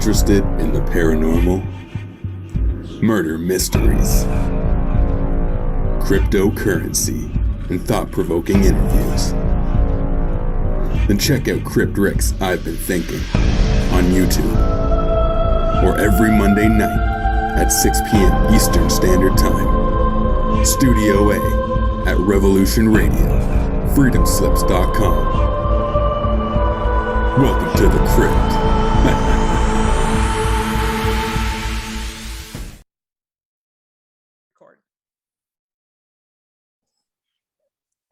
Interested in the paranormal? Murder mysteries, cryptocurrency, and thought-provoking interviews? Then check out Crypt Rick's I've Been Thinking on YouTube, or every Monday night at 6 p.m. Eastern Standard Time. Studio A at Revolution Radio, freedomslips.com. Welcome to the Crypt.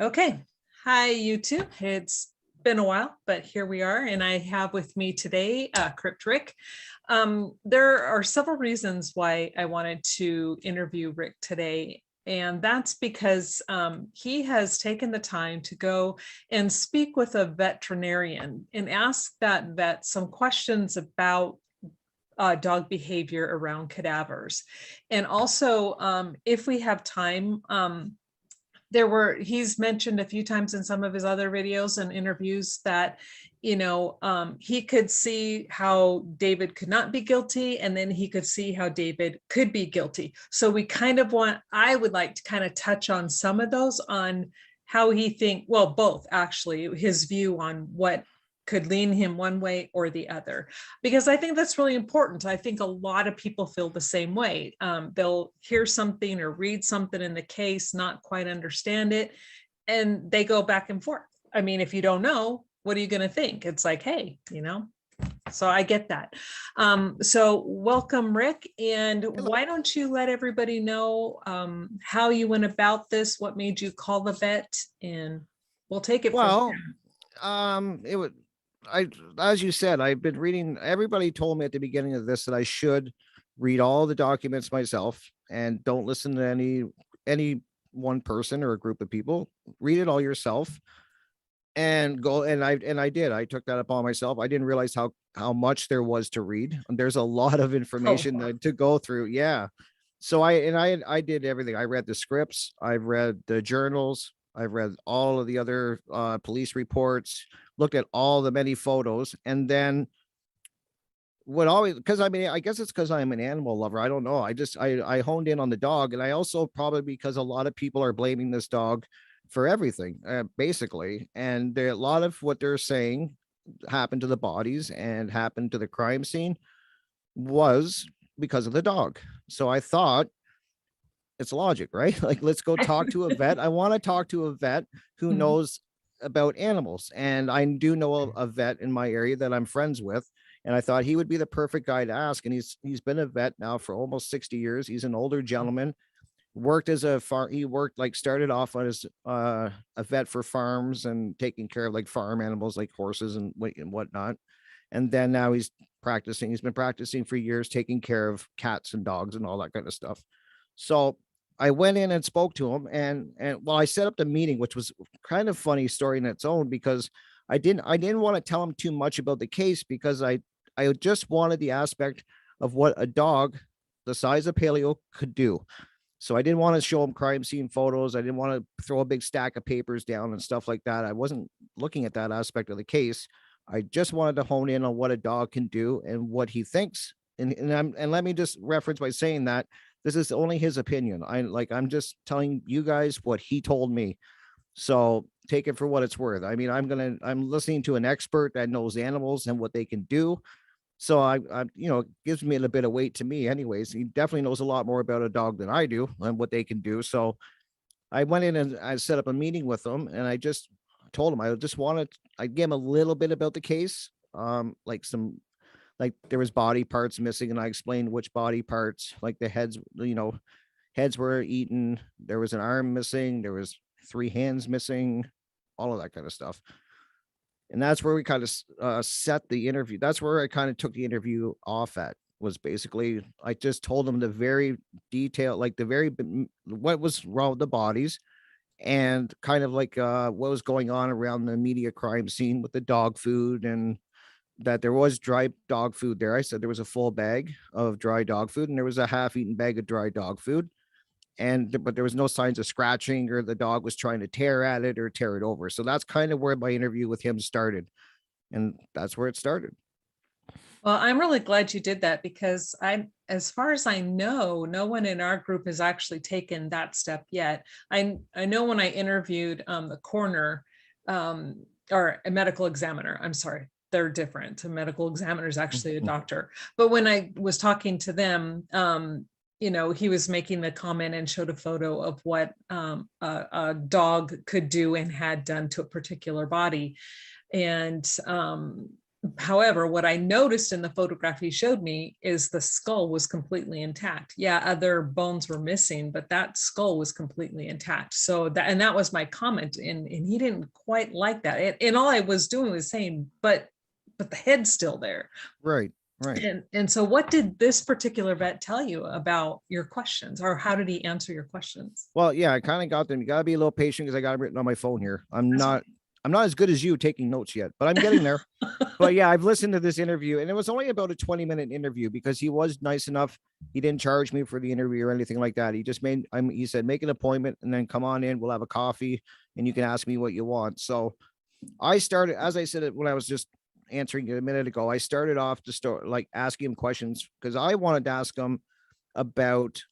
Okay. Hi, YouTube. It's been a while, but here we are. And I have with me today, Crypt Rick. There are several reasons why I wanted to interview Rick today. And that's because he has taken the time to go and speak with a veterinarian and ask that vet some questions about dog behavior around cadavers. And also, if we have time, he's mentioned a few times in some of his other videos and interviews that, he could see how David could not be guilty, and then he could see how David could be guilty. So I would like to kind of touch on some of those, on how he both actually, his view on what could lean him one way or the other, because I think that's really important. I think a lot of people feel the same way. They'll hear something or read something in the case, not quite understand it, and they go back and forth. I mean, if you don't know, what are you going to think? It's like, hey, so I get that. So welcome, Rick. And why don't you let everybody know how you went about this, what made you call the vet, and we'll take it from there. As you said, I've been reading. Everybody told me at the beginning of this that I should read all the documents myself and don't listen to any one person or a group of people. Read it all yourself and go. And I did. I took that upon myself. I didn't realize how much there was to read. There's a lot of information to go through. Yeah. So I did everything. I read the scripts. I've read the journals. I've read all of the other police reports, looked at all the many photos, and then I guess it's because I'm an animal lover. I don't know. I honed in on the dog, and I also, probably because a lot of people are blaming this dog for everything, basically. And a lot of what they're saying happened to the bodies and happened to the crime scene was because of the dog. So I thought, it's logic, right? Like, let's go talk to a vet. I want to talk to a vet who knows about animals. And I do know a vet in my area that I'm friends with. And I thought he would be the perfect guy to ask. And he's been a vet now for almost 60 years. He's an older gentleman, worked as a farm. He started off as a vet for farms and taking care of like farm animals, like horses and whatnot. And then now he's been practicing for years, taking care of cats and dogs and all that kind of stuff. So I went in and spoke to him, and I set up the meeting, which was kind of funny story in its own, because I didn't want to tell him too much about the case, because I just wanted the aspect of what a dog the size of Paleo could do. So I didn't want to show him crime scene photos. I didn't want to throw a big stack of papers down and stuff like that. I wasn't looking at that aspect of the case. I just wanted to hone in on what a dog can do and what he thinks. And let me just reference by saying that this is only his opinion. I'm just telling you guys what he told me. So take it for what it's worth. I mean, I'm listening to an expert that knows animals and what they can do. So I it gives me a bit of weight to me anyways. He definitely knows a lot more about a dog than I do and what they can do. So I went in and I set up a meeting with him, and I just told him I gave him a little bit about the case. Like there was body parts missing, and I explained which body parts, like the heads were eaten. There was an arm missing. There was 3 hands missing, all of that kind of stuff. And that's where we kind of set the interview. That's where I kind of took the interview off at, was basically, I just told him the very detail, like what was wrong with the bodies, and kind of like what was going on around the immediate crime scene with the dog food, and that there was dry dog food there. I said there was a full bag of dry dog food, and there was a half-eaten bag of dry dog food. But there was no signs of scratching, or the dog was trying to tear at it or tear it over. So that's kind of where my interview with him started. And that's where it started. Well, I'm really glad you did that because as far as I know, no one in our group has actually taken that step yet. I know when I interviewed the coroner, or a medical examiner, I'm sorry, they're different. A medical examiner is actually a doctor. But when I was talking to them, he was making the comment and showed a photo of what a dog could do and had done to a particular body. And however, what I noticed in the photograph he showed me is the skull was completely intact. Yeah, other bones were missing, but that skull was completely intact. So that was my comment, and he didn't quite like that. And all I was doing was saying, but the head's still there. Right. Right. And so what did this particular vet tell you about your questions, or how did he answer your questions? Well, yeah, I kind of got them. You gotta be a little patient because I got them written on my phone here. I'm not as good as you taking notes yet, but I'm getting there. But yeah, I've listened to this interview, and it was only about a 20-minute interview because he was nice enough. He didn't charge me for the interview or anything like that. He just he said, make an appointment and then come on in. We'll have a coffee and you can ask me what you want. So I started, as I said, when I was just answering it a minute ago, I started off to start like asking him questions because I wanted to ask him about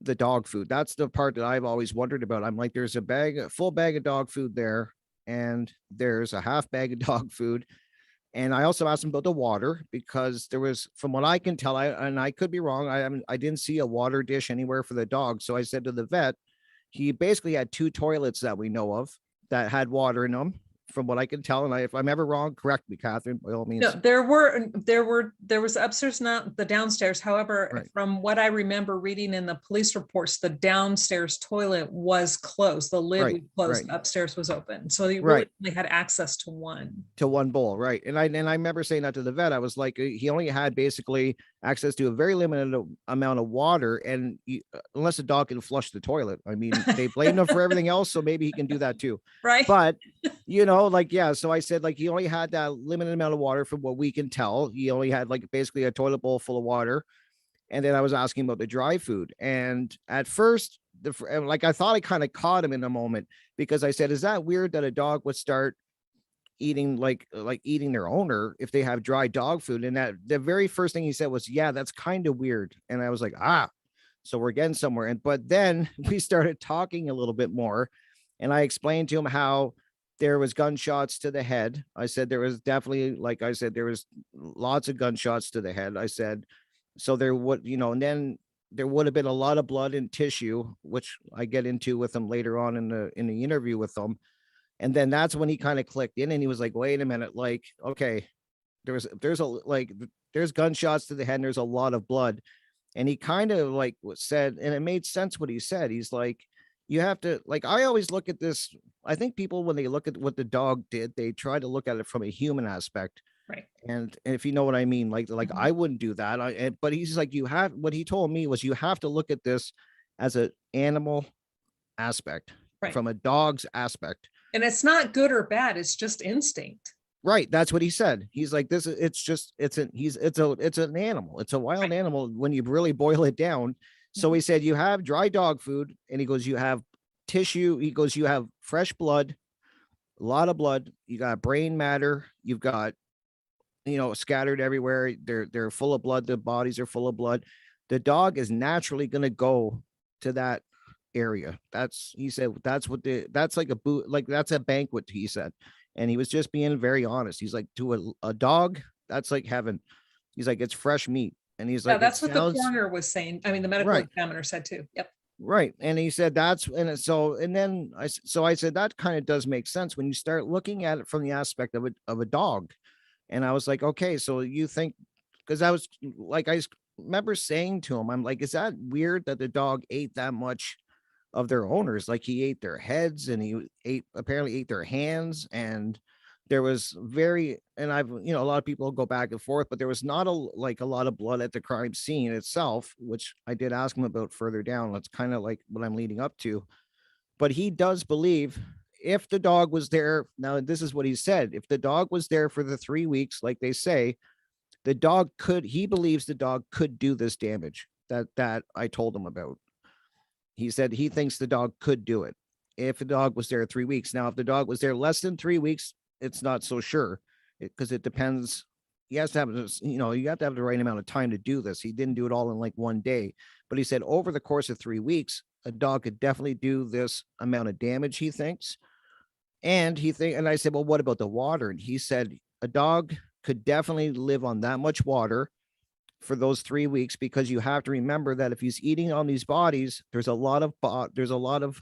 the dog food. That's the part that I've always wondered about. I'm like, there's a full bag of dog food there, and there's a half bag of dog food. And I also asked him about the water because there was, from what I can tell, I could be wrong. I didn't see a water dish anywhere for the dog. So I said to the vet, he basically had 2 toilets that we know of that had water in them, from what I can tell. And if I'm ever wrong, correct me, Catherine, by all means. No, there was upstairs, not the downstairs. However, Right. From what I remember reading in the police reports, the downstairs toilet was closed. The lid Right, was closed, right. Upstairs was open. So you Right. really only had access to one. To one bowl, right? And I remember saying that to the vet. I was like, he only had basically access to a very limited amount of water, and unless a dog can flush the toilet, I mean, they blamed him for everything else, so maybe he can do that too. Right. But like, yeah. So I said, like, he only had that limited amount of water, from what we can tell. He only had like basically a toilet bowl full of water, and then I was asking about the dry food, and at first, like, I thought I kind of caught him in a moment because I said, "Is that weird that a dog would start eating like eating their owner if they have dry dog food?" And that the very first thing he said was, yeah, that's kind of weird. And I was like, so we're getting somewhere. And but then we started talking a little bit more, and I explained to him how there was gunshots to the head. I said there was definitely, like I said, there was lots of gunshots to the head. I said, so there would, and then there would have been a lot of blood and tissue, which I get into with him later on in the interview with them. And then that's when he kind of clicked in, and he was like, wait a minute, like, okay, there's gunshots to the head and there's a lot of blood. And he kind of like said, and it made sense what he said. He's like, you have to, like, I always look at this. I think people, when they look at what the dog did, they try to look at it from a human aspect. Right. And if you know what I mean, like Mhm. I wouldn't do that. But he's like, what he told me was, you have to look at this as an animal aspect, Right. from a dog's aspect. And it's not good or bad. It's just instinct. Right. That's what he said. He's like, it's an animal. It's a wild Right. animal when you really boil it down. So he said, you have dry dog food, and he goes, you have tissue. He goes, you have fresh blood, a lot of blood. You got brain matter. You've got, scattered everywhere. They're full of blood. The bodies are full of blood. The dog is naturally going to go to that area. He said, that's like a boot, like that's a banquet, he said. And he was just being very honest. He's like, to a dog, that's like heaven. He's like, it's fresh meat. And he's like, that's what the coroner was saying. I mean, the medical Right. examiner said too. Yep. Right. And he said I said, that kind of does make sense when you start looking at it from the aspect of a dog. And I was like, okay, so you think, because I was like, I remember saying to him, I'm like, is that weird that the dog ate that much of their owners? Like, he ate their heads, and he apparently ate their hands, and there was and I've, a lot of people go back and forth, but there was not a lot of blood at the crime scene itself, which I did ask him about further down. That's kind of like what I'm leading up to. But he does believe, if the dog was there, now this is what he said, if the dog was there for the 3 weeks, like they say, he believes the dog could do this damage that I told him about. He said he thinks the dog could do it if the dog was there 3 weeks. Now, if the dog was there less than 3 weeks, it's not so sure, because it depends, he has to have this, you have to have the right amount of time to do this. He didn't do it all in like one day, but he said over the course of 3 weeks, a dog could definitely do this amount of damage, he thinks. And I said, well, what about the water? And he said a dog could definitely live on that much water for those 3 weeks, because you have to remember that if he's eating on these bodies, there's a lot of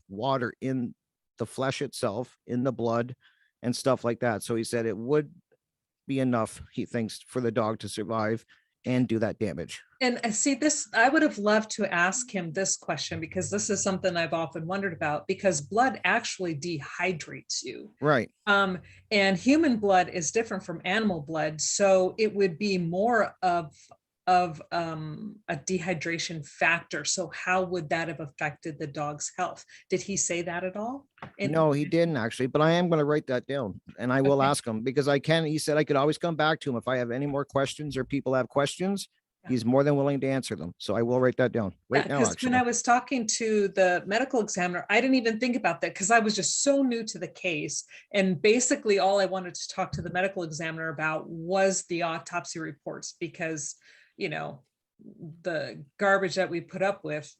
water in the flesh itself, in the blood and stuff like that. So he said it would be enough, he thinks, for the dog to survive and do that damage. And I see this, I would have loved to ask him this question, because this is something I've often wondered about, because blood actually dehydrates you. Right. And human blood is different from animal blood. So it would be more of a dehydration factor. So how would that have affected the dog's health? Did he say that at all? No, he didn't actually, but I am going to write that down, and I will ask him, because he said I could always come back to him if I have any more questions or people have questions. He's more than willing to answer them. So I will write that down right now. Because when I was talking to the medical examiner, I didn't even think about that, because I was just so new to the case. And basically all I wanted to talk to the medical examiner about was the autopsy reports, because the garbage that we put up with,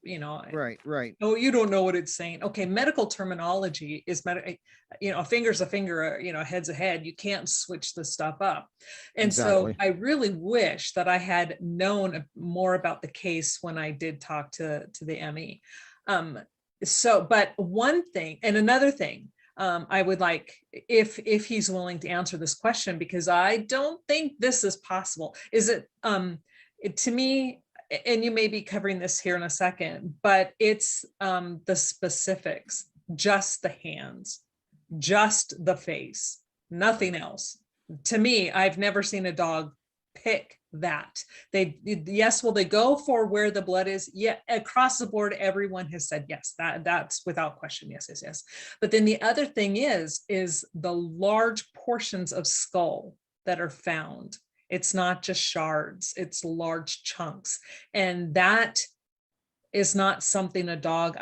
right. Oh, you don't know what it's saying. Okay, medical terminology is a finger's a finger, a head's a head. You can't switch this stuff up. And Exactly. so I really wish that I had known more about the case when I did talk to the ME. But one thing and another thing, I would like, if he's willing to answer this question, because I don't think this is possible. Is it, to me, and you may be covering this here in a second, but it's the specifics, just the hands, just the face, nothing else. To me, I've never seen a dog pick that. Will they go for where the blood is? Yeah, across the board, everyone has said yes, that's without question. Yes. But then the other thing is the large portions of skull that are found. It's not just shards, it's large chunks. And that is not something a dog,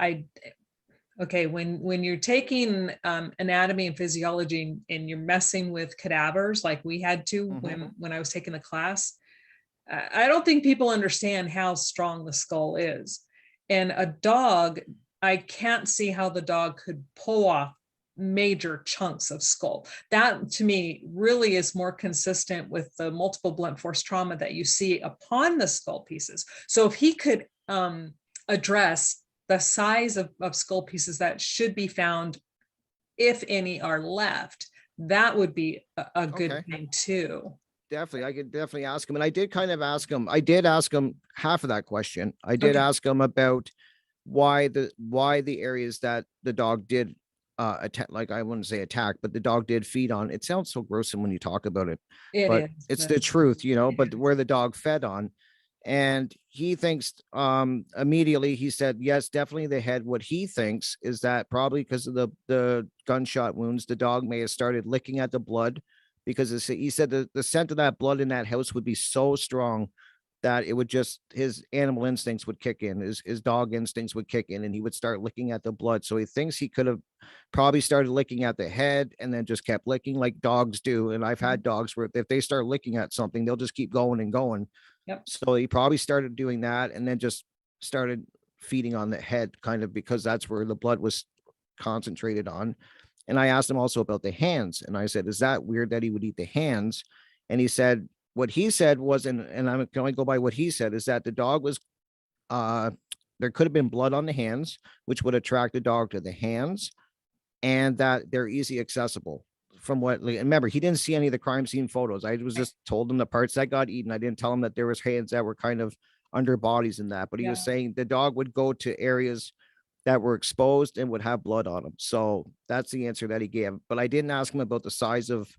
when you're taking anatomy and physiology and you're messing with cadavers like we had to when I was taking the class, I don't think people understand how strong the skull is. And a dog, I can't see how the dog could pull off major chunks of skull. That to me really is more consistent with the multiple blunt force trauma that you see upon the skull pieces. So if he could address the size of skull pieces that should be found, if any are left, that would be a good thing too. Definitely. I could definitely ask him. And I did kind of ask him, I did ask him half of that question. I did ask him about why the areas that the dog did attack, like I wouldn't say attack, but the dog did feed on. It sounds so gruesome when you talk about it, but it's the truth, but where the dog fed on. And he thinks immediately he said, yes, definitely the head. What he thinks is that probably because of the gunshot wounds, the dog may have started licking at the blood, because he said the scent of that blood in that house would be so strong that it would just, his animal instincts would kick in, his dog instincts would kick in, and he would start licking at the blood. So he thinks he could have probably started licking at the head and then just kept licking like dogs do. And I've had dogs where if they start licking at something, they'll just keep going and going. Yep. So he probably started doing that and then just started feeding on the head, kind of because that's where the blood was concentrated on. And I asked him also about the hands. And I said, is that weird that he would eat the hands? And he said, what he said was, and I'm going to go by what he said, is that the dog was, there could have been blood on the hands, which would attract the dog to the hands, and that they're easy accessible. From what, remember, he didn't see any of the crime scene photos. I was just told him the parts that got eaten. I didn't tell him that there was hands that were kind of under bodies in that, but he was saying the dog would go to areas that were exposed and would have blood on them. So that's the answer that he gave. But I didn't ask him about the size of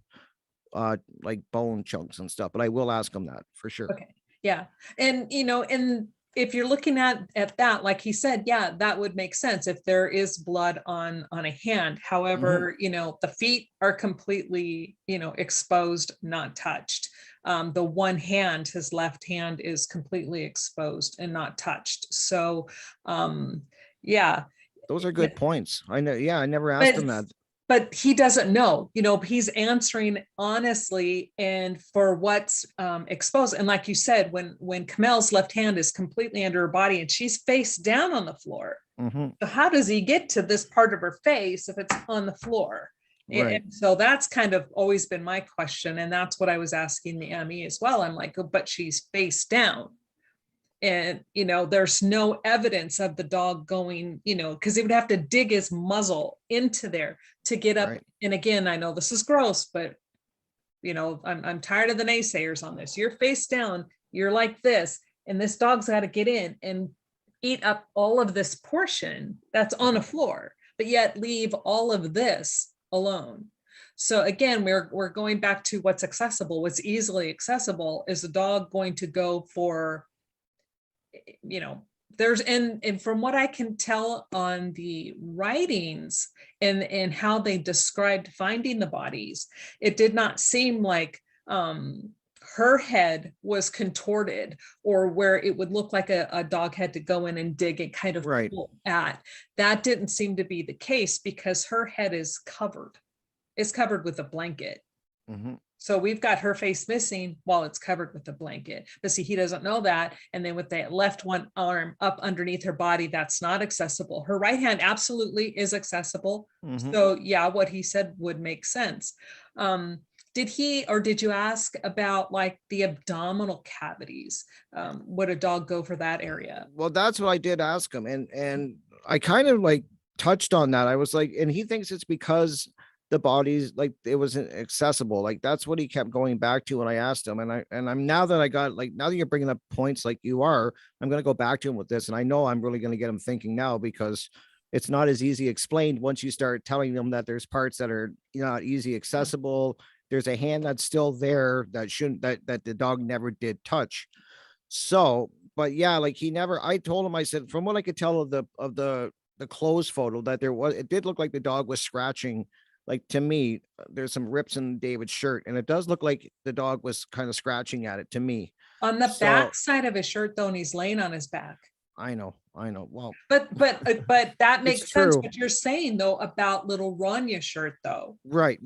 like bone chunks and stuff, but I will ask him that for sure. Okay. Yeah. And and if you're looking at that, like he said, yeah, that would make sense if there is blood on a hand. However, the feet are completely, exposed, not touched. The one hand, his left hand, is completely exposed and not touched. So yeah. Those are good points. I know. Yeah. I never asked him that. but he doesn't know, he's answering honestly and for what's exposed. And like you said, when Kamel's left hand is completely under her body and she's face down on the floor, so how does he get to this part of her face if it's on the floor? Right. And so that's kind of always been my question. And that's what I was asking the ME as well. I'm like, oh, but she's face down. And, there's no evidence of the dog going, because he would have to dig his muzzle into there to get up. Right. And again, I know this is gross, but, I'm tired of the naysayers on this. You're face down, you're like this, and this dog's got to get in and eat up all of this portion that's on a floor, but yet leave all of this alone. So again, we're going back to what's accessible, what's easily accessible. Is the dog going to go for, there's, and from what I can tell on the writings and how they described finding the bodies, it did not seem like her head was contorted or where it would look like a dog had to go in and dig and kind of pull at. That didn't seem to be the case because her head is covered. It's covered with a blanket. So we've got her face missing while it's covered with a blanket. But see, he doesn't know that. And then with that left one arm up underneath her body, that's not accessible. Her right hand absolutely is accessible. So yeah, what he said would make sense. Did you ask about like the abdominal cavities? Would a dog go for that area? Well, that's what I did ask him. And I kind of like touched on that. I was like, and he thinks it's because the body's like, it wasn't accessible. Like that's what he kept going back to when I asked him. And I'm now that you're bringing up points like you are, I'm going to go back to him with this. And I know I'm really going to get him thinking now because it's not as easy explained once you start telling them that there's parts that are not easy accessible. There's a hand that's still there that that the dog never did touch. So, but yeah, like I told him, I said, from what I could tell of the clothes photo, that it did look like the dog was scratching. Like to me, there's some rips in David's shirt, and it does look like the dog was kind of scratching at it to me. On the back side of his shirt, though, and he's laying on his back. I know. Well, but that makes sense what you're saying though about little Rania's shirt, though. Right.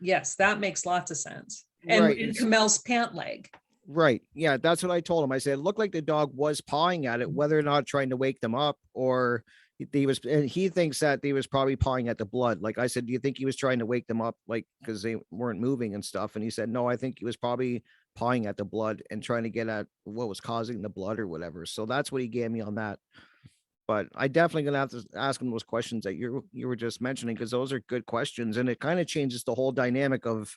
Yes, that makes lots of sense. And in Kamel's pant leg. Right. Yeah, that's what I told him. I said it looked like the dog was pawing at it, whether or not trying to wake them up or he thinks that he was probably pawing at the blood. Like I said, do you think he was trying to wake them up, like because they weren't moving and stuff? And he said, no, I think he was probably pawing at the blood and trying to get at what was causing the blood or whatever. So that's what he gave me on that. But I definitely gonna have to ask him those questions that you were just mentioning, because those are good questions, and it kind of changes the whole dynamic of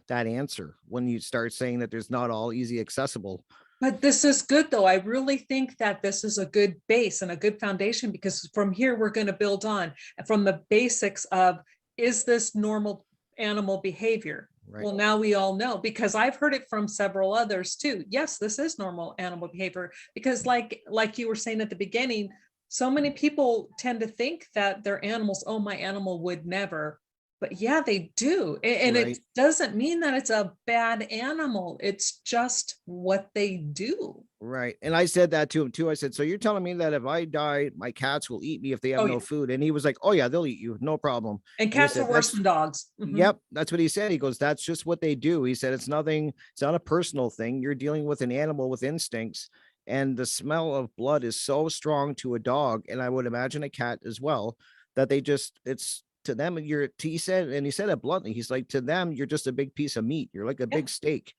that answer when you start saying that there's not all easy accessible. But this is good, though. I really think that this is a good base and a good foundation, because from here, we're going to build on from the basics of, is this normal animal behavior? Right. Well, now we all know, because I've heard it from several others too. Yes, this is normal animal behavior, because like you were saying at the beginning, so many people tend to think that their animals, oh, my animal would never. But yeah, they do. And right. It doesn't mean that it's a bad animal. It's just what they do. Right. And I said that to him too. I said, so you're telling me that if I die, my cats will eat me if they have no food? And he was like, oh yeah, they'll eat you. No problem. And cats are worse than dogs. Mm-hmm. Yep. That's what he said. He goes, that's just what they do. He said, it's not a personal thing. You're dealing with an animal with instincts. And the smell of blood is so strong to a dog, and I would imagine a cat as well, that it's to them, he said it bluntly. He's like, to them, you're just a big piece of meat. You're like a big steak.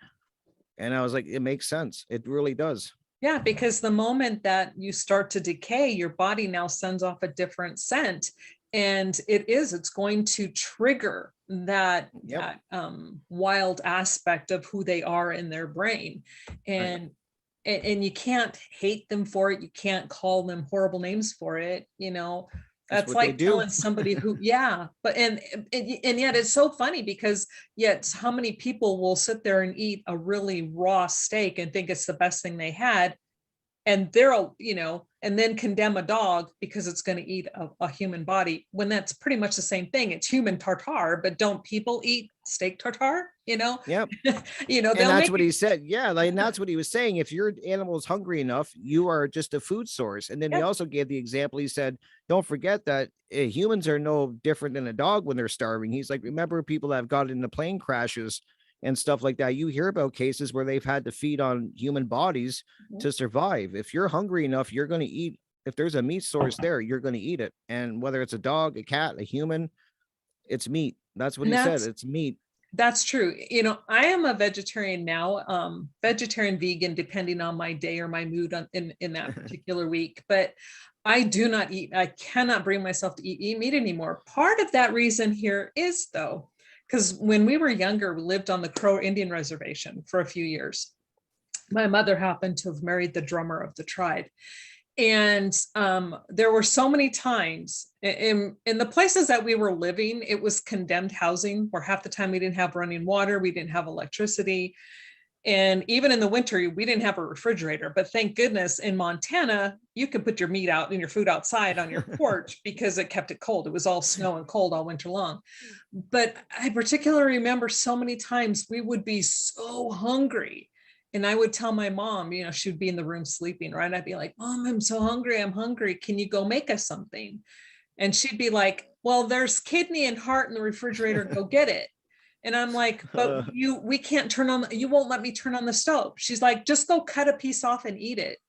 And I was like, it makes sense. It really does. Yeah, because the moment that you start to decay, your body now sends off a different scent. And it's going to trigger that wild aspect of who they are in their brain. And you can't hate them for it. You can't call them horrible names for it. That's like telling somebody who, but and yet it's so funny, because yet how many people will sit there and eat a really raw steak and think it's the best thing they had. and and then condemn a dog because it's going to eat a human body, when that's pretty much the same thing. It's human tartare, but don't people eat steak tartare? Yep. And And that's what he said. Yeah, like, and that's what he was saying. If your animal is hungry enough, you are just a food source. And then he also gave the example. He said, don't forget that humans are no different than a dog when they're starving. He's like, remember people that have got into plane crashes and stuff like that. You hear about cases where they've had to feed on human bodies to survive. If you're hungry enough, you're going to eat. If there's a meat source there, you're going to eat it. And whether it's a dog, a cat, a human, it's meat. That's what he said. It's meat. That's true. I am a vegetarian now, vegetarian, vegan, depending on my day or my mood in that particular week. But I do not eat, I cannot bring myself to eat meat anymore. Part of that reason here is, though, because when we were younger, we lived on the Crow Indian Reservation for a few years. My mother happened to have married the drummer of the tribe. And there were so many times in the places that we were living, it was condemned housing, where half the time we didn't have running water, we didn't have electricity. And even in the winter, we didn't have a refrigerator. But thank goodness in Montana, you could put your meat out and your food outside on your porch because it kept it cold. It was all snow and cold all winter long. But I particularly remember so many times we would be so hungry. And I would tell my mom, she would be in the room sleeping, right? I'd be like, Mom, I'm so hungry. I'm hungry. Can you go make us something? And she'd be like, well, there's kidney and heart in the refrigerator. Go get it. And I'm like, but we can't you won't let me turn on the stove. She's like, just go cut a piece off and eat it.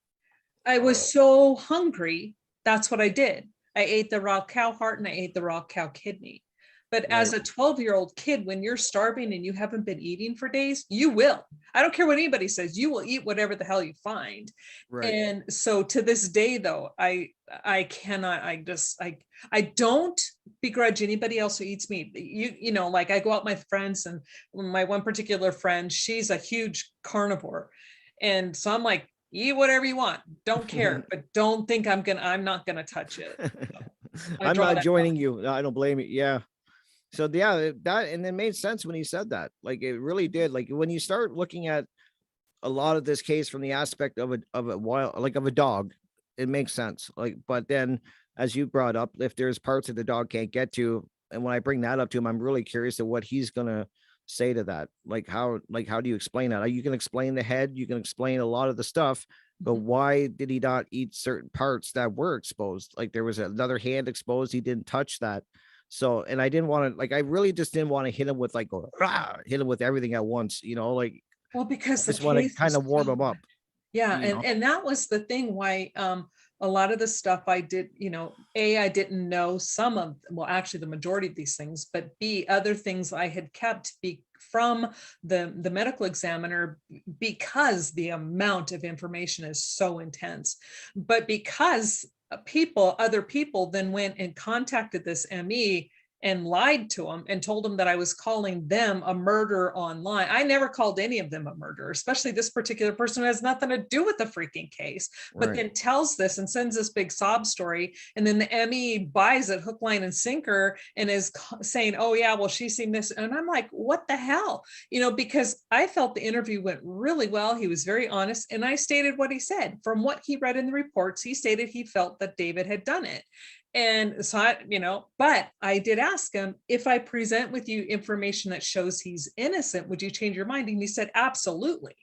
I was so hungry. That's what I did. I ate the raw cow heart and I ate the raw cow kidney. But as a 12-year-old kid, when you're starving and you haven't been eating for days, you will. I don't care what anybody says, you will eat whatever the hell you find. Right. And so to this day, though, I cannot, I don't begrudge anybody else who eats meat. Like I go out with my friends, and my one particular friend, she's a huge carnivore. And so I'm like, eat whatever you want, don't care, but don't think I'm not gonna touch it. So I'm not joining you. I don't blame you. Yeah. So yeah, that, and it made sense when he said that. Like it really did. Like when you start looking at a lot of this case from the aspect of a wild, like of a dog, it makes sense. Like, but then as you brought up, if there's parts of the dog can't get to, and when I bring that up to him, I'm really curious to what he's gonna say to that. Like how do you explain that? You can explain the head, you can explain a lot of the stuff, but why did he not eat certain parts that were exposed? Like there was another hand exposed, he didn't touch that. So, and I didn't want to, like, I really just didn't want to hit him with hit him with everything at once, like, well, because I just want to kind of warm him up. Yeah. And that was the thing why a lot of the stuff I did, I didn't know actually the majority of these things, but B, other things I had kept from the medical examiner, because the amount of information is so intense, but because other people then went and contacted this ME and lied to him and told him that I was calling them a murderer online. I never called any of them a murderer, especially this particular person who has nothing to do with the freaking case, but then tells this and sends this big sob story. And then the ME buys it hook, line, and sinker and is saying, oh yeah, well, she's seen this. And I'm like, what the hell? Because I felt the interview went really well. He was very honest. And I stated what he said. From what he read in the reports, he stated he felt that David had done it. And so, but I did ask him, if I present with you information that shows he's innocent, would you change your mind? And he said, absolutely.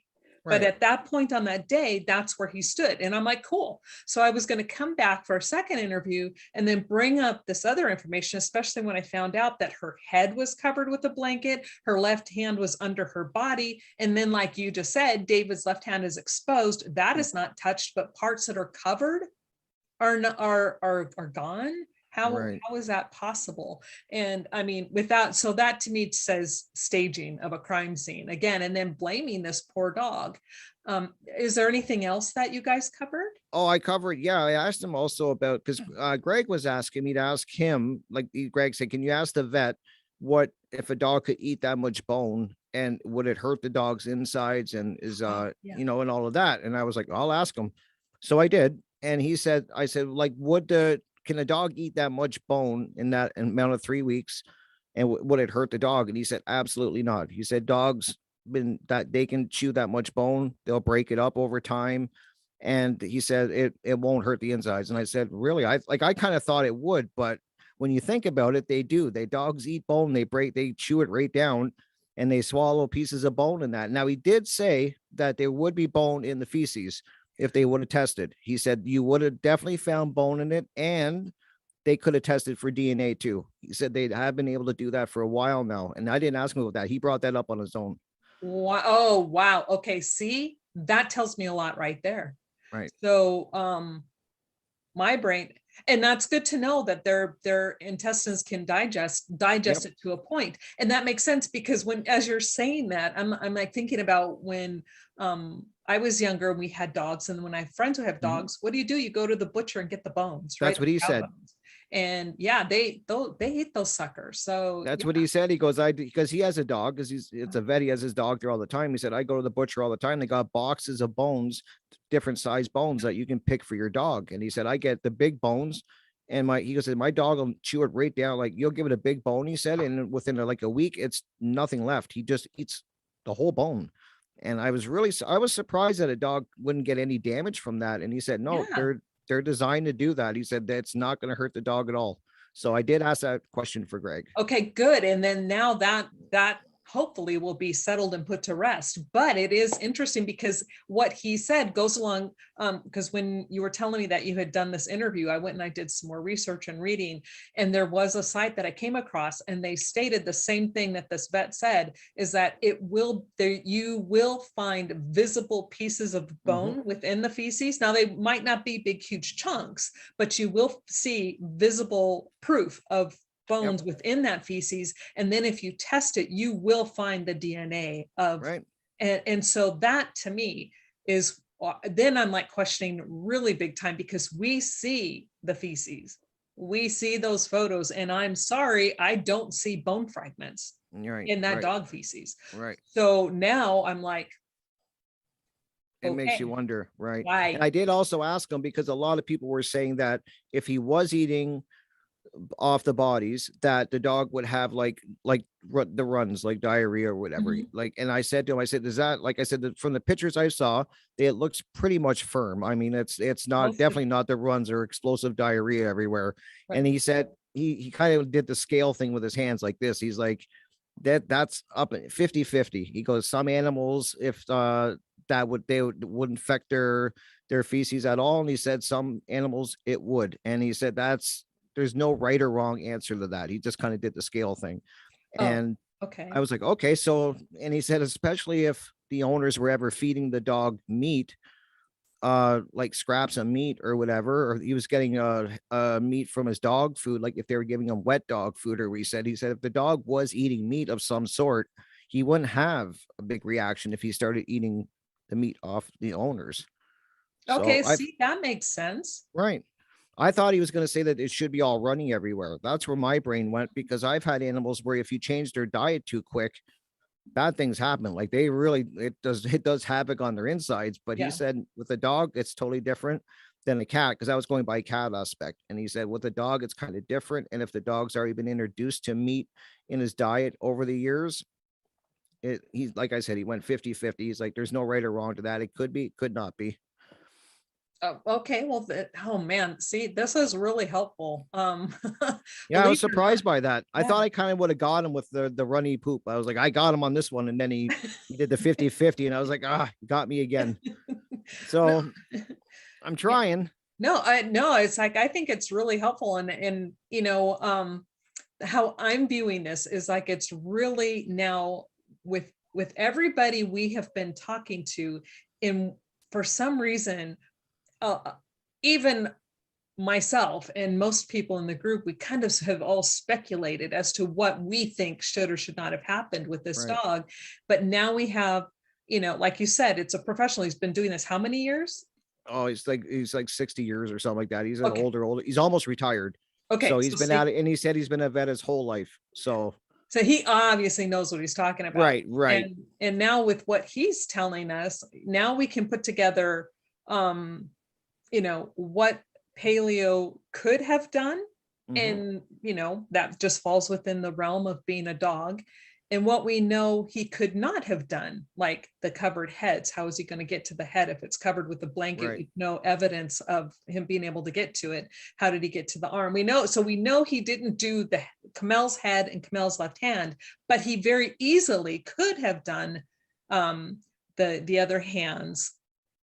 Right. But at that point on that day, that's where he stood. And I'm like, cool. So I was going to come back for a second interview and then bring up this other information, especially when I found out that her head was covered with a blanket, her left hand was under her body. And then, like you just said, David's left hand is exposed. That is not touched, but parts that are covered are gone. How is that possible? And I mean, so that to me says staging of a crime scene again, and then blaming this poor dog. Is there anything else that you guys covered? Oh, I covered. Yeah. I asked him also about, because Greg was asking me to ask him, like Greg said, can you ask the vet what if a dog could eat that much bone, and would it hurt the dog's insides and and all of that? And I was like, I'll ask him. So I did. And I said, like, can a dog eat that much bone in that amount of 3 weeks? And would it hurt the dog? And he said, absolutely not. He said, dogs, that they can chew that much bone, they'll break it up over time. And he said it won't hurt the insides. And I said, really? I kind of thought it would, but when you think about it, they do. They dogs eat bone, they chew it right down, and they swallow pieces of bone in that. Now he did say that there would be bone in the feces if they would have tested. He said you would have definitely found bone in it, and they could have tested for DNA too. He said they have been able to do that for a while now. And I didn't ask him about that. He brought that up on his own. Wow. Oh, wow. Okay. See, that tells me a lot right there. Right. So, my brain, and that's good to know that their intestines can digest Yep. it to a point. And that makes sense because when, as you're saying that, I'm like thinking about when, I was younger and we had dogs. And when I have friends who have dogs, what do? You go to the butcher and get the bones, right? That's what he The cow said. bones. And yeah, they eat those suckers. So That's yeah. what he said. He goes, because he has a dog, because it's a vet. He has his dog there all the time. He said, I go to the butcher all the time. They got boxes of bones, different size bones that you can pick for your dog. And he said, I get the big bones. And he goes, my dog will chew it right down. Like you'll give it a big bone, he said. And within like a week, it's nothing left. He just eats the whole bone. And I was surprised that a dog wouldn't get any damage from that. And he said, no, Yeah. they're designed to do that. He said that's not going to hurt the dog at all. So I did ask that question for Greg. Okay, good. And then now that hopefully will be settled and put to rest. But it is interesting because what he said goes along, because when you were telling me that you had done this interview, I went and I did some more research and reading, and there was a site that I came across, and they stated the same thing that this vet said, is that you will find visible pieces of bone within the feces. Now, they might not be big, huge chunks, but you will see visible proof of bones within that feces. And then if you test it, you will find the DNA of, Right. And so that to me is, then I'm like questioning really big time, because we see the feces, we see those photos, and I'm sorry, I don't see bone fragments in that dog feces. Right. So now I'm like, it makes you wonder, right? Right. And I did also ask him, because a lot of people were saying that if he was eating off the bodies, that the dog would have like the runs, like diarrhea or whatever. Like, and I said to him, I said, is that, like I said, from the pictures I saw, it looks pretty much firm. I mean, it's not, definitely not the runs or explosive diarrhea everywhere. Right. And he said he kind of did the scale thing with his hands like this. He's like, that's up 50-50. He goes, some animals, if they would infect their feces at all, and he said some animals it would. And he said there's no right or wrong answer to that. He just kind of did the scale thing. And okay. I was like, okay. So, and he said, especially if the owners were ever feeding the dog meat, like scraps of meat or whatever, or he was getting meat from his dog food, like if they were giving him wet dog food, or he said if the dog was eating meat of some sort, he wouldn't have a big reaction if he started eating the meat off the owners. Okay, so see, that makes sense. Right. I thought he was going to say that it should be all running everywhere. That's where my brain went, because I've had animals where if you change their diet too quick, bad things happen. Like it does havoc on their insides. But he said with a dog, it's totally different than a cat, because I was going by cat aspect. And he said with a dog, it's kind of different. And if the dog's already been introduced to meat in his diet over the years, he's, like I said, he went 50-50. He's like, there's no right or wrong to that. It could be, could not be. Oh, okay. Well, oh man, see, this is really helpful. Yeah, I was surprised by that. I thought I kind of would have got him with the runny poop. I was like, I got him on this one. And then he did the 50-50, and I was like, he got me again. So I'm trying. No, it's like, I think it's really helpful. And, how I'm viewing this is like, it's really now with everybody we have been talking to, for some reason, even myself and most people in the group, we kind of have all speculated as to what we think should or should not have happened with this dog. But now we have, like you said, it's a professional. He's been doing this how many years? Oh, he's like 60 years or something like that. He's an older. He's almost retired. Okay. So he's been at it, and he said he's been a vet his whole life. So he obviously knows what he's talking about. Right. And now with what he's telling us, now we can put together, what paleo could have done. And, that just falls within the realm of being a dog. And what we know he could not have done, like the covered heads, how is he going to get to the head if it's covered with a blanket Right. with no evidence of him being able to get to it? How did he get to the arm? We know he didn't do the Kamel's head and Kamel's left hand, but he very easily could have done the other hands.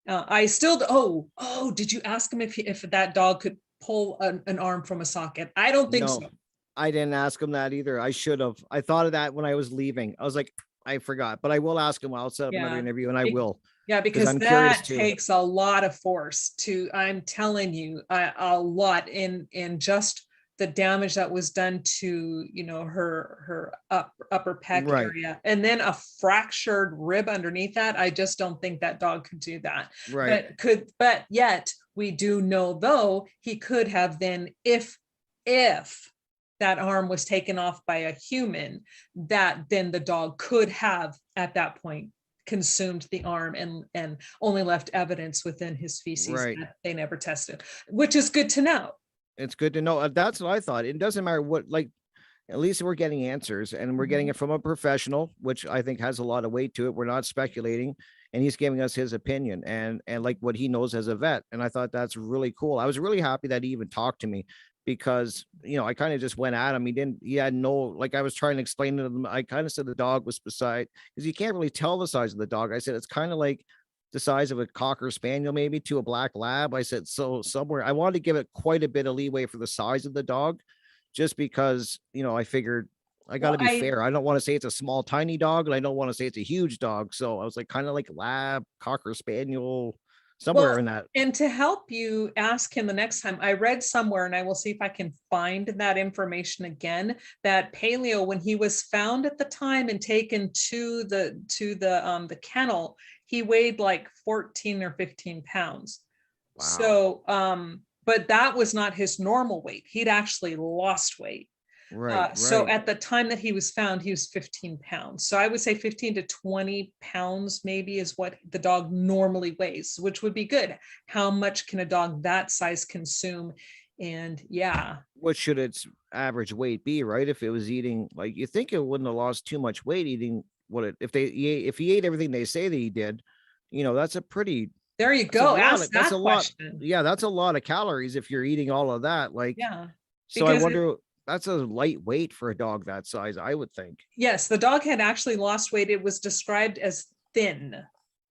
I still, did you ask him if that dog could pull an arm from a socket? I don't think No, so. I didn't ask him that either. I should have. I thought of that when I was leaving. I was like, I forgot, but I will ask him. I'll set up another Yeah. interview and I Be- will, Yeah, because because I'm curious that too. takes a lot of force to, I'm telling you, a lot in just the damage that was done to, her upper pec Right. area, and then a fractured rib underneath that. I just don't think that dog could do that. Right. But yet we do know, though, he could have then, if that arm was taken off by a human, that then the dog could have at that point consumed the arm and only left evidence within his feces Right. that they never tested, which is good to know. It's good to know. That's what I thought. It doesn't matter what, like, at least we're getting answers and we're getting it from a professional, which I think has a lot of weight to it. We're not speculating, and he's giving us his opinion and like what he knows as a vet. And I thought that's really cool. I was really happy that he even talked to me, because, I kind of just went at him. He had no, like, I was trying to explain to him. I kind of said the dog was beside, because you can't really tell the size of the dog. I said, it's kind of like the size of a cocker spaniel, maybe, to a black lab. I said, so somewhere I wanted to give it quite a bit of leeway for the size of the dog, just because, I figured I got to be fair. I don't want to say it's a small, tiny dog, and I don't want to say it's a huge dog. So I was like, kind of like lab, cocker spaniel, somewhere in that. And to help you ask him the next time, I read somewhere, and I will see if I can find that information again, that Paleo, when he was found at the time and taken to the kennel, he weighed like 14 or 15 pounds. Wow. So, but that was not his normal weight. He'd actually lost weight. Right. So at the time that he was found, he was 15 pounds. So I would say 15 to 20 pounds maybe is what the dog normally weighs, which would be good. How much can a dog that size consume? And yeah. What should its average weight be, right? If it was eating, like, you think it wouldn't have lost too much weight eating if he ate everything they say that he did, that's a pretty, there you go. Ask that's that a lot. question. Yeah, that's a lot of calories if you're eating all of that. Like, Yeah. So I wonder, that's a lightweight for a dog that size, I would think. Yes, the dog had actually lost weight. It was described as thin.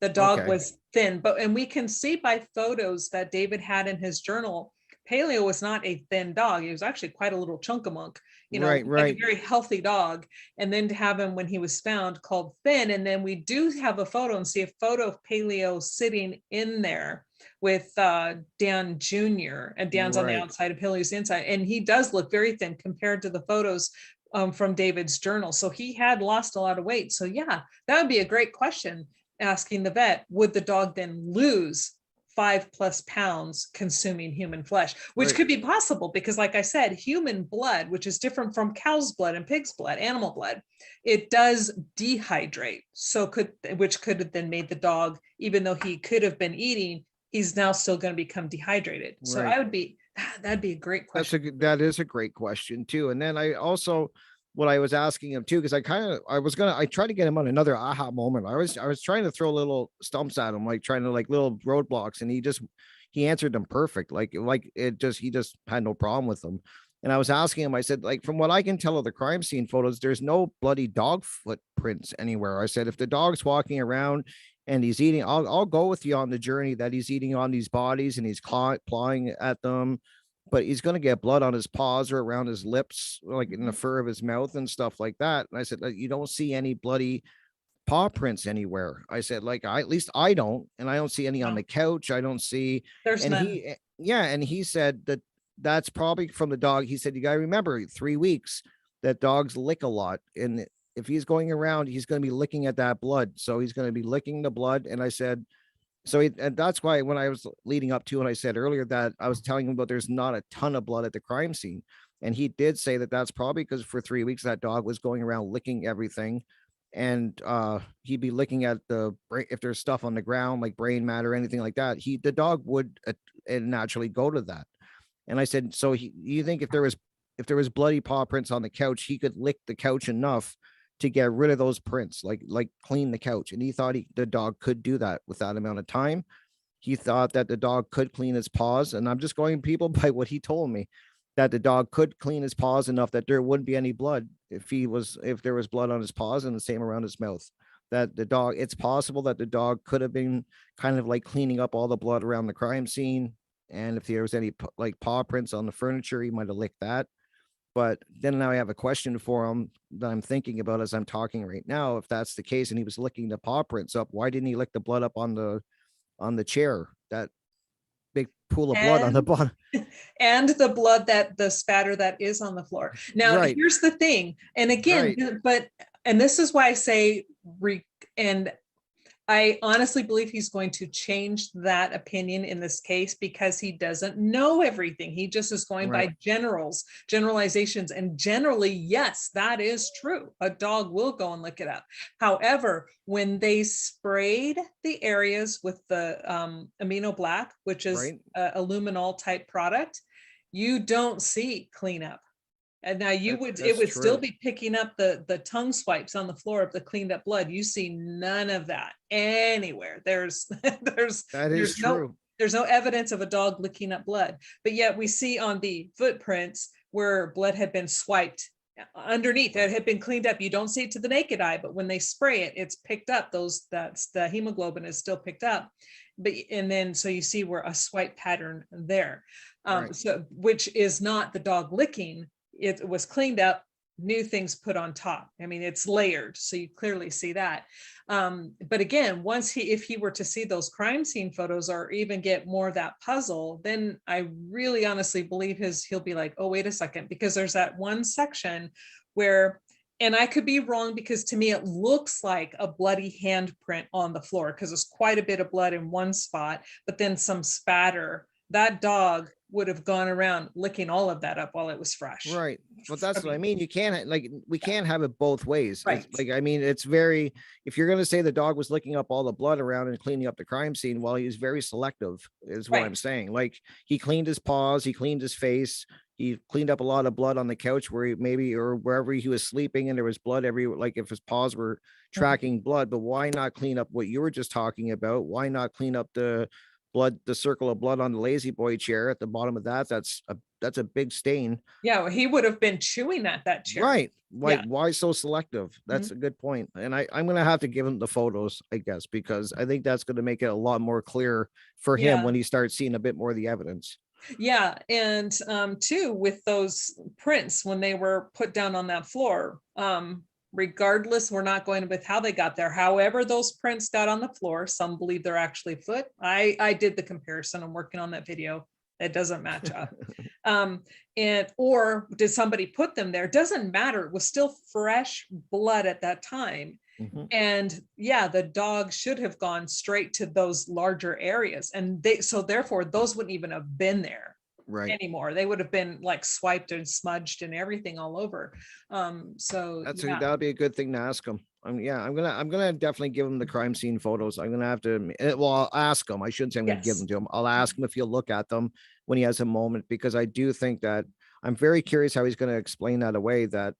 The dog was thin, and we can see by photos that David had in his journal, Paleo was not a thin dog. He was actually quite a little chunk-a-munk, Right. like a very healthy dog. And then to have him when he was found called thin. And then we do have a photo and see a photo of Paleo sitting in there with Dan Jr. and Dan's on the outside of Paleo's inside. And he does look very thin compared to the photos from David's journal. So he had lost a lot of weight. So yeah, that would be a great question, asking the vet, would the dog then lose 5+ pounds consuming human flesh, which could be possible because, like I said, human blood, which is different from cow's blood and pig's blood, animal blood, it does dehydrate. So which could have then made the dog, even though he could have been eating, he's now still going to become dehydrated. So that'd be a great question. That is a great question too. And then I also, what I was asking him too, because I tried to get him on another aha moment. I was trying to throw little stumps at him, like trying to, like, little roadblocks, and he answered them perfect. He just had no problem with them. And I was asking him, I said, like, from what I can tell of the crime scene photos, there's no bloody dog footprints anywhere. I said, if the dog's walking around and he's eating, I'll go with you on the journey that he's eating on these bodies and he's clawing at them, but he's going to get blood on his paws or around his lips, like in the fur of his mouth and stuff like that. And I said, you don't see any bloody paw prints anywhere. I said, like, at least I don't, and I don't see any on the couch. I don't see. There's none. And he said that's probably from the dog. He said, you got to remember 3 weeks that dogs lick a lot. And if he's going around, he's going to be licking at that blood. So he's going to be licking the blood. And I said, and that's why when I was leading up to, and I said earlier that I was telling him about there's not a ton of blood at the crime scene. And he did say that that's probably because for 3 weeks, that dog was going around licking everything. And he'd be licking at if there's stuff on the ground, like brain matter, or anything like that, the dog would naturally go to that. And I said, so you think if there was bloody paw prints on the couch, he could lick the couch enough to get rid of those prints, like clean the couch. And he thought the dog could do that with that amount of time. He thought that the dog could clean his paws. And I'm just going people by what he told me, that the dog could clean his paws enough that there wouldn't be any blood if there was blood on his paws, and the same around his mouth. That the dog, it's possible that the dog could have been kind of like cleaning up all the blood around the crime scene. And if there was any like paw prints on the furniture, he might have licked that. But then now I have a question for him that I'm thinking about as I'm talking right now. If that's the case, and he was licking the paw prints up, why didn't he lick the blood up on the chair? That big pool of blood on the bottom. And the blood, that the spatter that is on the floor. Now, Right. here's the thing. And again, and this is why I say, and I honestly believe he's going to change that opinion in this case, because he doesn't know everything. He just is going by generalizations. And generally, yes, that is true. A dog will go and look it up. However, when they sprayed the areas with the amino black, which is a luminol type product, you don't see cleanup. And now it would still be picking up the tongue swipes on the floor of the cleaned up blood. You see none of that anywhere. There's no evidence of a dog licking up blood, but yet we see on the footprints where blood had been swiped underneath, that had been cleaned up. You don't see it to the naked eye, but when they spray it, it's picked up. That's the hemoglobin is still picked up. So you see where a swipe pattern there. So which is not the dog licking. It was cleaned up, new things put on top. I mean, it's layered, so you clearly see that. But again, if he were to see those crime scene photos or even get more of that puzzle, then I really honestly believe he'll be like, oh, wait a second, because there's that one section where, and I could be wrong, because to me it looks like a bloody handprint on the floor, because there's quite a bit of blood in one spot, but then some spatter. That dog would have gone around licking all of that up while it was fresh. Right. Well, that's what I mean. You can't we can't have it both ways. Right. If you're going to say the dog was licking up all the blood around and cleaning up the crime scene, well, he's very selective is what I'm saying. Like, he cleaned his paws, he cleaned his face, he cleaned up a lot of blood on the couch or wherever he was sleeping, and there was blood everywhere. Like, if his paws were tracking blood, but why not clean up what you were just talking about? Why not clean up the circle of blood on the lazy boy chair at the bottom of that? That's a big stain. Yeah, well, he would have been chewing at that chair. Right. Why so selective? That's a good point. And I'm going to have to give him the photos, I guess, because I think that's going to make it a lot more clear for him when he starts seeing a bit more of the evidence. Yeah. And too, with those prints, when they were put down on that floor, regardless, we're not going with how they got there. However, those prints got on the floor, some believe they're actually foot. I did the comparison. I'm working on that video. It doesn't match up. Or did somebody put them there? Doesn't matter. It was still fresh blood at that time. And the dog should have gone straight to those larger areas. And therefore those wouldn't even have been there anymore. They would have been like swiped and smudged and everything all over. That would be a good thing to ask him. I'm gonna definitely give him the crime scene photos. I'm gonna have to, I'll ask him. I shouldn't say I'm gonna give them to him. I'll ask him if he'll look at them when he has a moment, because I do think that I'm very curious how he's gonna explain that away. That,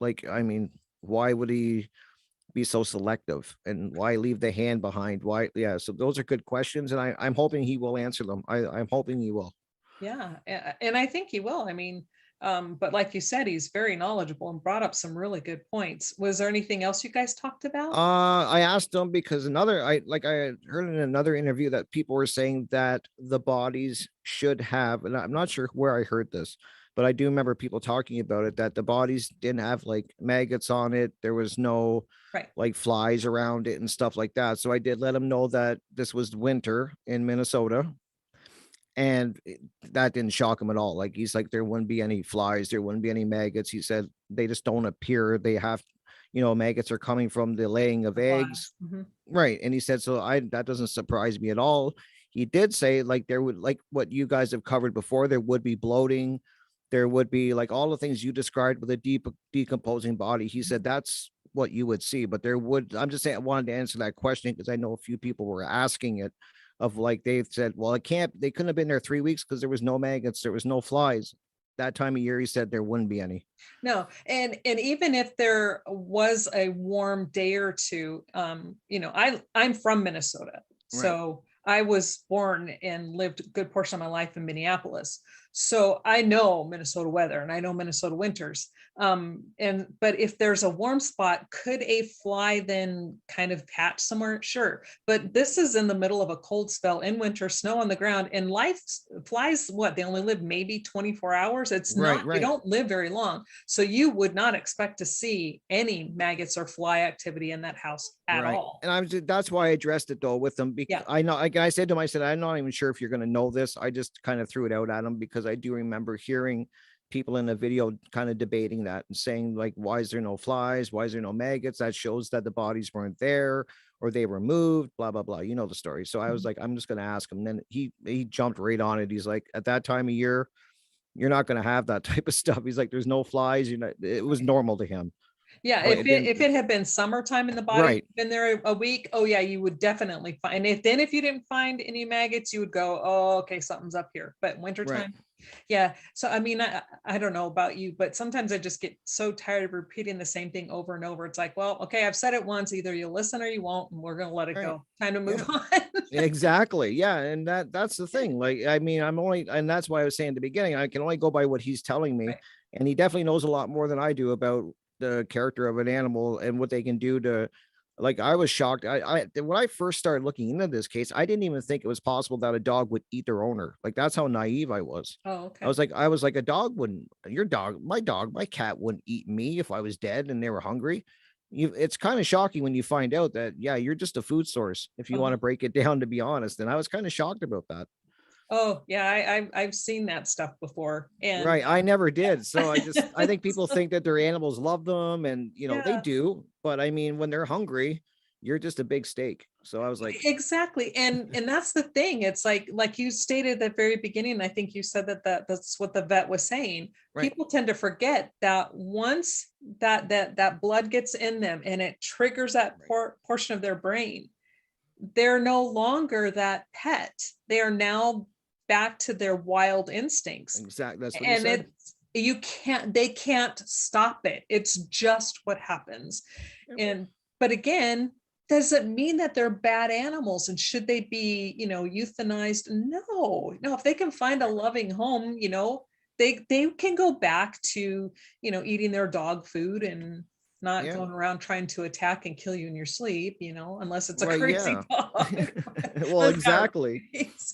like, I mean, why would he be so selective, and why leave the hand behind? Why? Yeah. So those are good questions, and I'm hoping he will answer them. I'm hoping he will. Yeah. And I think he will. I mean, but like you said, he's very knowledgeable and brought up some really good points. Was there anything else you guys talked about? I asked him because I heard in another interview that people were saying that the bodies should have, and I'm not sure where I heard this, but I do remember people talking about it, that the bodies didn't have like maggots on it. There was no like flies around it and stuff like that. So I did let him know that this was winter in Minnesota. And that didn't shock him at all. Like, he's like, there wouldn't be any flies, there wouldn't be any maggots. He said they just don't appear. They have, maggots are coming from the laying of eggs. Right. And he said, that doesn't surprise me at all. He did say, like, there would, like what you guys have covered before, there would be bloating. There would be like all the things you described with a deep decomposing body. He said that's what you would see, but I'm just saying, I wanted to answer that question because I know a few people were asking it. Of like, they said, well, they couldn't have been there 3 weeks because there was no maggots, there was no flies. that time of year, he said there wouldn't be any. No, and even if there was a warm day or two, I'm from Minnesota, Right. so I was born and lived a good portion of my life in Minneapolis. So I know Minnesota weather and I know Minnesota winters. But if there's a warm spot, could a fly then kind of hatch somewhere? Sure. But this is in the middle of a cold spell in winter, snow on the ground, and flies, what, they only live maybe 24 hours. It's not, they don't live very long. So you would not expect to see any maggots or fly activity in that house at all. And that's why I addressed it though with them, because I know, like I said to him, I said, I'm not even sure if you're going to know this. I just kind of threw it out at him because I do remember hearing people in the video kind of debating that and saying, like, why is there no flies? Why is there no maggots? That shows that the bodies weren't there or they were moved, blah, blah, blah. You know the story. So I was like, I'm just going to ask him. And then he jumped right on it. He's like, at that time of year, you're not going to have that type of stuff. He's like, there's no flies. It was normal to him. Yeah, But if it had been summertime in the body, been there a week, oh yeah, you would definitely find. If you didn't find any maggots, you would go, oh, okay, something's up here. But wintertime, yeah. So I mean, I don't know about you, but sometimes I just get so tired of repeating the same thing over and over. It's like, well, okay, I've said it once, either you listen or you won't, and we're gonna let it go. Time to move on. Exactly. Yeah. And that's the thing. Like, I mean, and that's why I was saying at the beginning, I can only go by what he's telling me. And he definitely knows a lot more than I do about the character of an animal and what they can do to, like, I was shocked. When I first started looking into this case, I didn't even think it was possible that a dog would eat their owner. Like, that's how naive I was. Oh, okay. I was like, a dog wouldn't, my cat wouldn't eat me if I was dead and they were hungry. It's kind of shocking when you find out that, yeah, you're just a food source, if you want to break it down, to be honest. And I was kind of shocked about that. Oh yeah, I've seen that stuff before. And I never did. So I think people think that their animals love them, and they do. But I mean, when they're hungry, you're just a big steak. So I was like, exactly. And that's the thing. It's like you stated at the very beginning, I think you said that's what the vet was saying. People tend to forget that once that blood gets in them and it triggers that portion of their brain, they're no longer that pet. They are now back to their wild instincts. Exactly. That's what he said. They can't stop it. It's just what happens. But again, does it mean that they're bad animals and should they be, euthanized? No, if they can find a loving home, they can go back to, eating their dog food and not going around trying to attack and kill you in your sleep, unless it's a crazy dog. Well, exactly.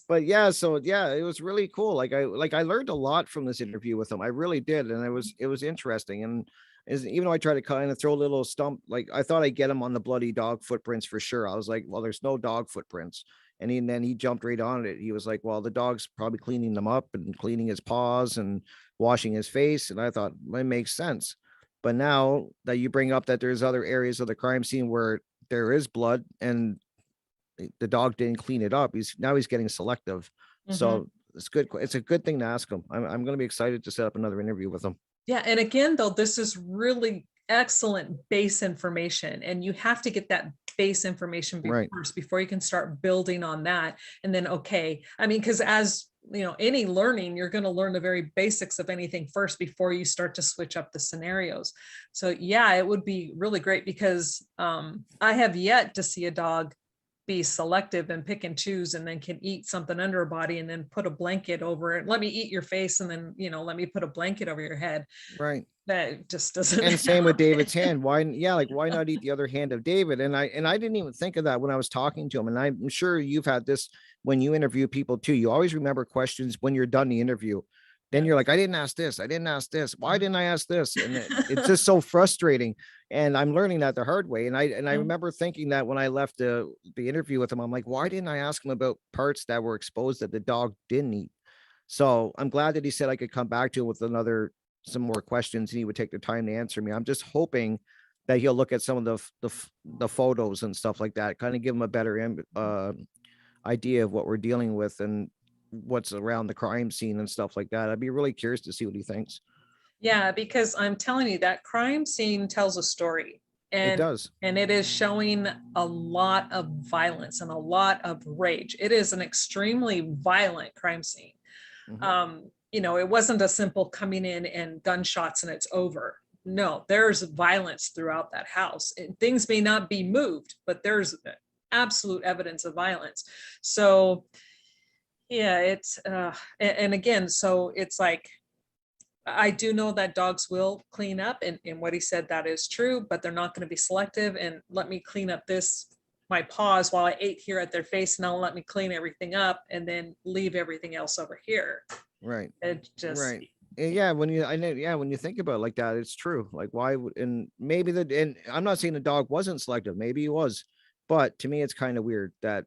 But yeah, so yeah, it was really cool. Like I learned a lot from this interview with him. I really did. And it was interesting. And even though I tried to kind of throw a little stump, like I thought I'd get him on the bloody dog footprints for sure. I was like, well, there's no dog footprints. And then he jumped right on it. He was like, well, the dog's probably cleaning them up and cleaning his paws and washing his face. And I thought, well, it makes sense. But now that you bring up that there's other areas of the crime scene where there is blood and the dog didn't clean it up, he's getting selective. So it's good. It's a good thing to ask him. I'm going to be excited to set up another interview with him. Yeah. And again, though, this is really excellent base information, and you have to get that base information first before you can start building on that. And then, because as any learning, you're going to learn the very basics of anything first before you start to switch up the scenarios. So yeah, it would be really great, because I have yet to see a dog be selective and pick and choose and then can eat something under a body and then put a blanket over it. Let me eat your face and then, let me put a blanket over your head. Right. That just doesn't. And same with David's hand. Why not eat the other hand of David? And I didn't even think of that when I was talking to him. And I'm sure you've had this when you interview people too. You always remember questions when you're done the interview. Then you're like, I didn't ask this. Why didn't I ask this? And it's just so frustrating. And I'm learning that the hard way. And I remember thinking that when I left the interview with him, I'm like, why didn't I ask him about parts that were exposed that the dog didn't eat? So I'm glad that he said I could come back to him with some more questions and he would take the time to answer me. I'm just hoping that he'll look at some of the photos and stuff like that, kind of give him a better idea of what we're dealing with and what's around the crime scene and stuff like that. I'd be really curious to see what he thinks. Yeah, because I'm telling you, that crime scene tells a story. And it does. And it is showing a lot of violence and a lot of rage. It is an extremely violent crime scene. it wasn't a simple coming in and gunshots and it's over. No, there's violence throughout that house. And things may not be moved, but there's absolute evidence of violence. So yeah, it's and again, so it's like, I do know that dogs will clean up, and what he said, that is true, but they're not going to be selective and let me clean up my paws while I ate here at their face, and I'll let me clean everything up and then leave everything else over here. Right. It just, Right. Yeah, when you think about it like that, it's true. Like, why would, and maybe and I'm not saying the dog wasn't selective, maybe he was, but to me it's kind of weird that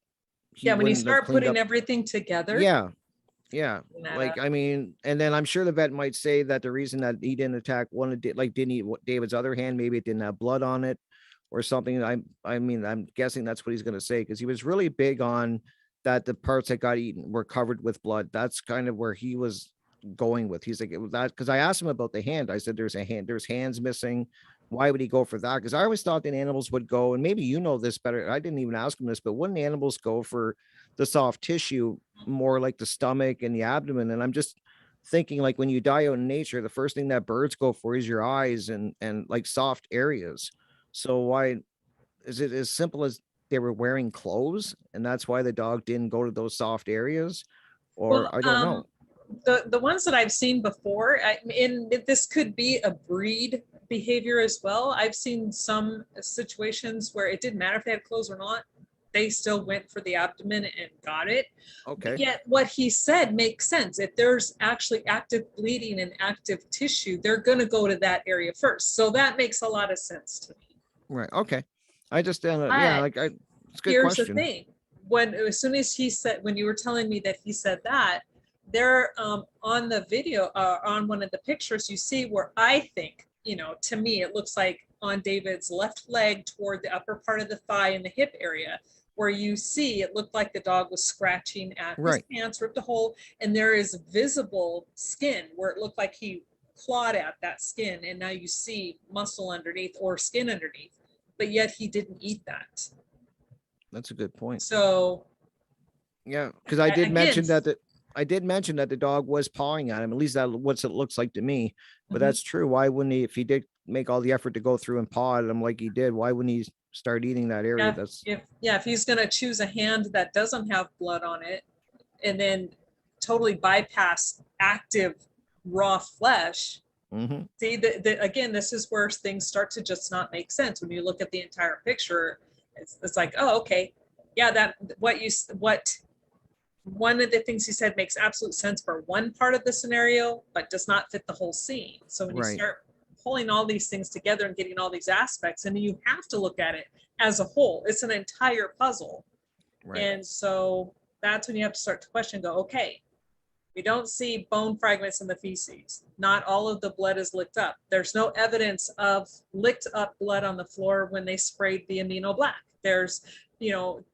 he yeah, when you wouldn't have start cleaned putting up. everything together. Yeah. that Like, up. I mean, and then I'm sure the vet might say that the reason that he didn't attack didn't eat David's other hand, maybe it didn't have blood on it or something. I mean, I'm guessing that's what he's going to say, because he was really big on that the parts that got eaten were covered with blood. That's kind of where he was going with. He's like, it was that, because I asked him about the hand. I said, there's hands missing. Why would he go for that? Because I always thought that animals would go, and maybe you know this better. I didn't even ask him this, but wouldn't animals go for the soft tissue more, like the stomach and the abdomen? And I'm just thinking, like, when you die out in nature, the first thing that birds go for is your eyes and like soft areas. So why is it as simple as they were wearing clothes and that's why the dog didn't go to those soft areas? Or Well, I don't know. The ones that I've seen before, and this could be a breed behavior as well. I've seen some situations where it didn't matter if they had clothes or not, they still went for the abdomen and got it. Okay. But yet what he said makes sense. If there's actually active bleeding and active tissue, they're going to go to that area first. So that makes a lot of sense to me. Right. Okay. I just yeah, But it's a good here's the question. thing. As soon as he said, when you were telling me that he said that, there on the video, on one of the pictures, you see where I think, to me, it looks like on David's left leg toward the upper part of the thigh and the hip area, where you see it looked like the dog was scratching at his pants, ripped a hole, and there is visible skin where it looked like he clawed at that skin, and now you see muscle underneath or skin underneath, but yet he didn't eat that. That's a good point. So yeah, because I did mention that the dog was pawing at him. At least that's what it looks like to me. But that's true. Why wouldn't he, if he did make all the effort to go through and paw at him like he did, why wouldn't he start eating that area? If he's going to choose a hand that doesn't have blood on it and then totally bypass active raw flesh. See, again, this is where things start to just not make sense. When you look at the entire picture, it's like, oh, okay, yeah, one of the things he said makes absolute sense for one part of the scenario, but does not fit the whole scene. So when you start pulling all these things together and getting all these aspects, and you have to look at it as a whole, it's an entire puzzle. And so that's when you have to start to question, go, okay, we don't see bone fragments in the feces. Not all of the blood is licked up. There's no evidence of licked up blood on the floor when they sprayed the amino black. There's,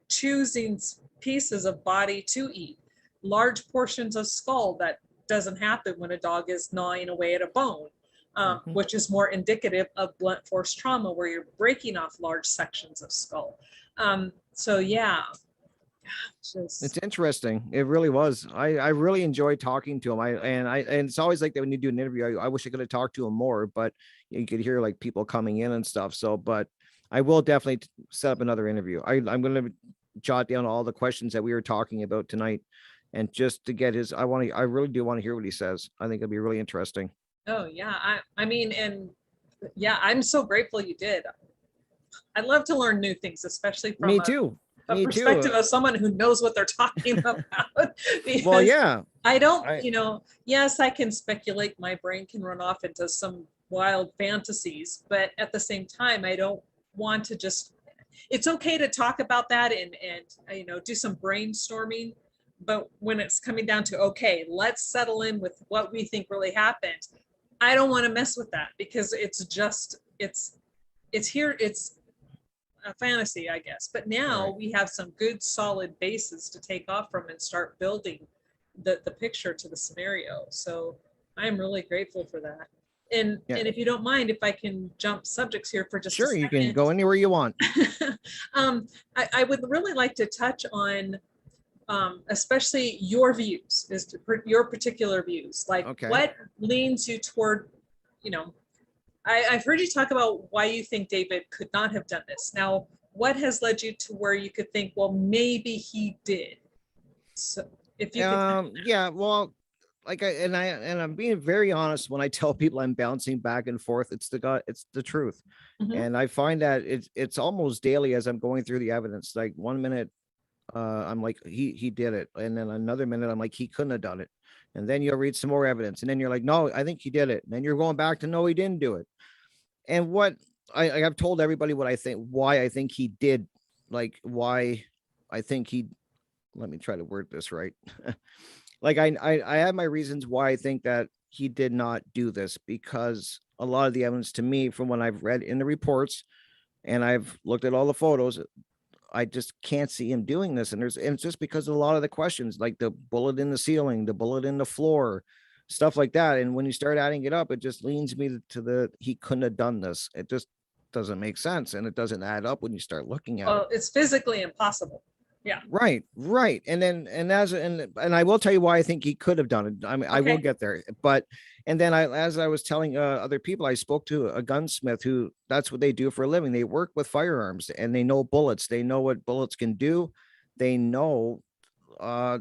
choosing pieces of body to eat, large portions of skull. That doesn't happen when a dog is gnawing away at a bone, which is more indicative of blunt force trauma, where you're breaking off large sections of skull. So yeah. It's interesting. It really was. I really enjoyed talking to him. And it's always like that when you do an interview. I wish I could have talked to him more, but you could hear like people coming in and stuff. So, but I will definitely set up another interview. I'm going to jot down all the questions that we were talking about tonight, and just to get I really do want to hear what he says. I think it'll be really interesting. Oh yeah, I mean, and yeah, I'm so grateful you did. I love to learn new things, especially from me too. A perspective of someone who knows what they're talking about. Well, yeah. I don't, yes, I can speculate. My brain can run off into some wild fantasies, but at the same time, I don't want to just, it's okay to talk about that and do some brainstorming. But when it's coming down to, okay, let's settle in with what we think really happened, I don't want to mess with that, because it's here, it's a fantasy, I guess. But now we have some good solid bases to take off from and start building the picture to the scenario. So I'm really grateful for that. And if you don't mind, if I can jump subjects here for just a second. You can go anywhere you want. I would really like to touch on especially your views, your particular views. Like, Okay. what leans you toward, you know, I've heard you talk about why you think David could not have done this. Now, what has led you to where you could think, well, maybe he did? So if you could. Yeah, well, I'm being very honest when I tell people I'm bouncing back and forth. It's the truth. Mhm. And I find that it's almost daily as I'm going through the evidence. Like one minute, I'm like, he did it. And then another minute, I'm like, he couldn't have done it. And then you'll read some more evidence. And then you're like, no, I think he did it. And then you're going back to no, he didn't do it. And what I've told everybody what I think, why I think he did, like why I think he, let me try to word this right. Like I have my reasons why I think that he did not do this, because a lot of the evidence to me from what I've read in the reports and I've looked at all the photos, I just can't see him doing this. And it's just because of a lot of the questions, like the bullet in the ceiling, the bullet in the floor, stuff like that. And when you start adding it up, it just leans me to the he couldn't have done this. It just doesn't make sense, and it doesn't add up when you start looking at it. Well, it's physically impossible. Yeah. Right. And I will tell you why I think he could have done it. I mean, I will Okay. get there, but and then as I was telling other people, I spoke to a gunsmith who that's what they do for a living. They work with firearms and they know bullets. They know what bullets can do. They know uh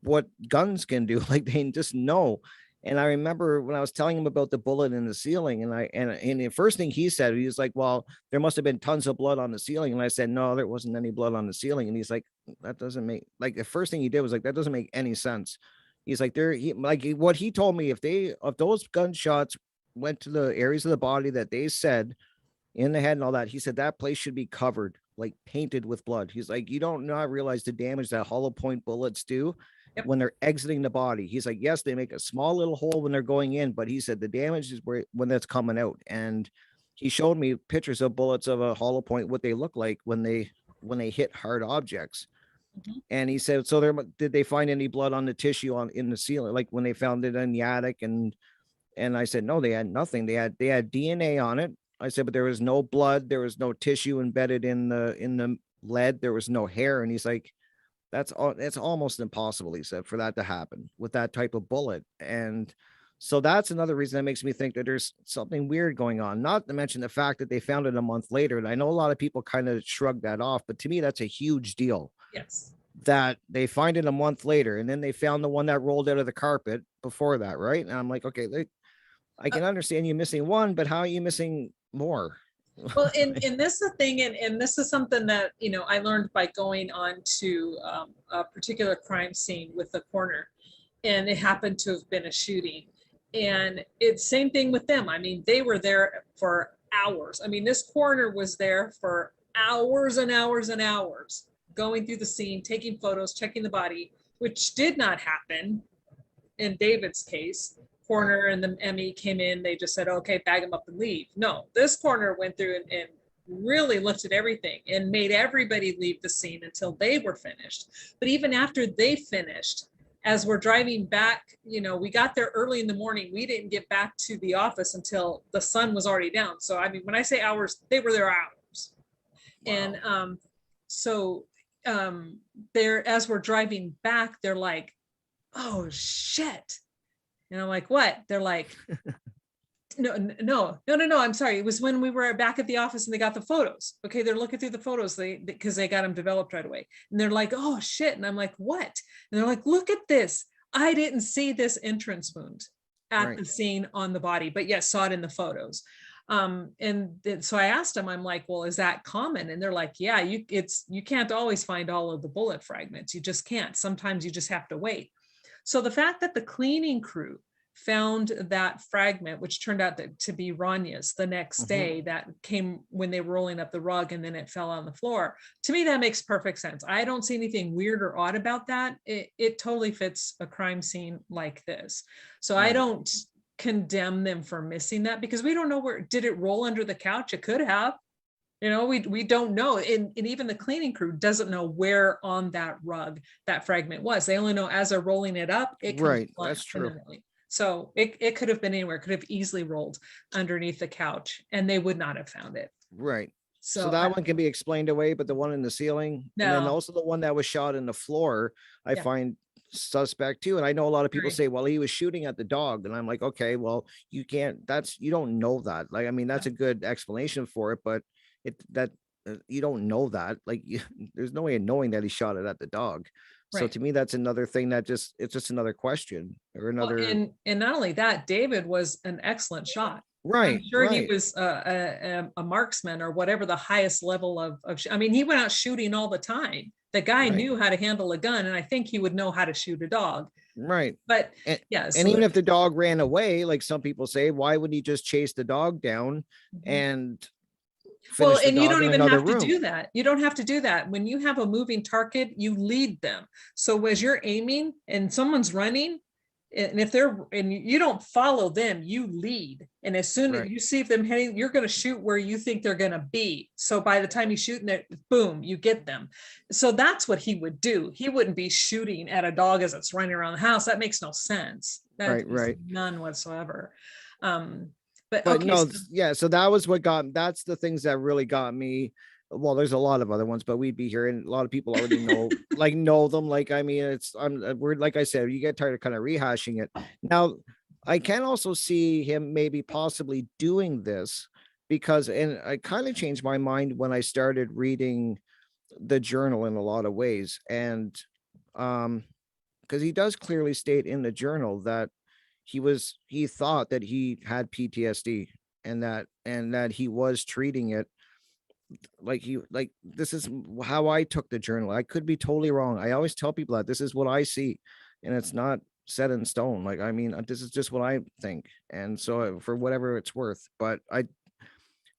what guns can do. Like they just know. And I remember when I was telling him about the bullet in the ceiling, and the first thing he said, he was like, "Well, there must have been tons of blood on the ceiling." And I said, "No, there wasn't any blood on the ceiling." And he's like, "That doesn't make like the first thing he did was like that doesn't make any sense." He's like, what he told me, if those gunshots went to the areas of the body that they said in the head and all that, he said that place should be covered, like painted with blood. He's like, you don't not realize the damage that hollow point bullets do Yep. when they're exiting the body. He's like, yes, they make a small little hole when they're going in, but he said the damage is when that's coming out. And he showed me pictures of bullets of a hollow point, what they look like when they hit hard objects. Mhm. And he said, so did they find any blood on the tissue in the ceiling, like when they found it in the attic? And I said, no, they had nothing. They had DNA on it. I said, but there was no blood. There was no tissue embedded in the lead. There was no hair. And he's like, that's almost impossible, he said, for that to happen with that type of bullet. And so that's another reason that makes me think that there's something weird going on, not to mention the fact that they found it a month later. And I know a lot of people kind of shrug that off, but to me, that's a huge deal. Yes. That they find it a month later, and then they found the one that rolled out of the carpet before that, right? And I'm like, okay, I can understand you missing one, but how are you missing more? Well, and this is the thing, and this is something that, you know, I learned by going on to a particular crime scene with the coroner, and it happened to have been a shooting. And it's same thing with them. I mean, they were there for hours. I mean, this coroner was there for hours and hours and hours, going through the scene, taking photos, checking the body, which did not happen in David's case. Coroner and the ME came in, they just said, okay, bag them up and leave. No, this coroner went through and really looked at everything and made everybody leave the scene until they were finished. But even after they finished, as we're driving back, you know, we got there early in the morning. We didn't get back to the office until the sun was already down. So, I mean, when I say hours, they were there hours. Wow. And they're, as we're driving back, they're like, oh shit. And I'm like, what? They're like, no, I'm sorry. It was when we were back at the office and they got the photos. Okay, they're looking through the photos because they got them developed right away. And they're like, oh shit. And I'm like, what? And they're like, look at this. I didn't see this entrance wound at the scene on the body, but yes, saw it in the photos. So I asked them, I'm like, well, is that common? And they're like, yeah, you can't always find all of the bullet fragments. You just can't. Sometimes you just have to wait. So the fact that the cleaning crew found that fragment, which turned out to be Ranya's the next day, that came when they were rolling up the rug and then it fell on the floor. To me, that makes perfect sense. I don't see anything weird or odd about that. It totally fits a crime scene like this. So I don't condemn them for missing that, because we don't know where, did it roll under the couch? It could have. You know, we don't know. And even the cleaning crew doesn't know where on that rug that fragment was. They only know as they're rolling it up, it comes That's true. So it could have been anywhere. It could have easily rolled underneath the couch and they would not have found it. Right. So that one can be explained away, but the one in the ceiling, and then No. also the one that was shot in the floor, I Yeah. find suspect too. And I know a lot of people Agree. say, well, he was shooting at the dog. And I'm like, okay, well, you can't, you don't know that. Like, I mean, that's a good explanation for it, but you don't know that. Like, there's no way of knowing that he shot it at the dog. So Right. to me, that's another thing that it's just another question or another. Well, and not only that, David was an excellent shot. Right. I'm sure he Right. was a marksman or whatever the highest level of I mean, he went out shooting all the time. The guy Right. knew how to handle a gun, and I think he would know how to shoot a dog. Right. But And, yeah, and so even if the dog ran away, like some people say, why would he just chase the dog down and well, finish the and you dog don't in even another have to room? do that. You don't have to do that. When you have a moving target, you lead them. So as you're aiming and someone's running, and if they're, and you don't follow them, you lead. And as soon as Right. you see them heading, you're going to shoot where you think they're going to be. So by the time you shoot in it, boom, you get them. So that's what he would do. He wouldn't be shooting at a dog as it's running around the house. That makes no sense. That Right, is right. none whatsoever. But Okay, no, so yeah. So that was that's the things that really got me. Well, there's a lot of other ones, but we'd be here, and a lot of people already know them. Like, I mean, we're like I said, you get tired of kind of rehashing it. Now, I can also see him maybe possibly doing this because, and I kind of changed my mind when I started reading the journal in a lot of ways, and because he does clearly state in the journal that he thought that he had PTSD and that he was treating it like this is how I took the journal. I could be totally wrong. I always tell people that this is what I see and it's not set in stone. Like, I mean, this is just what I think. And so for whatever it's worth, but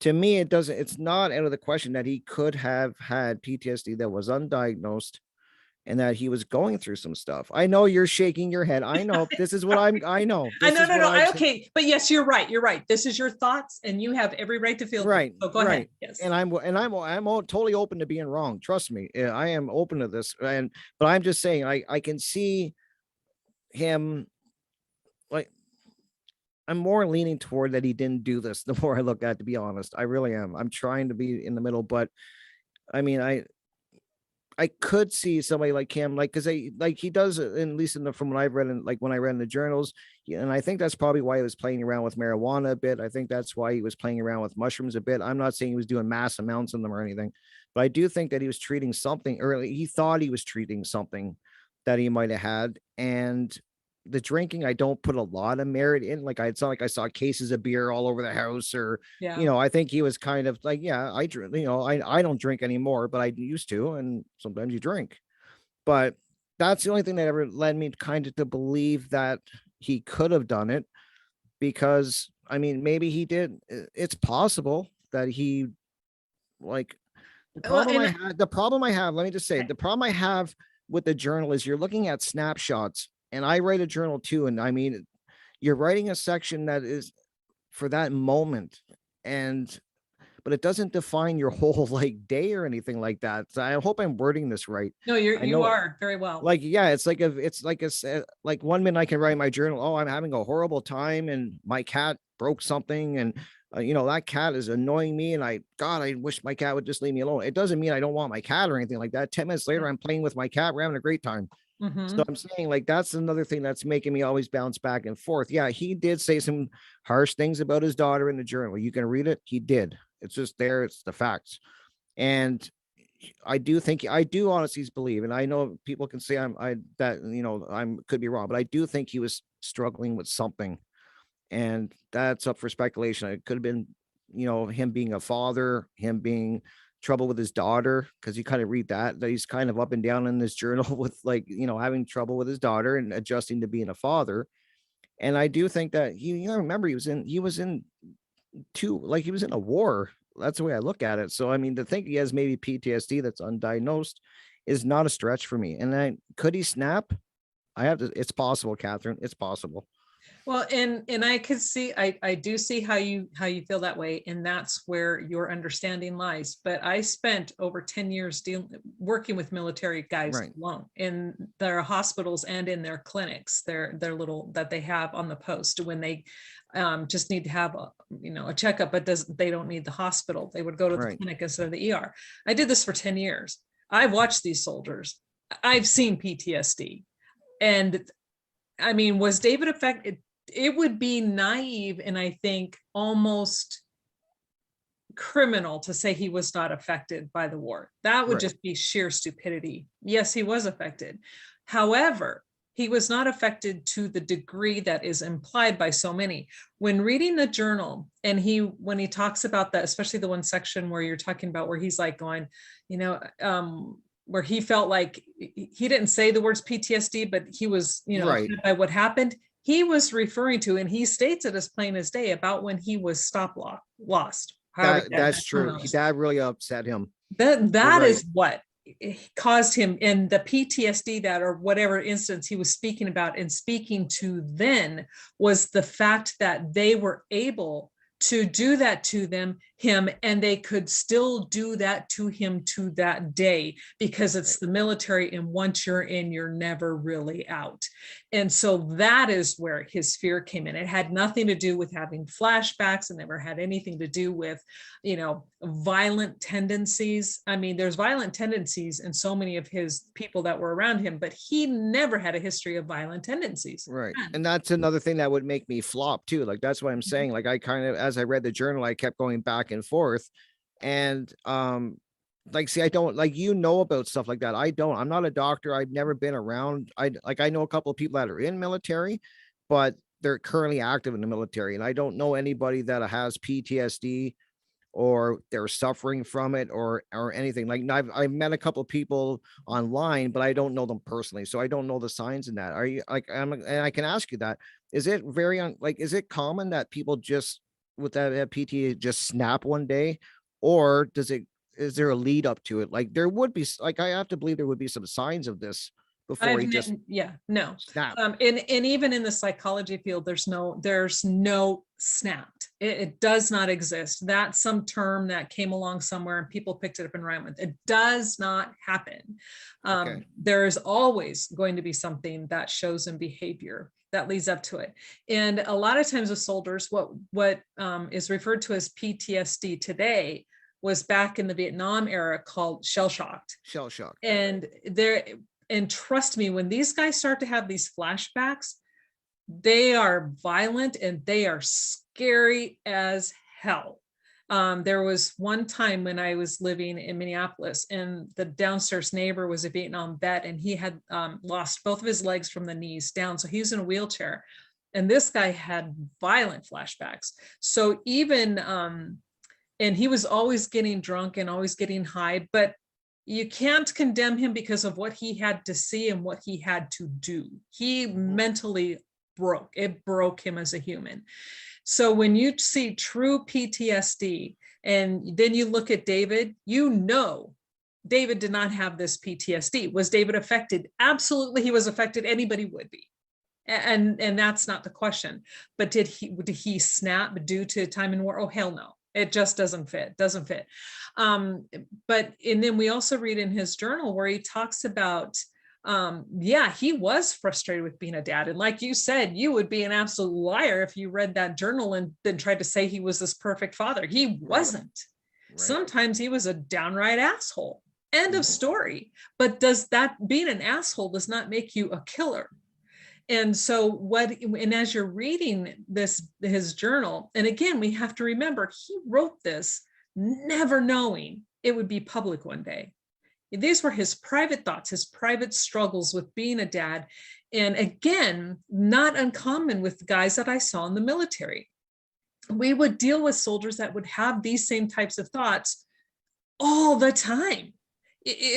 to me, it's not out of the question that he could have had PTSD that was undiagnosed and that he was going through some stuff. I know you're shaking your head. I know this is what I know. I This know, is no, what no. I've Okay, but yes, you're right. You're right. This is your thoughts, and you have every right to feel right. So go ahead. Yes. And I'm totally open to being wrong. Trust me. I am open to this. But I'm just saying, I can see him like I'm more leaning toward that he didn't do this the more I look at it, to be honest. I really am. I'm trying to be in the middle, but I mean, I could see somebody like him, like, because he does, at least from what I've read, and like when I read in the journals, and I think that's probably why he was playing around with marijuana a bit. I think that's why he was playing around with mushrooms a bit. I'm not saying he was doing mass amounts of them or anything, but I do think that he was treating something early. He thought he was treating something that he might have had, and the drinking, I don't put a lot of merit in. Like, it's not like I saw cases of beer all over the house or, Yeah. I think he was kind of like, yeah, I drink, I don't drink anymore, but I used to. And sometimes you drink, but that's the only thing that ever led me kind of to believe that he could have done it because, I mean, maybe he did. It's possible that he like Well, and the problem I have, let me just say, okay. the problem I have with the journal is you're looking at snapshots, and I write a journal too. And I mean, you're writing a section that is for that moment, but it doesn't define your whole like day or anything like that. So I hope I'm wording this right. No, I you know, are very well. like, yeah, it's like like 1 minute I can write in my journal, oh, I'm having a horrible time and my cat broke something, and that cat is annoying me, and I wish my cat would just leave me alone. It doesn't mean I don't want my cat or anything like that. 10 minutes later, I'm playing with my cat, we're having a great time. So I'm saying, like, that's another thing that's making me always bounce back and forth. Yeah, he did say some harsh things about his daughter in the journal. You can read it. He did. It's just there. It's the facts. And I do honestly believe, and I know people can say I'm could be wrong, but I do think he was struggling with something, and that's up for speculation. It could have been, him being a father, him being trouble with his daughter, because you kind of read that he's kind of up and down in this journal with, like, having trouble with his daughter and adjusting to being a father. And I do think that remember he was in he was in a war. That's the way I look at it. So I mean, to think he has maybe PTSD that's undiagnosed is not a stretch for me. And then could he snap? It's possible, Catherine. It's possible. Well, and I could see, I do see how you feel that way, and that's where your understanding lies. But I spent over 10 years working with military guys Right. alone in their hospitals and in their clinics, their little that they have on the post when they just need to have a checkup, but they don't need the hospital. They would go to the Right. clinic instead of the ER. I did this for 10 years. I've watched these soldiers. I've seen PTSD. And I mean, was David affected? It would be naive and I think almost criminal to say he was not affected by the war. That would Right. just be sheer stupidity. Yes, he was affected. However, he was not affected to the degree that is implied by so many. When reading the journal, and when he talks about that, especially the one section where you're talking about where he's like going, where he felt like he didn't say the words PTSD, but he was, Right. by what happened. He was referring to, and he states it as plain as day, about when he was lost. That's true. That really upset him. That right. is what caused him, and the PTSD that, or whatever instance he was speaking about and speaking to then, was the fact that they were able to do that to him, and they could still do that to him to that day, because it's the military, and once you're in, you're never really out. And so that is where his fear came in. It had nothing to do with having flashbacks, and never had anything to do with, violent tendencies. I mean, there's violent tendencies in so many of his people that were around him, but he never had a history of violent tendencies. Right. And that's another thing that would make me flop too. Like, that's what I'm saying. Like, I kind of, as I read the journal, I kept going back and forth. And like, see, I don't, like, about stuff like that. I don't. I'm not a doctor. I've never been around. I know a couple of people that are in military, but they're currently active in the military. And I don't know anybody that has PTSD or they're suffering from it or anything. Like, I've met a couple of people online, but I don't know them personally, so I don't know the signs in that. Are you like, and I can ask you that, is it very is it common that people just with that PT just snap one day, or is there a lead up to it? Like, there would be, like, I have to believe there would be some signs of this before he just no. snap. And even in the psychology field, there's no snapped. It does not exist. That's some term that came along somewhere and people picked it up and ran with it. It does not happen. Okay. There is always going to be something that shows in behavior that leads up to it. And a lot of times with soldiers, what is referred to as PTSD today was back in the Vietnam era called shell shock. And trust me, when these guys start to have these flashbacks, they are violent and they are scary as hell. There was one time when I was living in Minneapolis, and the downstairs neighbor was a Vietnam vet, and he had lost both of his legs from the knees down. So he was in a wheelchair, and this guy had violent flashbacks. So even, and he was always getting drunk and always getting high, but you can't condemn him because of what he had to see and what he had to do. He mentally broke him as a human. So when you see true PTSD, and then you look at David, David did not have this PTSD. Was David affected? Absolutely, he was affected. Anybody would be. And that's not the question. But did he snap due to time in war? Oh, hell no. It just doesn't fit. But and then we also read in his journal where he talks about, he was frustrated with being a dad. And like you said, you would be an absolute liar if you read that journal and then tried to say he was this perfect father. He wasn't. Right. Sometimes he was a downright asshole. End of story. But being an asshole does not make you a killer. And so as you're reading his journal, and again, we have to remember, he wrote this never knowing it would be public one day. These were his private thoughts, his private struggles with being a dad. And again, not uncommon with guys that I saw in the military. We would deal with soldiers that would have these same types of thoughts all the time.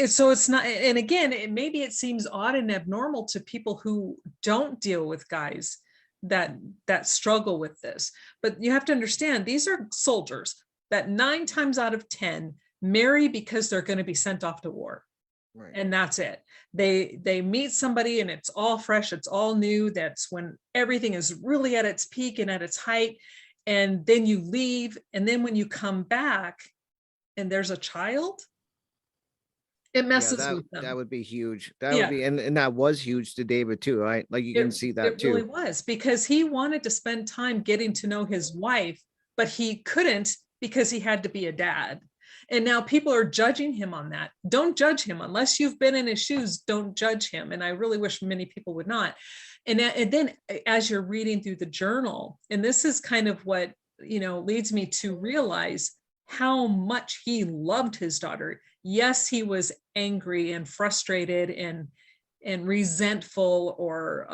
So it's not, and again, maybe it seems odd and abnormal to people who don't deal with guys that struggle with this. But you have to understand, these are soldiers that 9 times out of 10 marry because they're going to be sent off to war. Right. And that's it. They meet somebody and it's all fresh, it's all new. That's when everything is really at its peak and at its height. And then you leave, and then when you come back and there's a child, it Yeah, messes that with them. that would be huge. That would Yeah, be, and that was huge to David too, right? Like you can see that it really too. was, because he wanted to spend time getting to know his wife, but he couldn't because he had to be a dad. And now people are judging him on that. Don't judge him unless you've been in his shoes. Don't judge him. And I really wish many people would not. And then as you're reading through the journal, and this is kind of what, leads me to realize how much he loved his daughter. Yes, he was angry and frustrated and resentful, or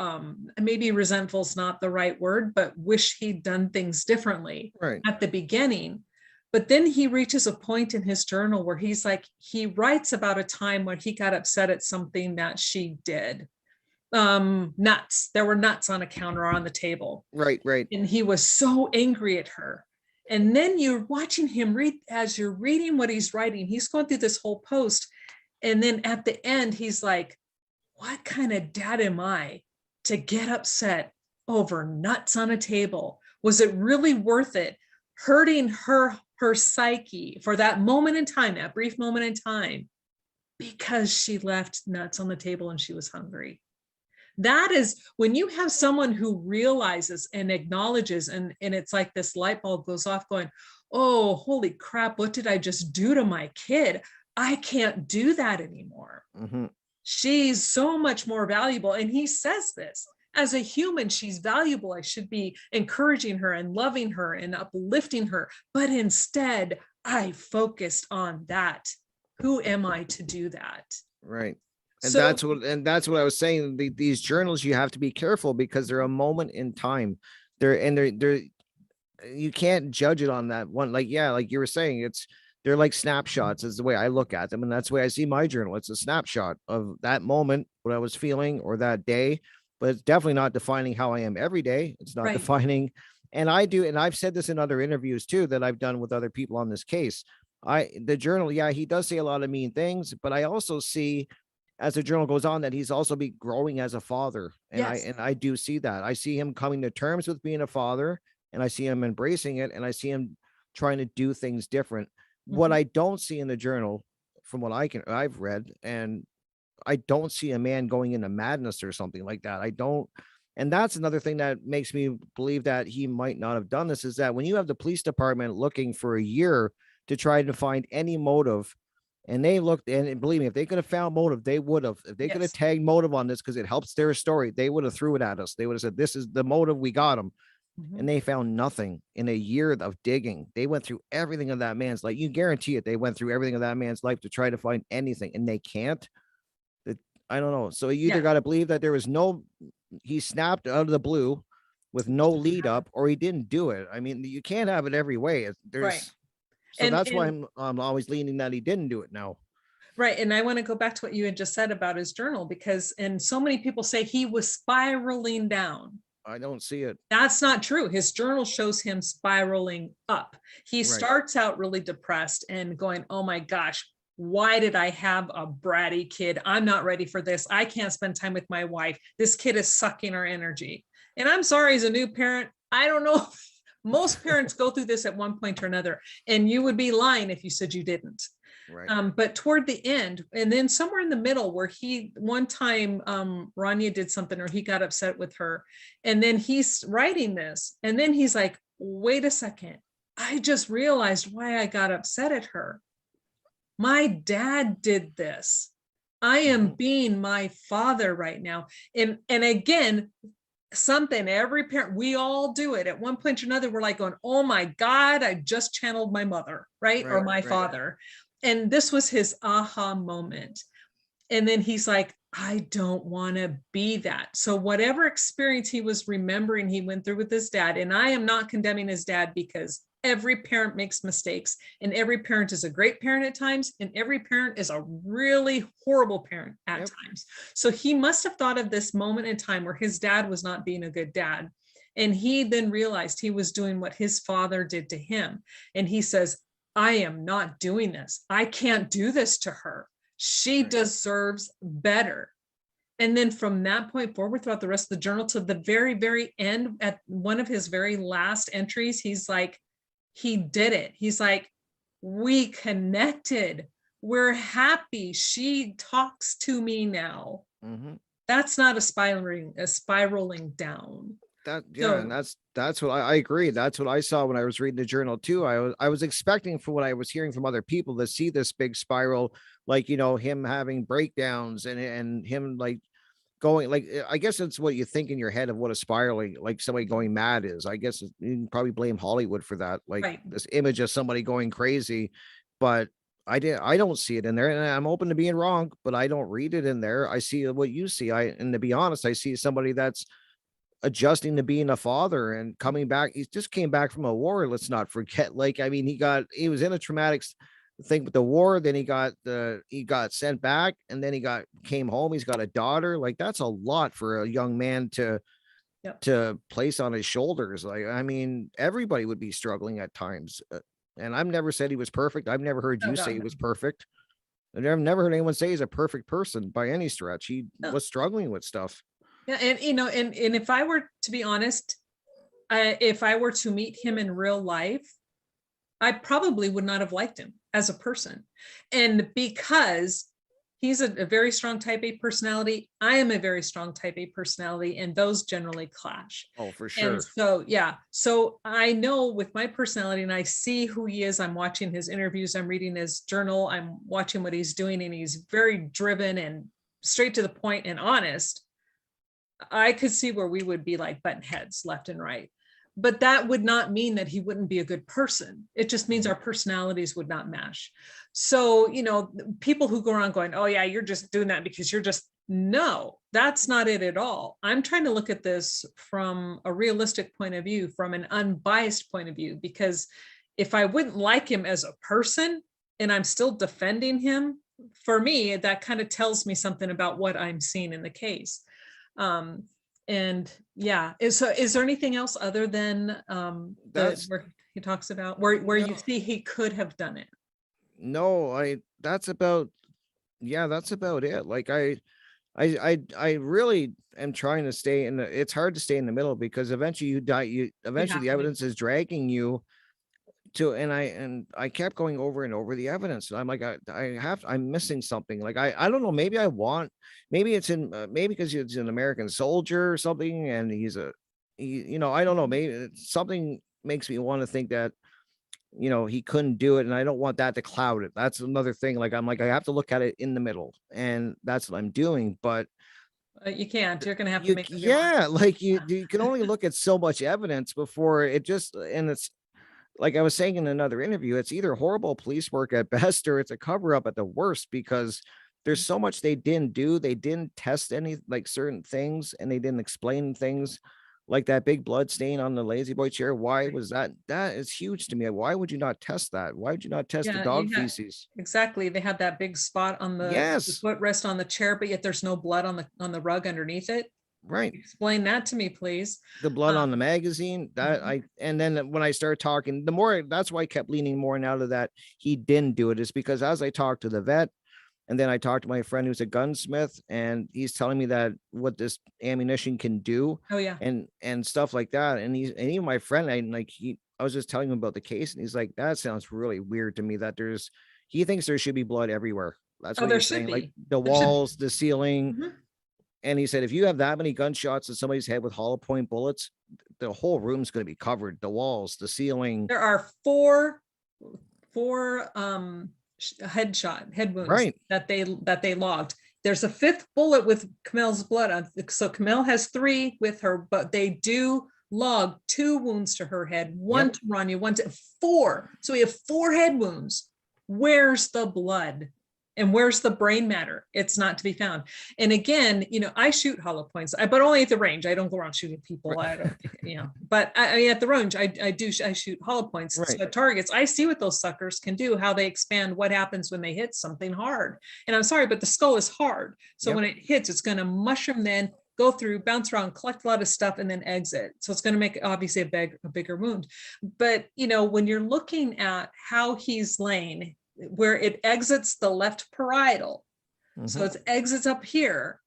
maybe resentful is not the right word, but wish he'd done things differently Right. at the beginning. But then he reaches a point in his journal where he's like, he writes about a time when he got upset at something that she did. Nuts. There were nuts on a counter on the table. Right. And he was so angry at her. And then you're watching him read, as you're reading what he's writing, he's going through this whole post. And then at the end, he's like, what kind of dad am I to get upset over nuts on a table? Was it really worth it? Hurting her psyche for that moment in time, that brief moment in time, because she left nuts on the table and she was hungry. That is when you have someone who realizes and acknowledges, and it's like this light bulb goes off going, oh, holy crap, what did I just do to my kid? I can't do that anymore. Mm-hmm. She's so much more valuable. And he says this, as a human, she's valuable. I should be encouraging her and loving her and uplifting her. But instead, I focused on that. Who am I to do that? Right. And So, that's what I was saying. These journals, you have to be careful because they're a moment in time. They're you can't judge it on that one. Like, yeah, like you were saying, they're like snapshots is the way I look at them. And that's the way I see my journal. It's a snapshot of that moment, what I was feeling or that day, but it's definitely not defining how I am every day. It's not right. defining. And I've said this in other interviews too, that I've done with other people on this case. The journal, yeah, he does say a lot of mean things, but I also see as the journal goes on that he's also be growing as a father. And Yes. I do see that. I see him coming to terms with being a father, and I see him embracing it, and I see him trying to do things different. What I don't see in the journal, from what I've read, and I don't see a man going into madness or something like that. I don't. And that's another thing that makes me believe that he might not have done this, is that when you have the police department looking for a year to try to find any motive, and they looked, and believe me, if they could have found motive, they would have. If they could have Yes. tagged motive on this because it helps their story, they would have threw it at us. They would have said, this is the motive, we got him. And they found nothing in a year of digging. They went through everything of that man's life. You guarantee it. They went through everything of that man's life to try to find anything, and they can't. I don't know. So you either Yeah. got to believe that there was he snapped out of the blue with no lead up, or he didn't do it. I mean, you can't have it every way. Right. So And- that's why and- I'm always leaning that he didn't do it now. Right. And I want to go back to what you had just said about his journal, because, and so many people say he was spiraling down. I don't see it. That's not true. His journal shows him spiraling up. He Right. starts out really depressed and going, oh my gosh, why did I have a bratty kid? I'm not ready for this. I can't spend time with my wife. This kid is sucking our energy. And I'm sorry, as a new parent, I don't know. Most parents go through this at one point or another, and you would be lying if you said you didn't. Right. But toward the end, and then somewhere in the middle, where one time Rania did something, or he got upset with her, and then he's writing this, and then he's like, wait a second, I just realized why I got upset at her. My dad did this. I am being my father right now. And again, something every parent, we all do it at one point or another. We're like going, oh my God, I just channeled my mother, right? Or my father. And this was his aha moment. And then he's like, I don't want to be that. So whatever experience he was remembering he went through with his dad, and I am not condemning his dad, because every parent makes mistakes, and every parent is a great parent at times, and every parent is a really horrible parent at times. So he must have thought of this moment in time where his dad was not being a good dad. And he then realized he was doing what his father did to him. And he says, I am not doing this. I can't do this to her. She Right. deserves better. And then from that point forward, throughout the rest of the journal to the very, very end, at one of his very last entries, he's like, he did it. He's like, we connected. We're happy. She talks to me now. Mhm. That's not a spiraling down. That yeah, and So that's what I agree. That's what I saw when I was reading the journal too. I was expecting for what I was hearing from other people to see this big spiral, like him having breakdowns and him like going like I guess it's what you think in your head of what a spiraling like somebody going mad is. I guess you can probably blame Hollywood for that, like right. this image of somebody going crazy, but I don't see it in there, and I'm open to being wrong, but I don't read it in there. I see what you see. And to be honest, I see somebody that's adjusting to being a father and coming back. He just came back from a war. Let's not forget. Like, I mean, he was in a traumatic thing with the war. Then he got sent back, and then came home. He's got a daughter. Like, that's a lot for a young man Yep. to place on his shoulders. Like, I mean, everybody would be struggling at times. And I've never said he was perfect. I've never heard No, you no, say he no. was perfect. I've never heard anyone say he's a perfect person by any stretch. He No. was struggling with stuff. Yeah, and and if I were to be honest, if I were to meet him in real life, I probably would not have liked him as a person. And because he's a very strong type A personality, I am a very strong type A personality, and those generally clash. Oh, for And sure. so, yeah, so I know with my personality, and I see who he is. I'm watching his interviews, I'm reading his journal, I'm watching what he's doing, and he's very driven and straight to the point and honest. I could see where we would be like button heads left and right. But that would not mean that he wouldn't be a good person. It just means our personalities would not match. So, people who go around going, oh yeah, you're just doing that because you're just, no, that's not it at all. I'm trying to look at this from a realistic point of view, from an unbiased point of view, because if I wouldn't like him as a person and I'm still defending him, for me, that kind of tells me something about what I'm seeing in the case. And yeah, is there anything else other than That's where he talks about where you no, see he could have done it? no, that's about yeah, that's about it. Like I really am trying to stay in it's hard to stay in the middle because eventually You eventually have the to be. evidence is dragging you to and I kept going over and over the evidence. And I'm like, I'm missing something. Like, I don't know, maybe it's in, maybe because he's an American soldier or something. And I don't know, maybe something makes me want to think that, he couldn't do it. And I don't want that to cloud it. That's another thing. Like, I'm like, I have to look at it in the middle, and that's what I'm doing. But You can't. You're going to have to make up your mind. yeah, like you can only look at so much evidence before and it's, like I was saying in another interview, it's either horrible police work at best or it's a cover up at the worst, because there's so much they didn't do. They didn't test any like certain things, and they didn't explain things like that big blood stain on the lazy boy chair. Why was that? That is huge to me. Why would you not test that? Why would you not test the Yeah, dog feces? exactly. They had that big spot on the Yes, footrest on the chair, but yet there's no blood on the rug underneath it. right. Explain that to me, please. The blood on the magazine that Mhm. and then when I started talking, the more that's why I kept leaning more and out of that he didn't do it, is because as I talked to the vet, and then I talked to my friend who's a gunsmith, and he's telling me that what this ammunition can do Oh yeah. and stuff like that. And even my friend, I was just telling him about the case, and he's like, that sounds really weird to me that he thinks there should be blood everywhere. That's Oh, what there he's should saying, like be. the There should walls, the ceiling. be. Mhm. And he said, if you have that many gunshots in somebody's head with hollow point bullets, the whole room's going to be covered. The walls, the ceiling. There are four head wounds Right. that they logged. There's a fifth bullet with Kamel's blood on. So Kamel has 3 with her, but they do log 2 wounds to her head, one Yep. to Rania, one to 4. So we have 4 head wounds. Where's the blood? And where's the brain matter? It's not to be found. And again, I shoot hollow points, but only at the range. I don't go around shooting people. Right. I don't, but I mean, at the range, I shoot hollow points. Right. So at targets, I see what those suckers can do, how they expand, what happens when they hit something hard. And I'm sorry, but the skull is hard. So Yep. when it hits, it's going to mushroom, then go through, bounce around, collect a lot of stuff, and then exit. So it's going to make obviously a bigger wound. But, when you're looking at how he's laying, where it exits the left parietal, So its exits up here,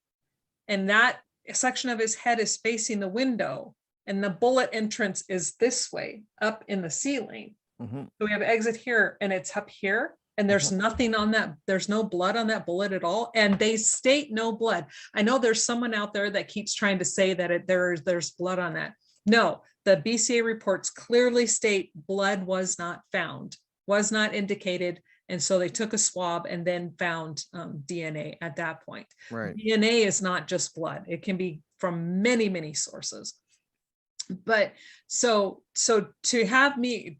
and that section of his head is facing the window, and the bullet entrance is this way up in the ceiling. So we have exit here, and it's up here, and there's nothing on that. There's no blood on that bullet at all, and they state no blood. I know there's someone out there that keeps trying to say that there's blood on that. No, the BCA reports clearly state blood was not found, was not indicated. And so they took a swab and then found DNA at that point. Right. DNA is not just blood. It can be from many, many sources. But so to have me,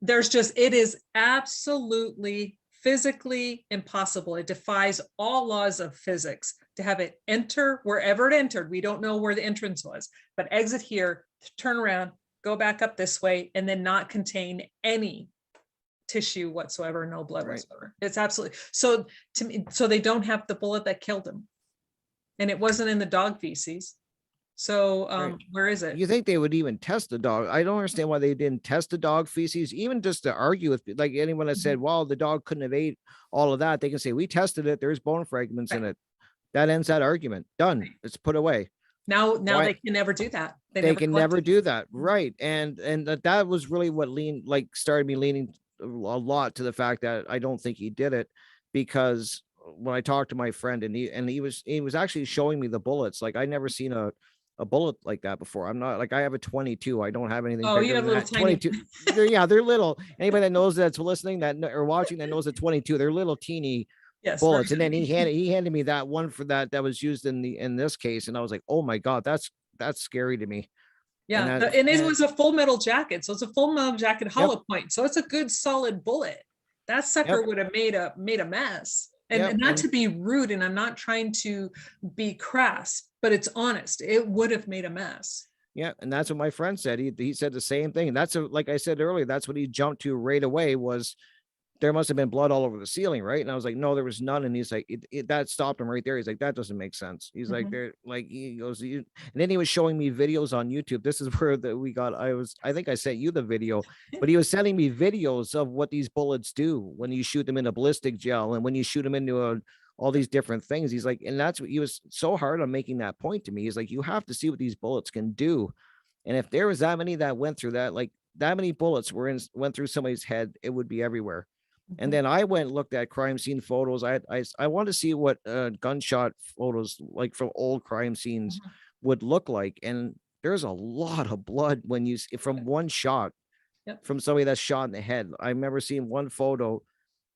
it is absolutely physically impossible. It defies all laws of physics to have it enter wherever it entered. We don't know where the entrance was, but exit here, turn around, go back up this way, and then not contain any tissue whatsoever, no blood whatsoever. It's absolutely, so to me, so they don't have the bullet that killed him, and it wasn't in the dog feces. So where is it? You think they would even test the dog? I don't understand why they didn't test the dog feces, even just to argue with, like, anyone that said, well, the dog couldn't have ate all of that. They can say, we tested it, there's bone fragments in it. That ends that argument. Done. It's put away. Now they can never do that. They can never do that. Right. And that was really what started me leaning a lot to the fact that I don't think he did it, because when I talked to my friend, and he was actually showing me the bullets. Like, I never seen a bullet like that before. I'm not, like, I have a 22. I don't have anything. Oh, you have a little 22. They're little. Anybody that knows that's listening that or watching that knows a 22. They're little teeny bullets. And then he handed me that one for that was used in this case, and I was like, oh my God, that's scary to me. Yeah, and it was a full metal jacket, so it's a full metal jacket hollow point, so it's a good solid bullet. That sucker would have made a mess. And not to be rude, and I'm not trying to be crass, but it's honest. It would have made a mess. Yeah, and that's what my friend said. He said the same thing. And that's like I said earlier, that's what he jumped to right away, was there must have been blood all over the ceiling, right? And I was like, no, there was none. And he's like, that stopped him right there. He's like, that doesn't make sense. He's like, he goes, and then he was showing me videos on YouTube. This is where I think I sent you the video, but he was sending me videos of what these bullets do when you shoot them in a ballistic gel and when you shoot them into all these different things. He's like, and that's what he was so hard on making that point to me. He's like, you have to see what these bullets can do. And if there was that many that went through that, like that many bullets went through somebody's head, it would be everywhere. And then I went and looked at crime scene photos. I want to see what gunshot photos, like from old crime scenes, would look like. And there's a lot of blood when you see from one shot from somebody that's shot in the head. I remember seeing one photo,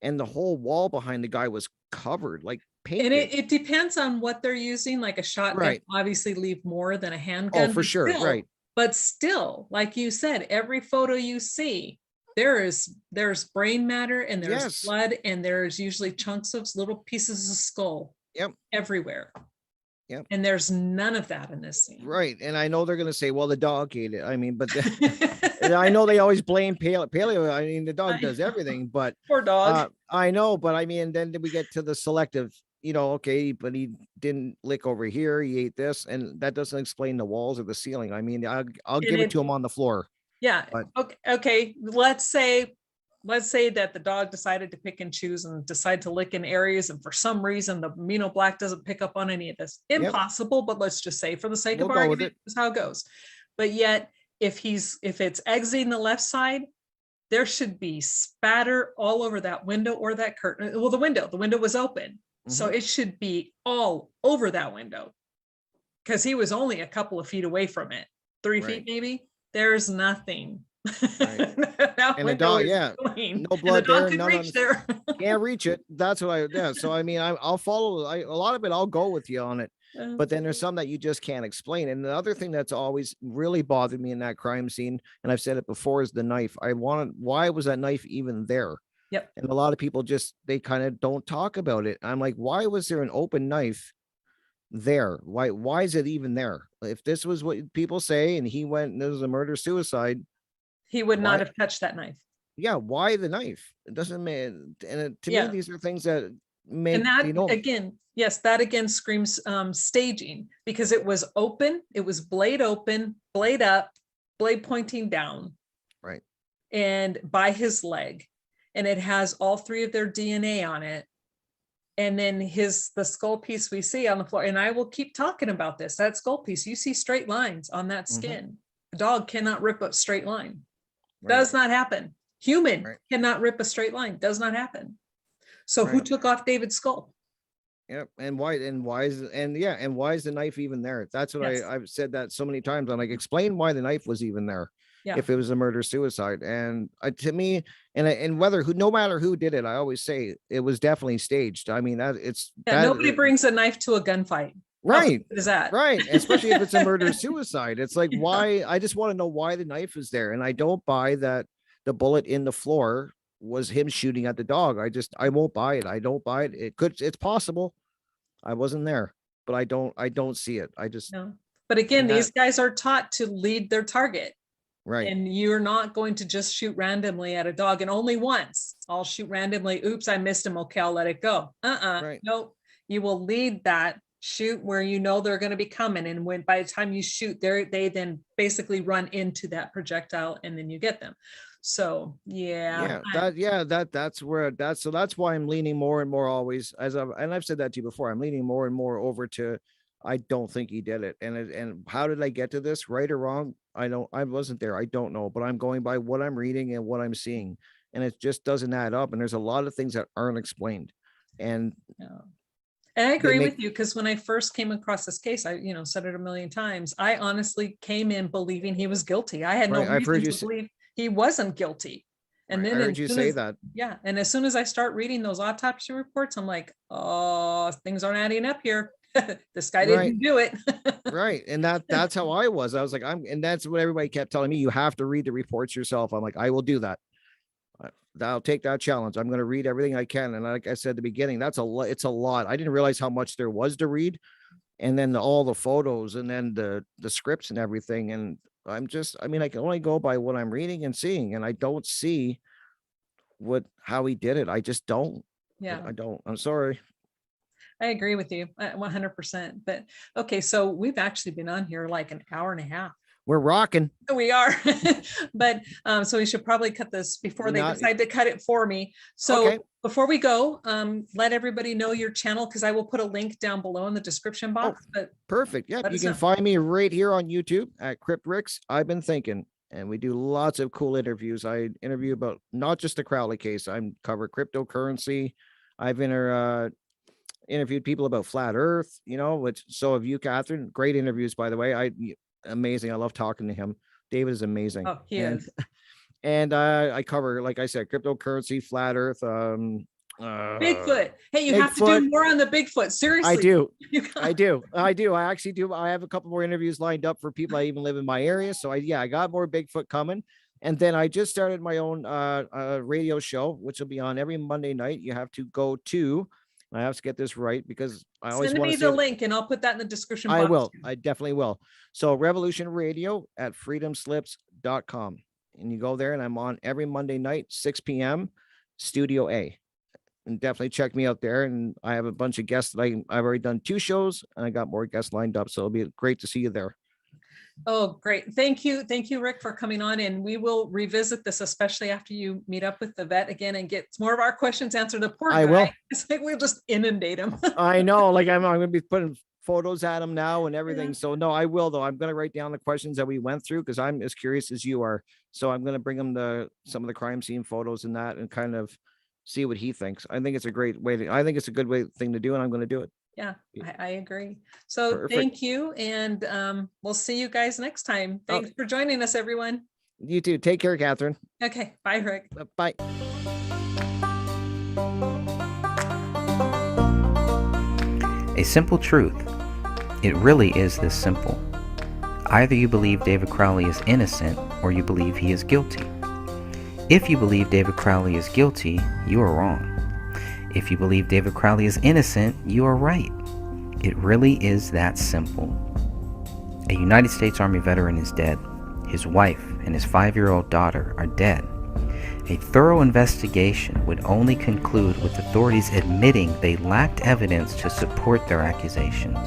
and the whole wall behind the guy was covered, like painted. And it depends on what they're using. Like a shotgun obviously leave more than a handgun. Oh, for sure. Right. But still, like you said, every photo you see, there's brain matter, and there's blood, and there's usually chunks of little pieces of skull everywhere. And there's none of that in this scene. Right. And I know they're going to say, well, the dog ate it. I mean, but I know they always blame paleo. I mean, the dog does everything, but poor dog. I know, but I mean, then we get to the selective, okay, but he didn't lick over here. He ate this, and that doesn't explain the walls or the ceiling. I mean, I'll give it to him on the floor. Yeah. Okay. Let's say that the dog decided to pick and choose and decide to lick in areas, and for some reason the amino black doesn't pick up on any of this. Impossible, but let's just say for the sake of argument, this is how it goes. But yet, if it's exiting the left side, there should be spatter all over that window or that curtain. Well, the window was open, so it should be all over that window, because he was only a couple of feet away from it, 3 feet maybe. There's nothing. Right. And the dog, no blood there. There. Can't reach it. That's what so I mean, I'll follow. A lot of it, I'll go with you on it. But then there's some that you just can't explain. And the other thing that's always really bothered me in that crime scene, and I've said it before, is the knife. Why was that knife even there? Yep. And a lot of people they kind of don't talk about it. I'm like, why was there an open knife there? Why is it even there? If this was what people say, and he went and there was a murder suicide, he would not have touched that knife. Yeah, why the knife? It doesn't mean. And to me, these are things that make. And that again screams staging, because it was open. It was blade open, blade up, blade pointing down. Right. And by his leg, and it has all three of their DNA on it. And then the skull piece we see on the floor, and I will keep talking about this, that skull piece, you see straight lines on that skin. A dog cannot rip a straight line. Does not happen. Human cannot rip a straight line. Does not happen. So who took off David's skull? Yep. And why is the knife even there? That's what I've said that so many times. I'm like, explain why the knife was even there. If it was a murder suicide. And to me, and no matter who did it, I always say it was definitely staged. I mean, nobody brings a knife to a gunfight. Right. Is that right? Especially if it's a murder suicide. It's like, why? I just want to know why the knife is there. And I don't buy that the bullet in the floor was him shooting at the dog. I won't buy it. I don't buy it. It's possible. I wasn't there, but I don't see it. No. But again, these guys are taught to lead their target. Right. And you're not going to just shoot randomly at a dog, and only once. I'll shoot randomly. Oops, I missed him. Okay, I'll let it go. Right. Nope. You will lead that shoot where you know they're going to be coming. And when by the time you shoot, they then basically run into that projectile and then you get them. So that's why I'm leaning more and more always, and I've said that to you before, I'm leaning more and more over to, I don't think he did it. And how did I get to this, right or wrong? I wasn't there. I don't know, but I'm going by what I'm reading and what I'm seeing. And it just doesn't add up. And there's a lot of things that aren't explained. And I agree with you, because when I first came across this case, I said it a million times, I honestly came in believing he was guilty. I had no reason to believe he wasn't guilty. And then I heard you say that. Yeah. And as soon as I start reading those autopsy reports, I'm like, oh, things aren't adding up here. This guy didn't do it. Right. And that's how I was like, and that's what everybody kept telling me. You have to read the reports yourself. I'm like, I will do that. I'll take that challenge. I'm going to read everything I can. And like I said at the beginning, it's a lot. I didn't realize how much there was to read. And then all the photos and then the scripts and everything. And I can only go by what I'm reading and seeing. And I don't see how he did it. I just don't. Yeah. I don't. I'm sorry. I agree with you 100%. But okay, so we've actually been on here like an hour and a half. We're rocking. We are. But so we should probably cut this before they decide to cut it for me. So before we go, let everybody know your channel, because I will put a link down below in the description box. But perfect. Yeah, you can find me right here on YouTube at Crypt Ricks. I've been thinking. And we do lots of cool interviews. I interview about not just the Crowley case. I cover cryptocurrency. I've interviewed people about flat Earth, which so have you, Catherine. Great interviews, by the way. Amazing. I love talking to him. David is amazing. Oh, he is. And I cover, like I said, cryptocurrency, flat Earth, Bigfoot. Hey, you have to do more on the Bigfoot. Seriously. I do. I actually do. I have a couple more interviews lined up for people that even live in my area. So I got more Bigfoot coming. And then I just started my own radio show, which will be on every Monday night. You have to go to, I have to get this right because I always want to send me the link and I'll put that in the description box. I will. I definitely will. So Revolution Radio at freedomslips.com. And you go there and I'm on every Monday night, 6 p.m. Studio A. And definitely check me out there. And I have a bunch of guests that I've already done 2 shows and I got more guests lined up. So it'll be great to see you there. Oh, great. Thank you. Thank you, Rick, for coming on. And we will revisit this, especially after you meet up with the vet again and get more of our questions answered. The poor guy. Will. It's like we'll just inundate him. I know. Like I'm going to be putting photos at him now and everything. Yeah. So no, I will though. I'm going to write down the questions that we went through because I'm as curious as you are. So I'm going to bring him some of the crime scene photos and that and kind of see what he thinks. I think it's a great way I think it's a good thing to do and I'm going to do it. Yeah, I agree. So perfect. Thank you. And we'll see you guys next time. Thanks for joining us, everyone. You too. Take care, Catherine. Okay. Bye, Rick. Bye. A simple truth. It really is this simple. Either you believe David Crowley is innocent or you believe he is guilty. If you believe David Crowley is guilty, you are wrong. If you believe David Crowley is innocent, you are right. It really is that simple. A United States Army veteran is dead. His wife and his 5-year-old daughter are dead. A thorough investigation would only conclude with authorities admitting they lacked evidence to support their accusations.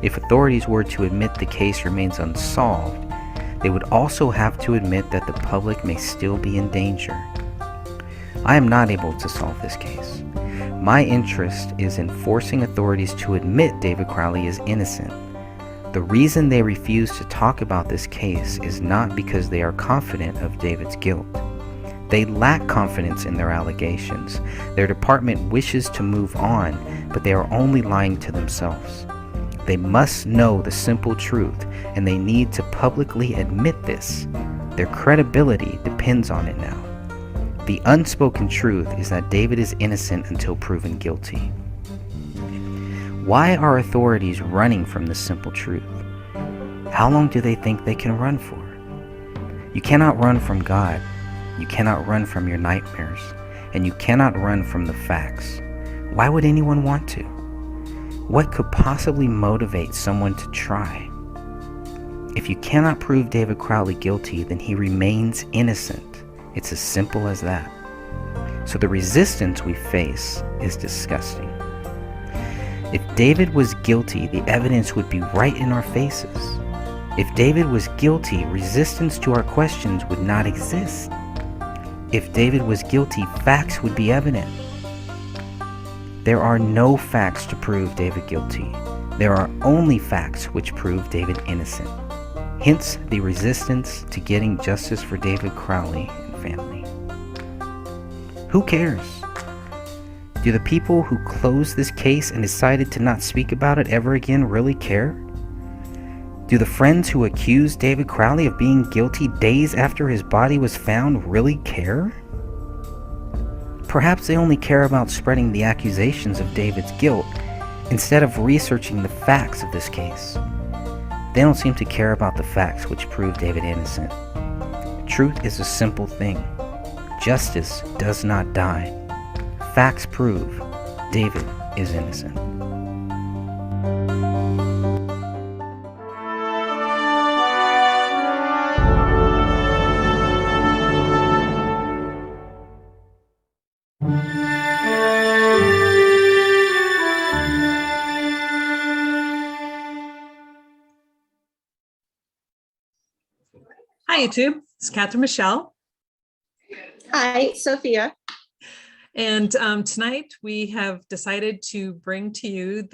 If authorities were to admit the case remains unsolved, they would also have to admit that the public may still be in danger. I am not able to solve this case. My interest is in forcing authorities to admit David Crowley is innocent. The reason they refuse to talk about this case is not because they are confident of David's guilt. They lack confidence in their allegations. Their department wishes to move on, but they are only lying to themselves. They must know the simple truth, and they need to publicly admit this. Their credibility depends on it now. The unspoken truth is that David is innocent until proven guilty. Why are authorities running from this simple truth? How long do they think they can run for? You cannot run from God. You cannot run from your nightmares. And you cannot run from the facts. Why would anyone want to? What could possibly motivate someone to try? If you cannot prove David Crowley guilty, then he remains innocent. It's as simple as that. So the resistance we face is disgusting. If David was guilty, the evidence would be right in our faces. If David was guilty, resistance to our questions would not exist. If David was guilty, facts would be evident. There are no facts to prove David guilty. There are only facts which prove David innocent. Hence the resistance to getting justice for David Crowley and family. Who cares? Do the people who closed this case and decided to not speak about it ever again really care? Do the friends who accused David Crowley of being guilty days after his body was found really care? Perhaps they only care about spreading the accusations of David's guilt instead of researching the facts of this case. They don't seem to care about the facts which prove David innocent. Truth is a simple thing. Justice does not die. Facts prove David is innocent. Hi, YouTube. It's Catherine Michele. Hi, Sophia. And tonight we have decided to bring to you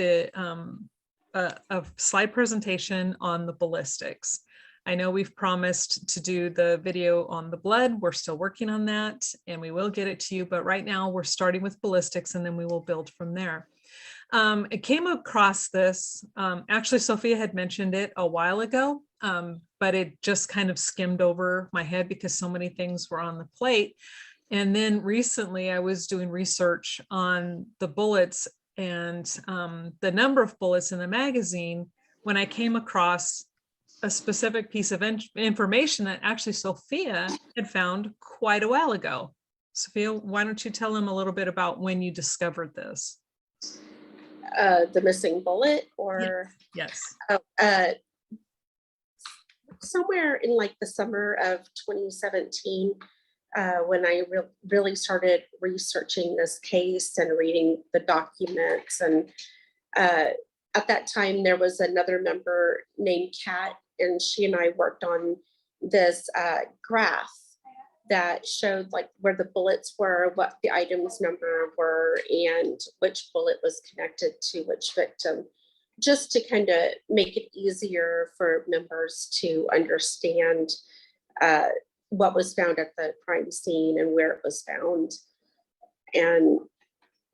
a slide presentation on the ballistics. I know we've promised to do the video on the blood. We're still working on that and we will get it to you. But right now we're starting with ballistics and then we will build from there. I came across this, actually Sophia had mentioned it a while ago, but it just kind of skimmed over my head because so many things were on the plate. And then recently I was doing research on the bullets and the number of bullets in the magazine when I came across a specific piece of information that actually Sophia had found quite a while ago. Sophia, why don't you tell them a little bit about when you discovered this? The missing bullet, or yes. Somewhere in like the summer of 2017, when I really started researching this case and reading the documents. And at that time, there was another member named Kat, and she and I worked on this graph that showed like where the bullets were, what the items number were, and which bullet was connected to which victim, just to kind of make it easier for members to understand what was found at the crime scene and where it was found. And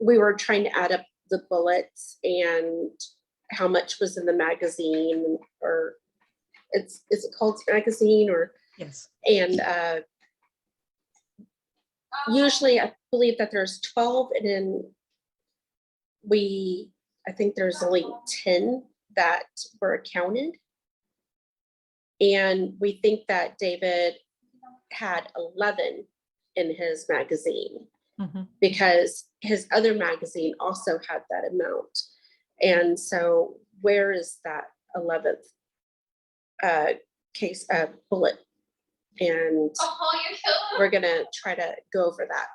we were trying to add up the bullets and how much was in the magazine, or is it called magazine, or yes. And usually I believe that there's 12, and then I think there's only 10 that were counted. And we think that David had 11 in his magazine, because his other magazine also had that amount. And so where is that 11th bullet? And we're gonna try to go over that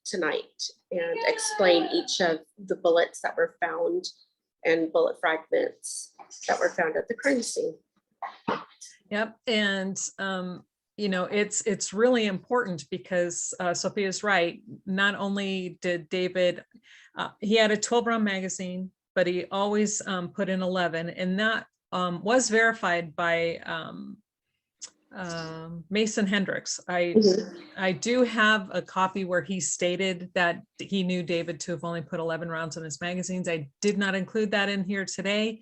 tonight and explain each of the bullets that were found and bullet fragments that were found at the crime scene. Yep. And you know, it's really important because Sophia's right. Not only did David He had a 12-round magazine, but he always put in 11, and that was verified by Mason Hendricks. I do have a copy where he stated that he knew David to have only put 11 rounds in his magazines. I did not include that in here today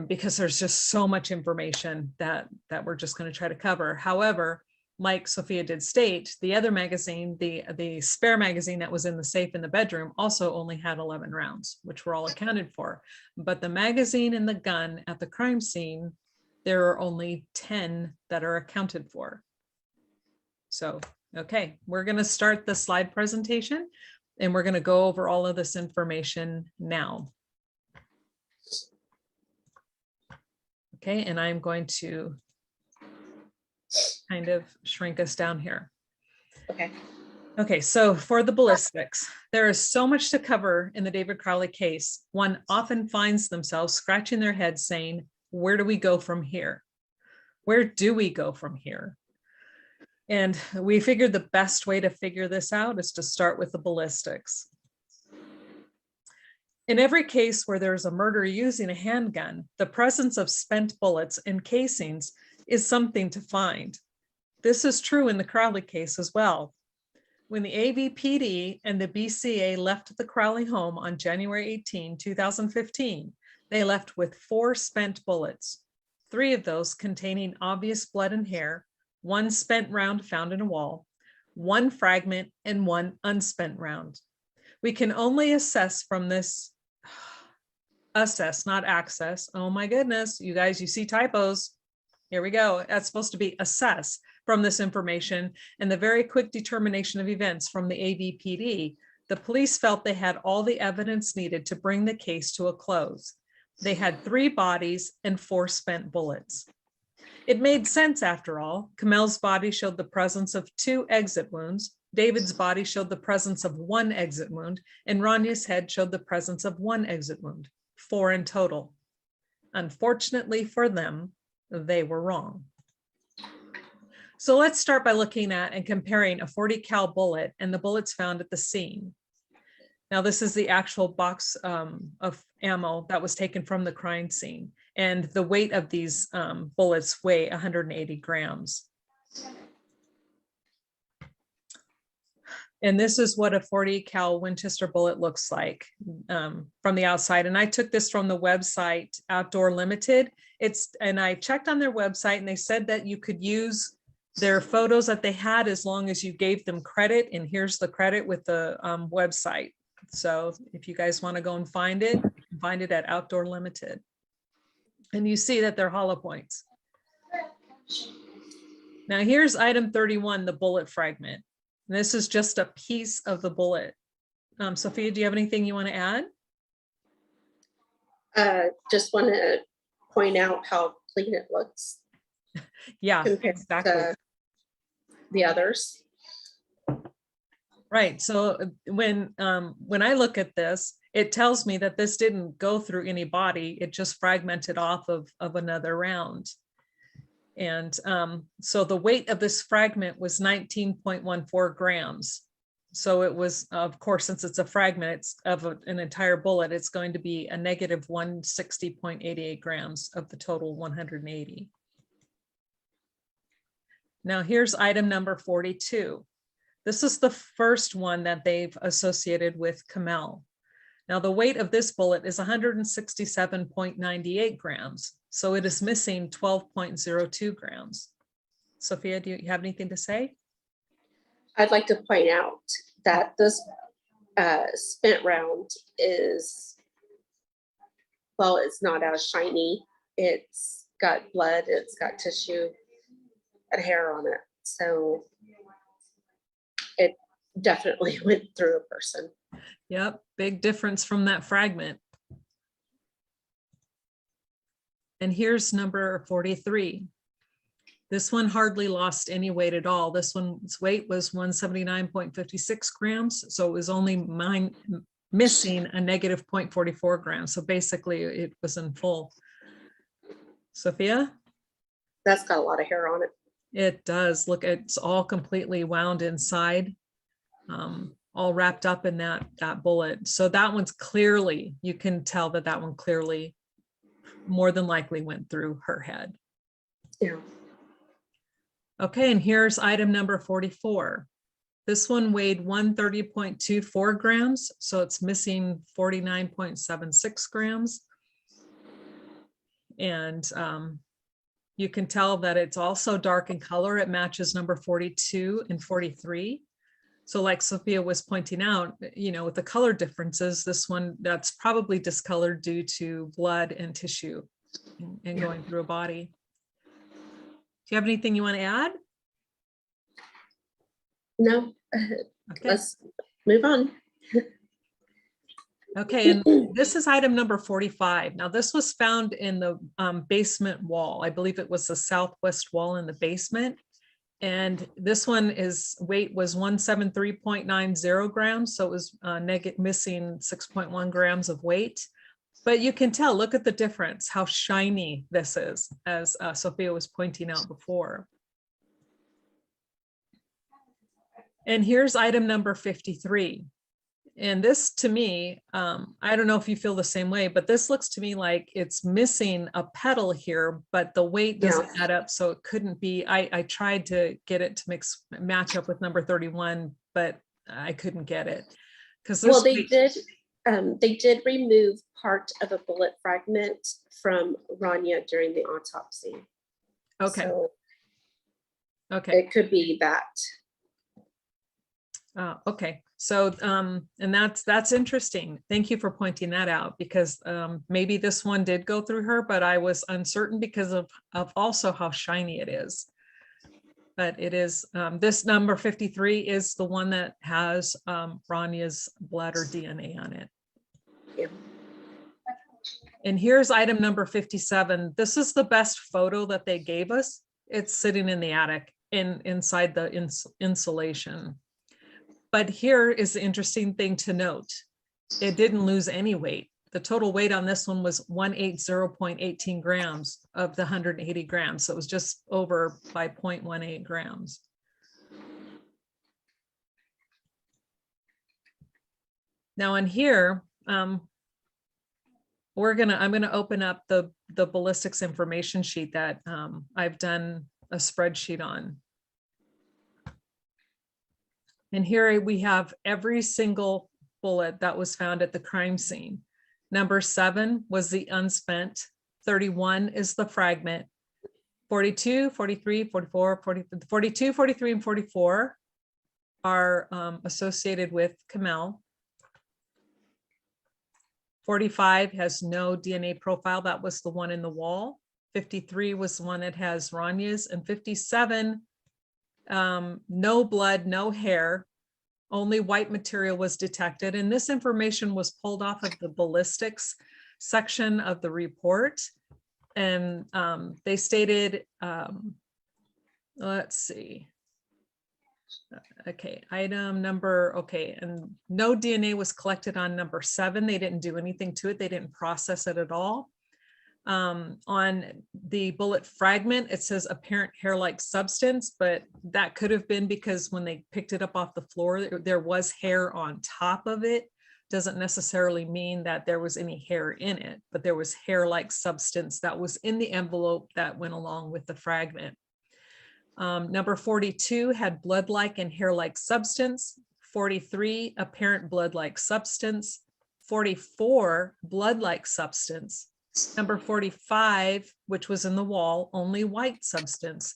because there's just so much information that we're just going to try to cover. However, like Sophia did state, the other magazine, the spare magazine that was in the safe in the bedroom, also only had 11 rounds, which were all accounted for. But the magazine and the gun at the crime scene, there are only 10 that are accounted for. So, okay, we're going to start the slide presentation, and we're going to go over all of this information now. Okay, and I'm going to kind of shrink us down here. Okay. Okay, so for the ballistics, there is so much to cover in the David Crowley case. One often finds themselves scratching their head saying, where do we go from here? Where do we go from here? And we figured the best way to figure this out is to start with the ballistics. In every case where there's a murder using a handgun, the presence of spent bullets and casings is something to find. This is true in the Crowley case as well. When the AVPD and the BCA left the Crowley home on January 18, 2015, they left with 4 spent bullets, 3 of those containing obvious blood and hair, 1 spent round found in a wall, 1 fragment, and 1 unspent round. We can only assess from this, not access. Oh my goodness, you guys, you see typos. Here we go. That's supposed to be assess from this information and the very quick determination of events from the AVPD. The police felt they had all the evidence needed to bring the case to a close. They had 3 bodies and 4 spent bullets. It made sense after all. Kamel's body showed the presence of 2 exit wounds. David's body showed the presence of 1 exit wound, and Ranya's head showed the presence of 1 exit wound, 4 in total. Unfortunately for them, they were wrong. So let's start by looking at and comparing a 40 cal bullet and the bullets found at the scene. Now, this is the actual box of ammo that was taken from the crime scene, and the weight of these bullets weigh 180 grams. And this is what a 40 cal Winchester bullet looks like from the outside. And I took this from the website Outdoor Limited. And I checked on their website, and they said that you could use their photos that they had as long as you gave them credit. And here's the credit with the website. So if you guys want to go and find it, you can find it at Outdoor Limited. And you see that they're hollow points. Now here's item 31, the bullet fragment. And this is just a piece of the bullet. Sophia, do you have anything you want to add? Just want to point out how clean it looks. Yeah, exactly. To the others. Right. So when I look at this, it tells me that this didn't go through any body. It just fragmented off of another round. And so the weight of this fragment was 19.14 grams. So it was, of course, since it's a fragment, it's of an entire bullet, it's going to be a negative 160.88 grams of the total 180. Now here's item number 42. This is the first one that they've associated with Kamel. Now the weight of this bullet is 167.98 grams. So it is missing 12.02 grams. Sophia, do you have anything to say? I'd like to point out that this spent round is, well, it's not as shiny. It's got blood, it's got tissue and hair on it. So it definitely went through a person. Yep, big difference from that fragment. And here's number 43. This one hardly lost any weight at all. This one's weight was 179.56 grams. So it was only missing a negative 0.44 grams. So basically it was in full. Sophia? That's got a lot of hair on it. It does. Look, it's all completely wound inside. all wrapped up in that bullet. So that one's clearly, you can tell that that one clearly more than likely went through her head. Yeah. Okay, and here's item number 44. This one weighed 130.24 grams, so it's missing 49.76 grams. And you can tell that it's also dark in color. It matches number 42 and 43. So like Sophia was pointing out, with the color differences, this one that's probably discolored due to blood and tissue and going through a body. Do you have anything you want to add? No, Okay. let's move on. Okay, and this is item number 45. Now this was found in the basement wall. I believe it was the southwest wall in the basement. And this one weight was 173.90 grams. So it was missing 6.1 grams of weight. But you can tell, look at the difference, how shiny this is, as Sophia was pointing out before. And here's item number 53. And this to me, I don't know if you feel the same way, but this looks to me like it's missing a petal here, but the weight doesn't add up. So it couldn't be, I tried to get it to match up with number 31, but I couldn't get it. Well, they did remove part of a bullet fragment from Rania during the autopsy. Okay. So okay. It could be that. Okay, so and that's interesting. Thank you for pointing that out, because maybe this one did go through her, but I was uncertain because of also how shiny it is. But it is, this number 53 is the one that has Rania's blood or DNA on it. Yeah. And here's item number 57. This is the best photo that they gave us. It's sitting in the attic inside the insulation. But here is the interesting thing to note. It didn't lose any weight. The total weight on this one was 180.18 grams of the 180 grams. So it was just over by 0.18 grams. Now in here, I'm gonna open up the ballistics information sheet that I've done a spreadsheet on. And here we have every single bullet that was found at the crime scene. Number 7 was the unspent. 31 is the fragment. 42, 43, 44, 42, 43, and 44 are associated with Kamel. 45 has no DNA profile. That was the one in the wall. 53 was the one that has Rania's, and 57, no blood, no hair, only white material was detected. And this information was pulled off of the ballistics section of the report. And they stated, let's see. Okay, item number, okay, and no DNA was collected on number 7. They didn't do anything to it. They didn't process it at all. On the bullet fragment, it says apparent hair-like substance, but that could have been because when they picked it up off the floor, there was hair on top of it. Doesn't necessarily mean that there was any hair in it, but there was hair-like substance that was in the envelope that went along with the fragment. Number 42 had blood-like and hair-like substance. 43, apparent blood-like substance. 44, blood-like substance. Number 45, which was in the wall, only white substance.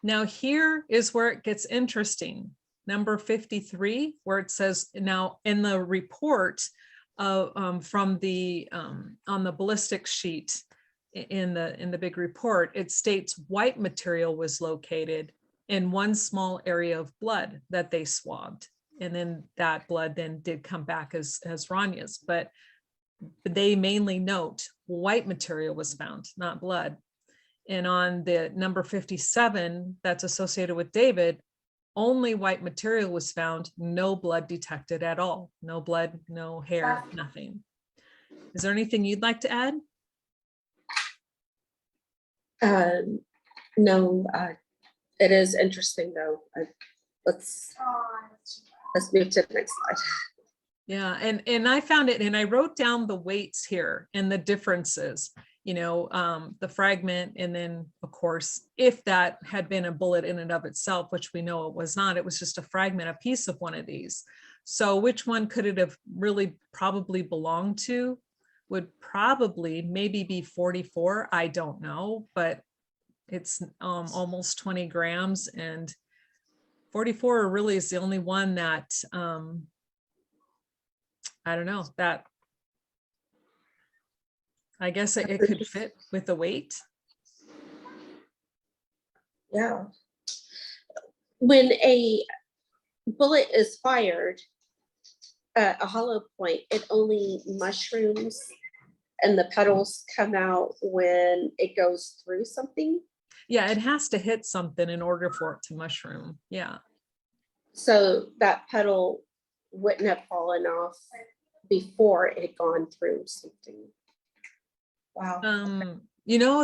Now here is where it gets interesting. Number 53, where it says, now in the report from the on the ballistics sheet in the big report, it states white material was located in one small area of blood that they swabbed, and then that blood then did come back as Rania's, but they mainly note white material was found, not blood. And on the number 57 that's associated with David, only white material was found, no blood detected at all. No blood, no hair, nothing. Is there anything you'd like to add? No, it is interesting though. Let's Let's move to the next slide. Yeah, and I found it, and I wrote down the weights here and the differences, the fragment, and then of course, if that had been a bullet in and of itself, which we know it was not, it was just a fragment, a piece of one of these. So which one could it have really probably belonged to? Would probably maybe be 44. I don't know, but it's almost 20 grams, and 44 really is the only one that I don't know, that I guess it could fit with the weight. Yeah. When a bullet is fired at a hollow point, it only mushrooms and the petals come out when it goes through something. Yeah, it has to hit something in order for it to mushroom. Yeah. So that petal wouldn't have fallen off before it had gone through something. Wow.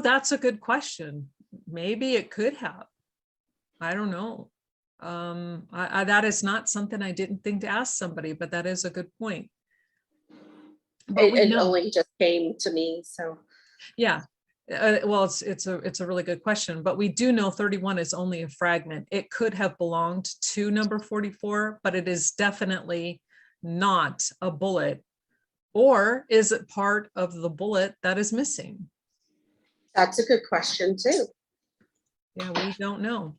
That's a good question. Maybe it could have. I don't know. That is not something I didn't think to ask somebody, but that is a good point. But it only just came to me, so. Yeah. Well, it's a really good question, but we do know 31 is only a fragment. It could have belonged to number 44, but it is definitely not a bullet. Or is it part of the bullet that is missing? That's a good question too. Yeah, we don't know.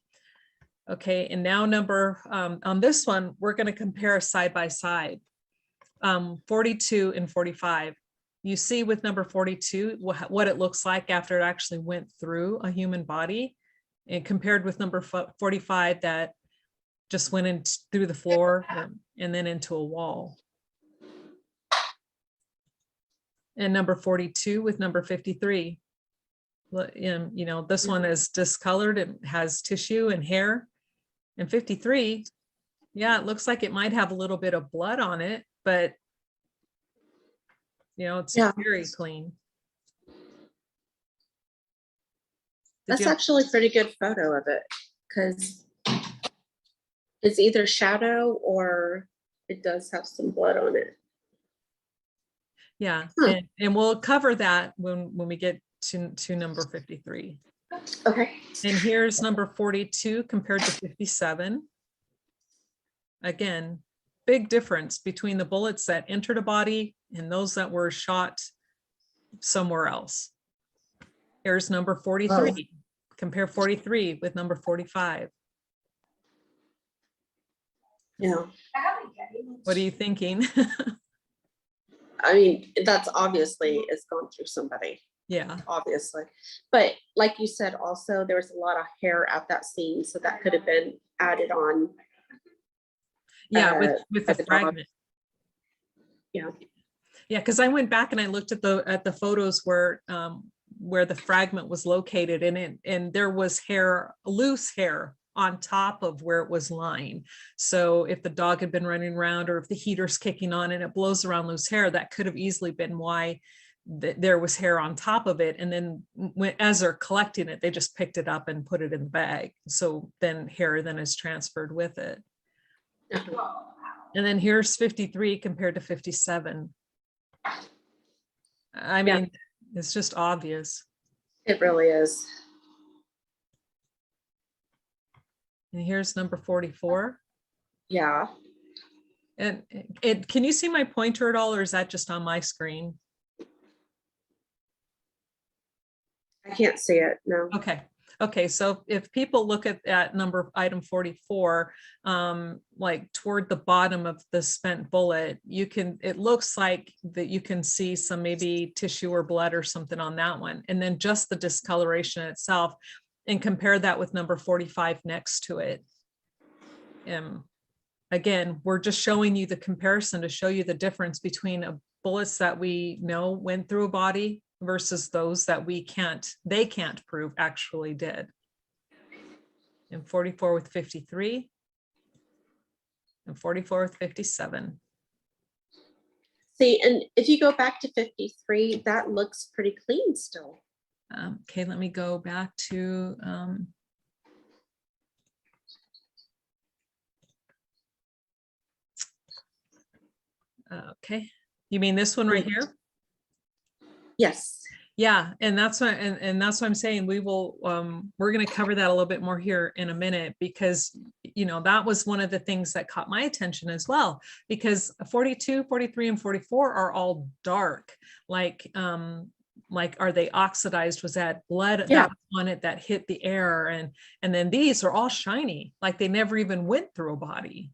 Okay, and now on this one, we're going to compare side by side. 42 and 45. You see with number 42 what it looks like after it actually went through a human body, and compared with number 45 that just went in through the floor and then into a wall. And number 42 with number 53. This one is discolored. It has tissue and hair. And 53, yeah, it looks like it might have a little bit of blood on it, but it's very clean. That's actually a pretty good photo of it, because it's either shadow or it does have some blood on it. Yeah, and we'll cover that when we get to number 53. Okay. And here's number 42 compared to 57. Again, big difference between the bullets that entered a body and those that were shot somewhere else. Here's number 43. Oh. Compare 43 with number 45. Yeah. What are you thinking? I mean, that's obviously it's gone through somebody. Yeah. Obviously. But like you said, also, there was a lot of hair at that scene, so that could have been added on. Yeah, with the fragment. Dog. Yeah. Yeah, because I went back and I looked at the photos where the fragment was located, and there was hair, loose hair on top of where it was lying. So if the dog had been running around, or if the heater's kicking on and it blows around loose hair, that could have easily been why there was hair on top of it. And then as they're collecting it, they just picked it up and put it in the bag. So then hair then is transferred with it. And then here's 53 compared to 57. I mean, it's just obvious. It really is. And here's number 44. Yeah. And can you see my pointer at all, or is that just on my screen? I can't see it, no. Okay, so if people look at that item 44, like toward the bottom of the spent bullet, it looks like that you can see some maybe tissue or blood or something on that one, and then just the discoloration itself, and compare that with number 45 next to it. Again, we're just showing you the comparison to show you the difference between bullets that we know went through a body versus those that they can't prove actually did. And 44 with 53 and 44 with 57. See, and if you go back to 53, that looks pretty clean still. Okay, let me go back to Okay, you mean this one right here? Yes. Yeah, and that's what and that's what I'm saying. We're going to cover that a little bit more here in a minute, because that was one of the things that caught my attention as well, because 42, 43, and 44 are all dark. Like are they oxidized? Was that blood Yeah. that was on it that hit the air? And then these are all shiny, like they never even went through a body.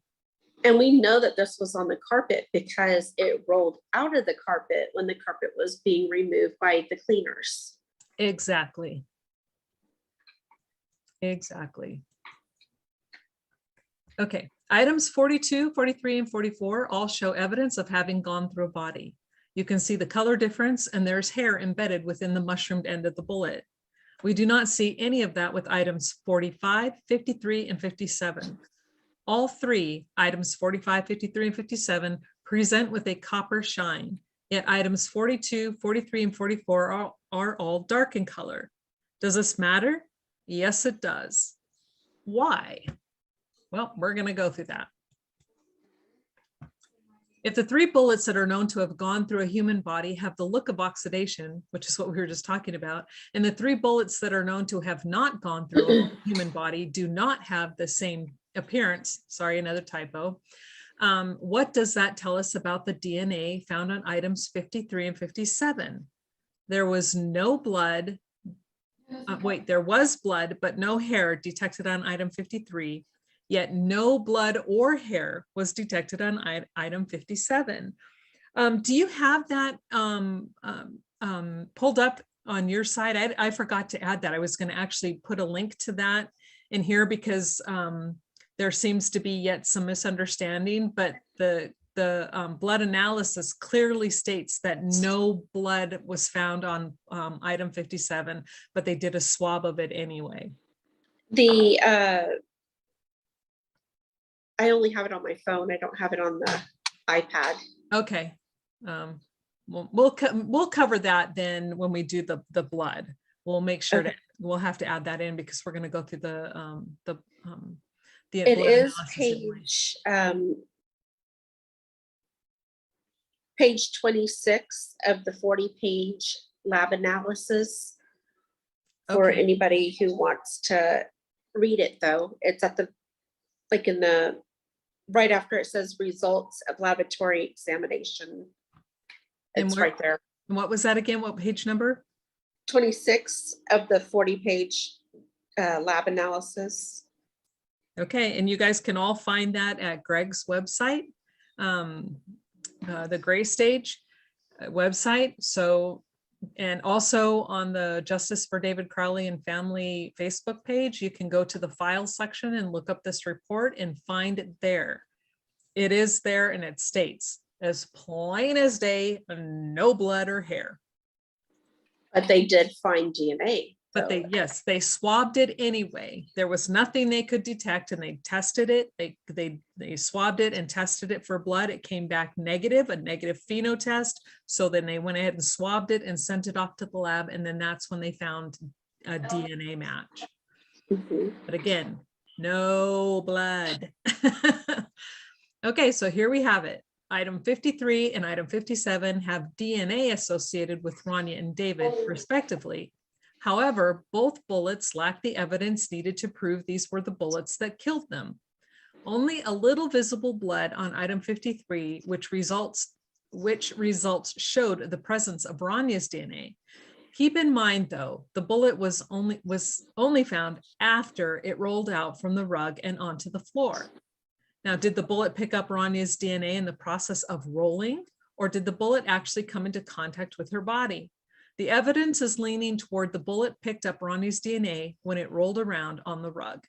And we know that this was on the carpet because it rolled out of the carpet when the carpet was being removed by the cleaners. Exactly. Exactly. Okay, items 42, 43, and 44 all show evidence of having gone through a body. You can see the color difference, and there's hair embedded within the mushroomed end of the bullet. We do not see any of that with items 45, 53, and 57. All three, items 45, 53, and 57, present with a copper shine, yet items 42, 43, and 44 are all dark in color. Does this matter? Yes, it does. Why? Well, we're going to go through that. If the three bullets that are known to have gone through a human body have the look of oxidation, which is what we were just talking about, and the three bullets that are known to have not gone through a human body do not have the same appearance, sorry, another typo, what does that tell us about the DNA found on items 53 and 57? There was no blood, there was blood, but no hair detected on item 53. Yet no blood or hair was detected on item 57. Do you have that pulled up on your side? I forgot to add that. I was going to actually put a link to that in here, because there seems to be yet some misunderstanding, but the blood analysis clearly states that no blood was found on item 57, but they did a swab of it anyway. I only have it on my phone. I don't have it on the iPad. Okay. We'll cover that then when we do the blood. We'll make sure Okay. we'll have to add that in, because we're going to go through the It blood is analysis anyway. page 26 of the 40-page lab analysis for Okay. anybody who wants to read it, though. It's at the, like in the, right after it says results of laboratory examination. And It's right there. And what was that again? What page number? 26 of the 40-page lab analysis. Okay, and you guys can all find that at Greg's website, the Gray Stage website. So, and also on the Justice for David Crowley and Family Facebook page, you can go to the file section and look up this report and find it there. It is there, and it states as plain as day, no blood or hair. But they did find DNA. But they swabbed it anyway. There was nothing they could detect, and they tested it. They swabbed it and tested it for blood. It came back negative, a negative pheno test. So then they went ahead and swabbed it and sent it off to the lab. And then that's when they found a DNA match. Mm-hmm. But again, no blood. Okay, so here we have it. Item 53 and item 57 have DNA associated with Rania and David, respectively. However, both bullets lack the evidence needed to prove these were the bullets that killed them. Only a little visible blood on item 53, which results showed the presence of Rania's DNA. Keep in mind, though, the bullet was only found after it rolled out from the rug and onto the floor. Now, did the bullet pick up Rania's DNA in the process of rolling, or did the bullet actually come into contact with her body? The evidence is leaning toward the bullet picked up Rania's DNA when it rolled around on the rug.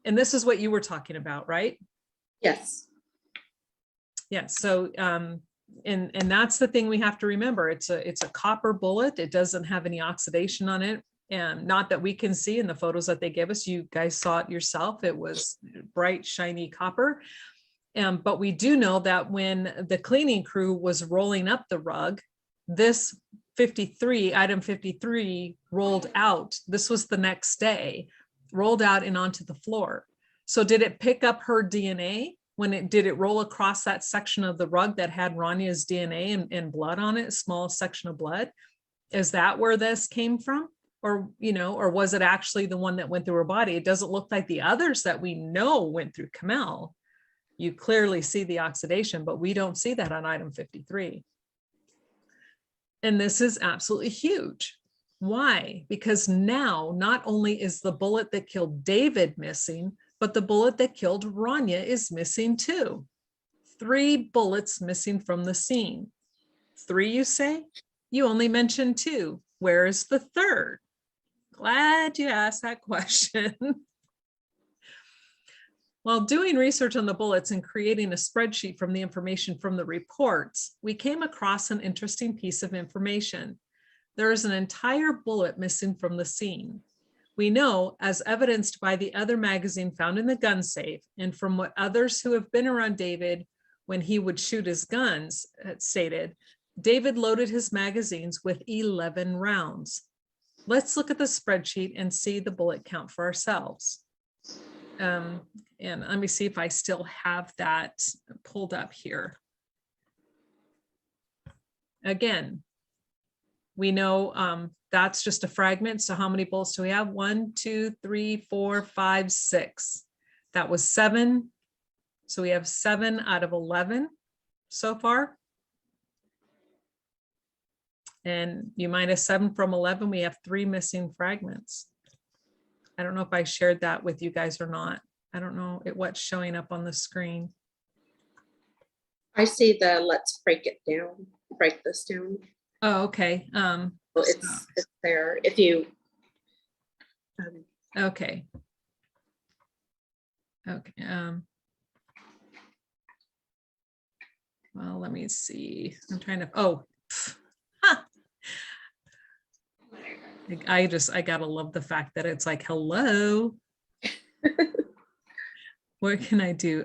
And this is what you were talking about, right? Yes. Yeah, so and that's the thing we have to remember. It's a copper bullet. It doesn't have any oxidation on it. And not that we can see in the photos that they gave us. You guys saw it yourself. It was bright, shiny copper. But we do know that when the cleaning crew was rolling up the rug, this item 53 rolled out. This was the next day, rolled out and onto the floor. So did it pick up her DNA? did it roll across that section of the rug that had Ranya's DNA and blood on it, small section of blood? Is that where this came from? Or, or was it actually the one that went through her body? It doesn't look like the others that we know went through Kamel. You clearly see the oxidation, but we don't see that on item 53. And this is absolutely huge. Why? Because now not only is the bullet that killed David missing, but the bullet that killed Rania is missing too. 3 bullets missing from the scene. 3, you say? You only mentioned 2. Where is the 3rd? Glad you asked that question. While doing research on the bullets and creating a spreadsheet from the information from the reports, we came across an interesting piece of information. There is an entire bullet missing from the scene. We know, as evidenced by the other magazine found in the gun safe, and from what others who have been around David when he would shoot his guns stated, David loaded his magazines with 11 rounds. Let's look at the spreadsheet and see the bullet count for ourselves. And let me see if I still have that pulled up here. Again, we know that's just a fragment. So how many bullets do we have? 1, 2, 3, 4, 5, 6. That was 7. So we have 7 out of 11 so far. And you minus 7 from 11, we have 3 missing fragments. I don't know if I shared that with you guys or not. I don't know what's showing up on the screen. I see the let's break it down, break this down. Oh, okay. Well, it's there if you. Okay. Okay. Well, let me see. I'm trying to, I gotta love the fact that it's like, hello. What can I do?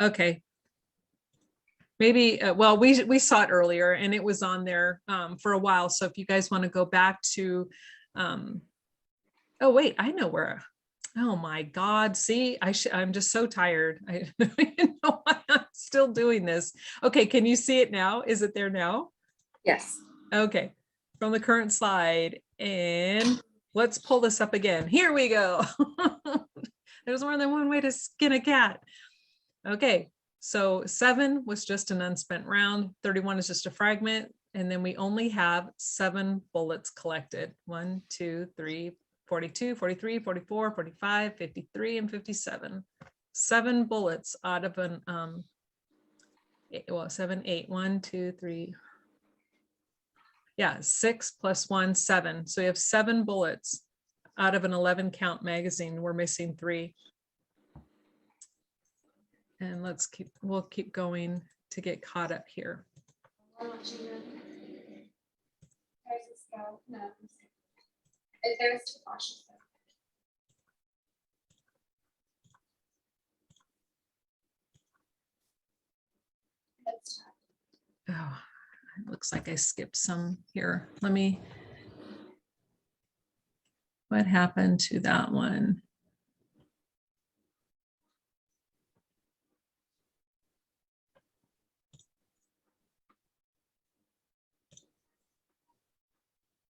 Okay. Maybe, well, we saw it earlier and it was on there for a while. So if you guys want to go back to, oh wait, I know where, oh my God, see, I'm just so tired. I don't even know why I'm still doing this. Okay, can you see it now? Is it there now? Yes. Okay, from the current slide, and let's pull this up again. Here we go. There's more than one way to skin a cat. Okay, so 7 was just an unspent round, 31 is just a fragment, and then we only have 7 bullets collected. 1, 2, 3, 42, 43, 44, 45, 53, and 57. 7 bullets out of an, 7, 8, 1, 2, 3, yeah, 6 plus 1, 7. So we have 7 bullets out of an 11 count magazine. We're missing 3. And we'll keep going to get caught up here. Oh, it looks like I skipped some here. What happened to that one?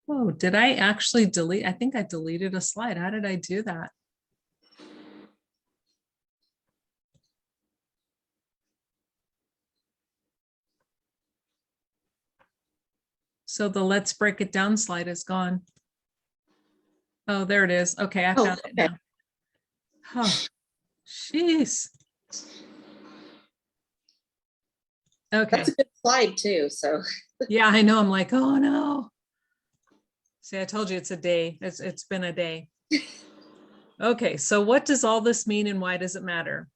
Oh, did I actually delete? I think I deleted a slide. How did I do that? So the let's break it down slide is gone. Oh, there it is. Okay, I found it now. Oh, jeez. Okay. That's a good slide too, so. Yeah, I know. I'm like, oh no. See, I told you it's a day. It's been a day. Okay, so what does all this mean and why does it matter?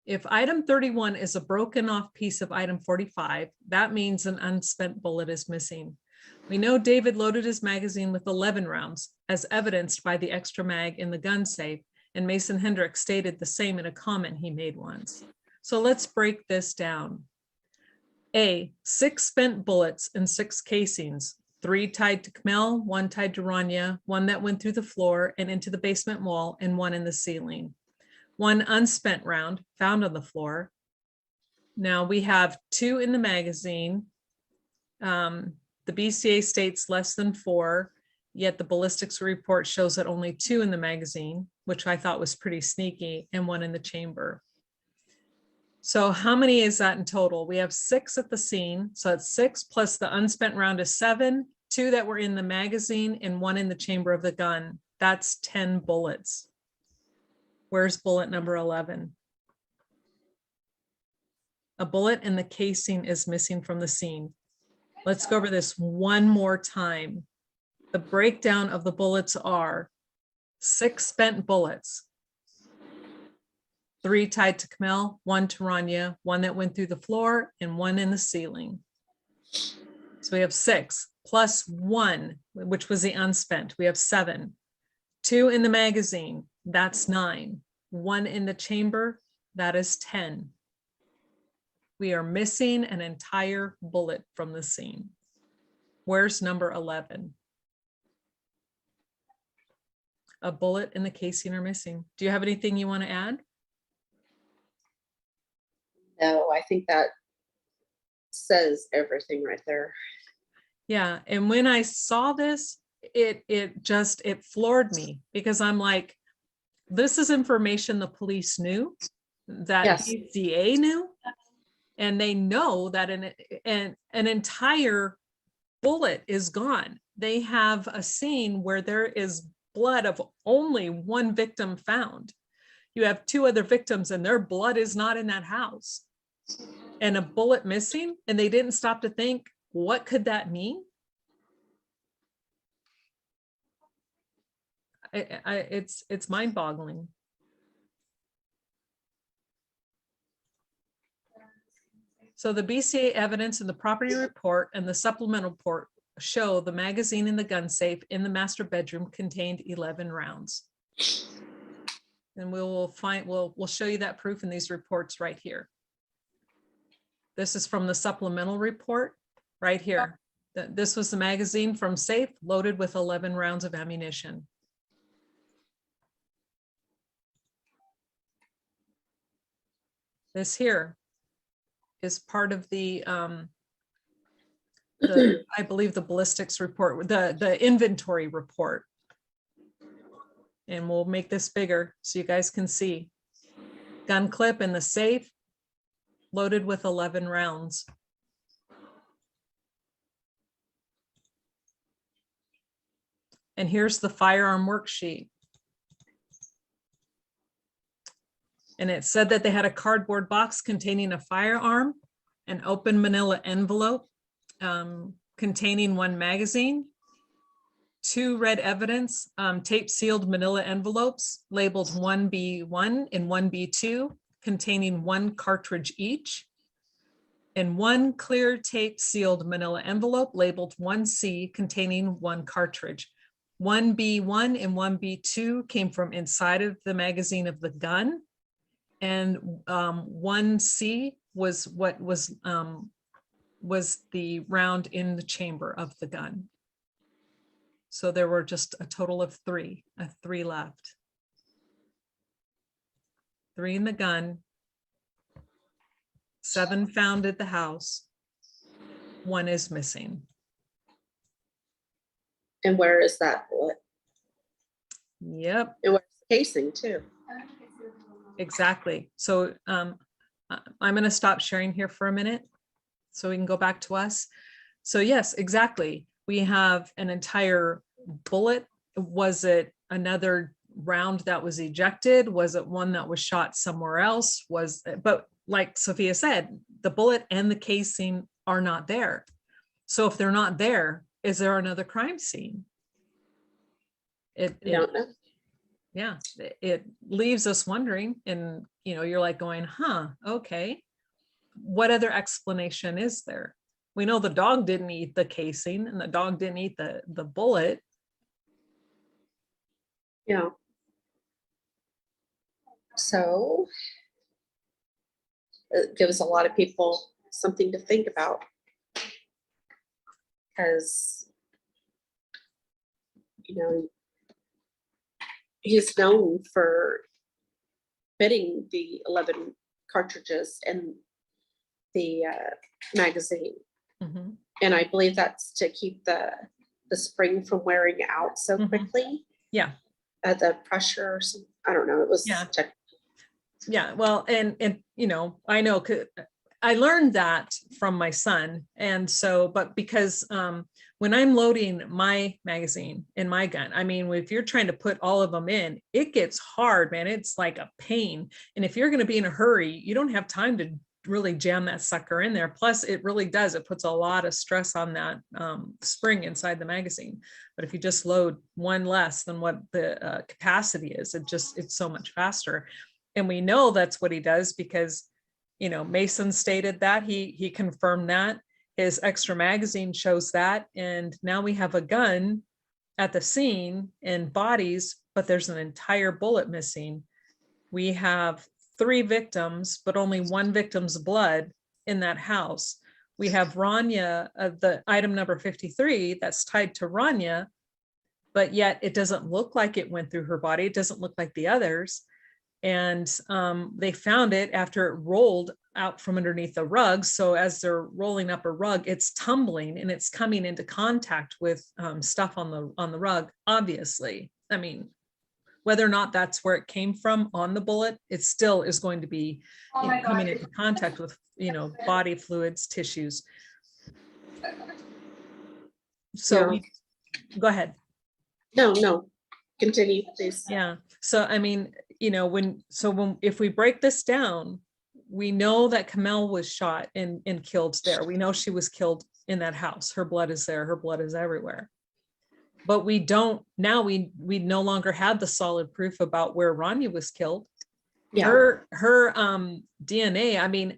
If item 31 is a broken off piece of item 45, that means an unspent bullet is missing. We know David loaded his magazine with 11 rounds, as evidenced by the extra mag in the gun safe, and Mason Hendricks stated the same in a comment he made once. So let's break this down. A, 6 spent bullets and 6 casings. 3 tied to Camille, 1 tied to Rania, 1 that went through the floor and into the basement wall, and 1 in the ceiling. 1 unspent round found on the floor. Now we have 2 in the magazine. The BCA states less than 4, yet the ballistics report shows that only 2 in the magazine, which I thought was pretty sneaky, and 1 in the chamber. So how many is that in total? We have 6 at the scene. So it's 6 plus the unspent round is 7, 2 that were in the magazine and 1 in the chamber of the gun. That's 10 bullets. Where's bullet number 11? A bullet in the casing is missing from the scene. Let's go over this one more time. The breakdown of the bullets are 6 spent bullets, 3 tied to Camille, 1 to Rania, 1 that went through the floor, and 1 in the ceiling. So we have 6 plus 1, which was the unspent. We have 7. 2 in the magazine, that's 9. 1 in the chamber, that is 10. We are missing an entire bullet from the scene. Where's number 11? A bullet in the casing are missing. Do you have anything you want to add? No, I think that says everything right there. Yeah, and when I saw this, it floored me, because I'm like, this is information the police knew, that Yes. BCA knew, and they know that an entire bullet is gone. They have a scene where there is blood of only 1 victim found. You have 2 other victims and their blood is not in that house. And a bullet missing, and they didn't stop to think, what could that mean? It's mind-boggling. So the BCA evidence in the property report and the supplemental report show the magazine in the gun safe in the master bedroom contained 11 rounds. And we'll show you that proof in these reports right here. This is from the supplemental report right here. This was the magazine from safe loaded with 11 rounds of ammunition. This here is part of the I believe the ballistics report, the inventory report. And we'll make this bigger so you guys can see. Gun clip in the safe, loaded with 11 rounds. And here's the firearm worksheet. And it said that they had a cardboard box containing a firearm, an open manila envelope containing 1 magazine, 2 red evidence tape sealed manila envelopes labeled 1B1 and 1B2 containing 1 cartridge each, and 1 clear tape sealed manila envelope labeled 1C containing 1 cartridge. 1B1 and 1B2 came from inside of the magazine of the gun, and 1C was what was the round in the chamber of the gun. So there were just a total of 3 left. 3 in the gun, 7 found at the house, 1 is missing. And where is that bullet? Yep. And where's the casing too? Exactly. So I'm going to stop sharing here for a minute so we can go back to us. So yes, exactly. We have an entire bullet. Was it another round that was ejected? Was it one that was shot somewhere else? But like Sophia said, the bullet and the casing are not there. So if they're not there, is there another crime scene? Yeah, it leaves us wondering, and you're like going, okay, what other explanation is there? We know the dog didn't eat the casing and the dog didn't eat the bullet. Yeah. So it gives a lot of people something to think about, because you know, he's known for fitting the 11 cartridges in the magazine. Mhm. And I believe that's to keep the spring from wearing out so Mhm. quickly. Yeah. The pressure, or I don't know, it was Yeah. Yeah, well, and you know, I know, I learned that from my son. And so, but because when I'm loading my magazine in my gun, I mean, if you're trying to put all of them in, it gets hard, man. It's like a pain. And if you're going to be in a hurry, you don't have time to really jam that sucker in there. Plus, it really does. It puts a lot of stress on that spring inside the magazine. But if you just load one less than what the capacity is, it's so much faster. And we know that's what he does because, you know, Mason stated that he confirmed that. His extra magazine shows that. And now we have a gun at the scene and bodies, but there's an entire bullet missing. We have 3 victims, but only 1 victim's blood in that house. We have Rania, the item number 53, that's tied to Rania, but yet it doesn't look like it went through her body. It doesn't look like the others. And they found it after it rolled out from underneath the rug. So as they're rolling up a rug, it's tumbling and it's coming into contact with stuff on the rug, obviously. I mean, whether or not that's where it came from on the bullet, it still is going to be coming into contact with, you know, body fluids, tissues. So go ahead. No, continue, please. Yeah. So, I mean, you know, if we break this down, we know that Kamel was shot and killed there. We know she was killed in that house. Her blood is there. Her blood is everywhere. But we don't, now we no longer have the solid proof about where Rania was killed. Yeah. Her DNA, I mean,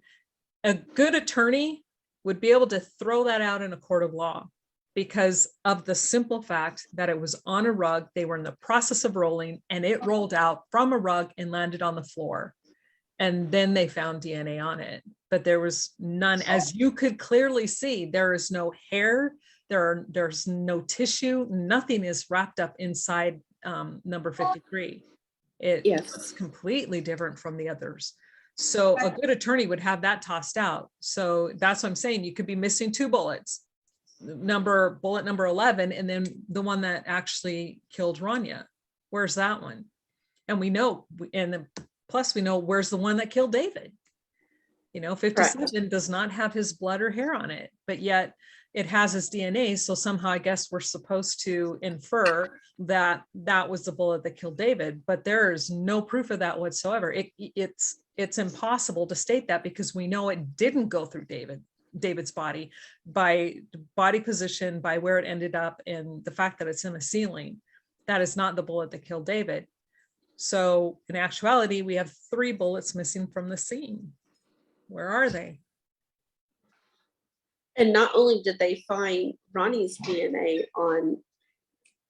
a good attorney would be able to throw that out in a court of law because of the simple fact that it was on a rug. They were in the process of rolling and it rolled out from a rug and landed on the floor. And then they found DNA on it, but there was none, as you could clearly see. There is no hair, there's no tissue, nothing is wrapped up inside number 53. It's completely different from the others. So a good attorney would have that tossed out. So that's what I'm saying. You could be missing 2 bullets, bullet number 11, and then the one that actually killed Rania. Where's that one? And we know, plus we know where's the one that killed David. You know, 57 Correct. Does not have his blood or hair on it, but yet it has his DNA. So somehow I guess we're supposed to infer that that was the bullet that killed David, but there is no proof of that whatsoever. It's impossible to state that because we know it didn't go through David's body, by body position, by where it ended up, and the fact that it's in a ceiling. That is not the bullet that killed David. So in actuality, we have 3 bullets missing from the scene. Where are they? And not only did they find Ronnie's DNA on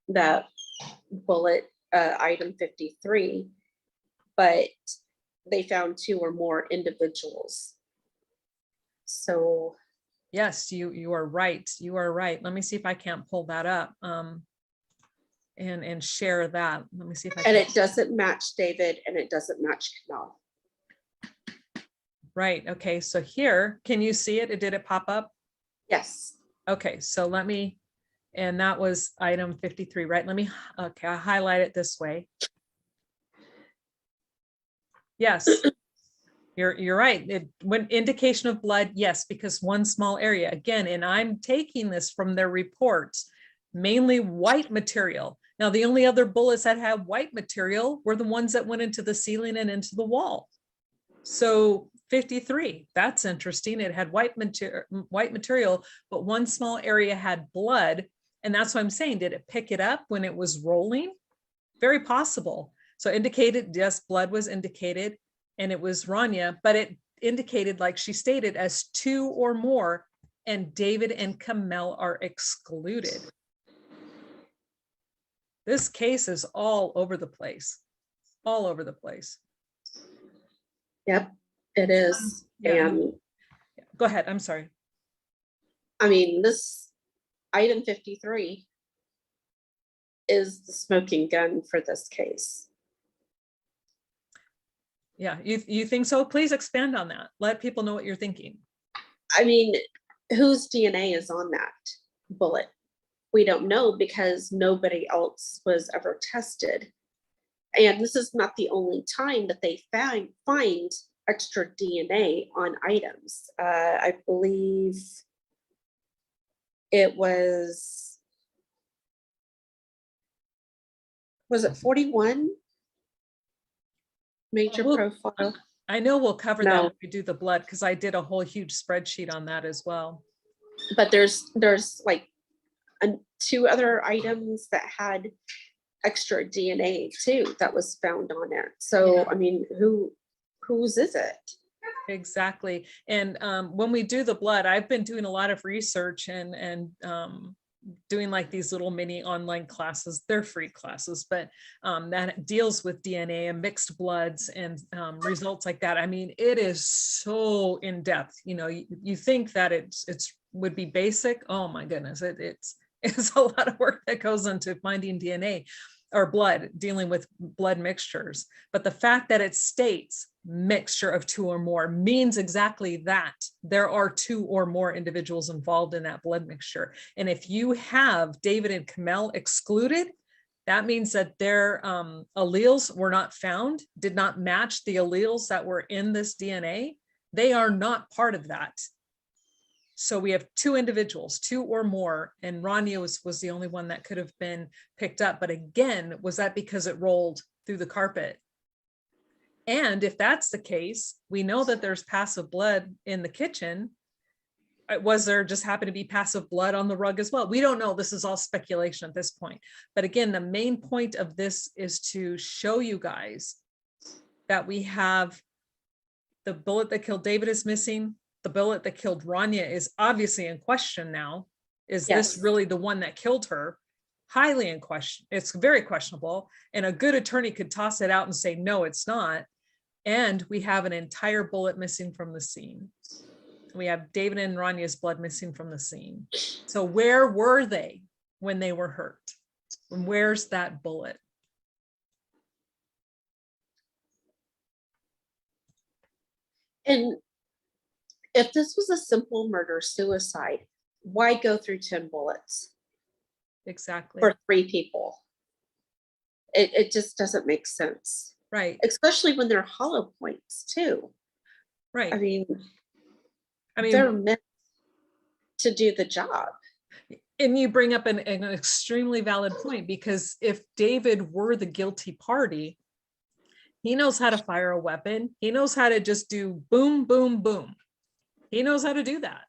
that bullet, item 53, but they found 2 or more individuals. So yes, you are right. You are right. Let me see if I can't pull that up and share that. Let me see if I can. And it doesn't match David and it doesn't match Kamel. Right. Okay. So here, can you see it? Did it pop up? Yes. Okay. So let me, and that was item 53, right? Let me, okay, I'll highlight it this way. Yes. You're right. When indication of blood, yes, because one small area again, and I'm taking this from their reports, mainly white material. Now, the only other bullets that had white material were the ones that went into the ceiling and into the wall. So 53, that's interesting. It had white material, but one small area had blood. And that's what I'm saying. Did it pick it up when it was rolling? Very possible. So indicated, yes, blood was indicated, and it was Rania, but it indicated, like she stated, as 2 or more, and David and Kamel are excluded. This case is all over the place, all over the place. Yep, it is. Yeah. And go ahead. I'm sorry. I mean, this item 53 is the smoking gun for this case. Yeah, you think so? Please expand on that. Let people know what you're thinking. I mean, whose DNA is on that bullet? We don't know because nobody else was ever tested. And this is not the only time that they find extra DNA on items. I believe it was it 41 major Well, profile? I know we'll cover that No. when we do the blood, because I did a whole huge spreadsheet on that as well. But there's like two other items that had extra DNA too that was found on it. So Yeah. I mean, whose is it? Exactly. And when we do the blood, I've been doing a lot of research and doing like these little mini online classes. They're free classes, but that deals with DNA and mixed bloods and results like that. I mean, it is so in depth. You know, you think that it's would be basic. Oh my goodness, it's a lot of work that goes into finding DNA or blood, dealing with blood mixtures. But the fact that it states mixture of two or more means exactly that. There are two or more individuals involved in that blood mixture. And if you have David and Kamel excluded, that means that their alleles were not found, did not match the alleles that were in this DNA. They are not part of that. So we have two individuals, two or more, and Rania was the only one that could have been picked up. But again, was that because it rolled through the carpet? And if that's the case, we know that there's passive blood in the kitchen. Was there just happen to be passive blood on the rug as well? We don't know. This is all speculation at this point. But again, the main point of this is to show you guys that we have the bullet that killed David is missing. The bullet that killed Rania is obviously in question now. Is Yes. this really the one that killed her? Highly in question. It's very questionable. And a good attorney could toss it out and say, no, it's not. And we have an entire bullet missing from the scene. We have David and Rania's blood missing from the scene. So where were they when they were hurt? And where's that bullet? And if this was a simple murder suicide, why go through 10 bullets Exactly. for 3 people? It just doesn't make sense. Right. Especially when they're hollow points too. Right. I mean, I mean, they're meant to do the job. and you bring up an extremely valid point, because if David were the guilty party, he knows how to fire a weapon. He knows how to just do boom, boom, boom. He knows how to do that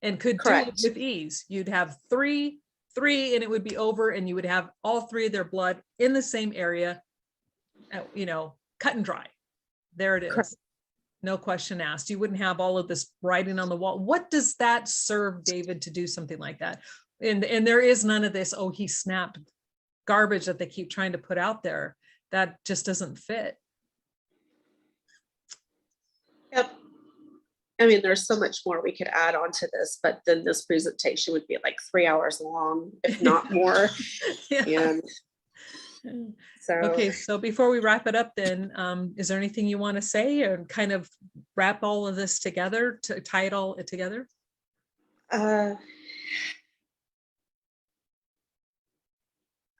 and could Correct. do it with ease. You'd have three, and it would be over, and you would have all 3 of their blood in the same area, you know, cut and dry. There it is. Correct. No question asked. You wouldn't have all of this writing on the wall. What does that serve David to do something like that? And there is none of this, oh, he snapped garbage that they keep trying to put out there. That just doesn't fit. Yep. I mean, there's so much more we could add on to this, but then this presentation would be like 3 hours long, if not more. Yeah. And so, Okay, so before we wrap it up then, is there anything you want to say and kind of wrap all of this together, to tie it all together?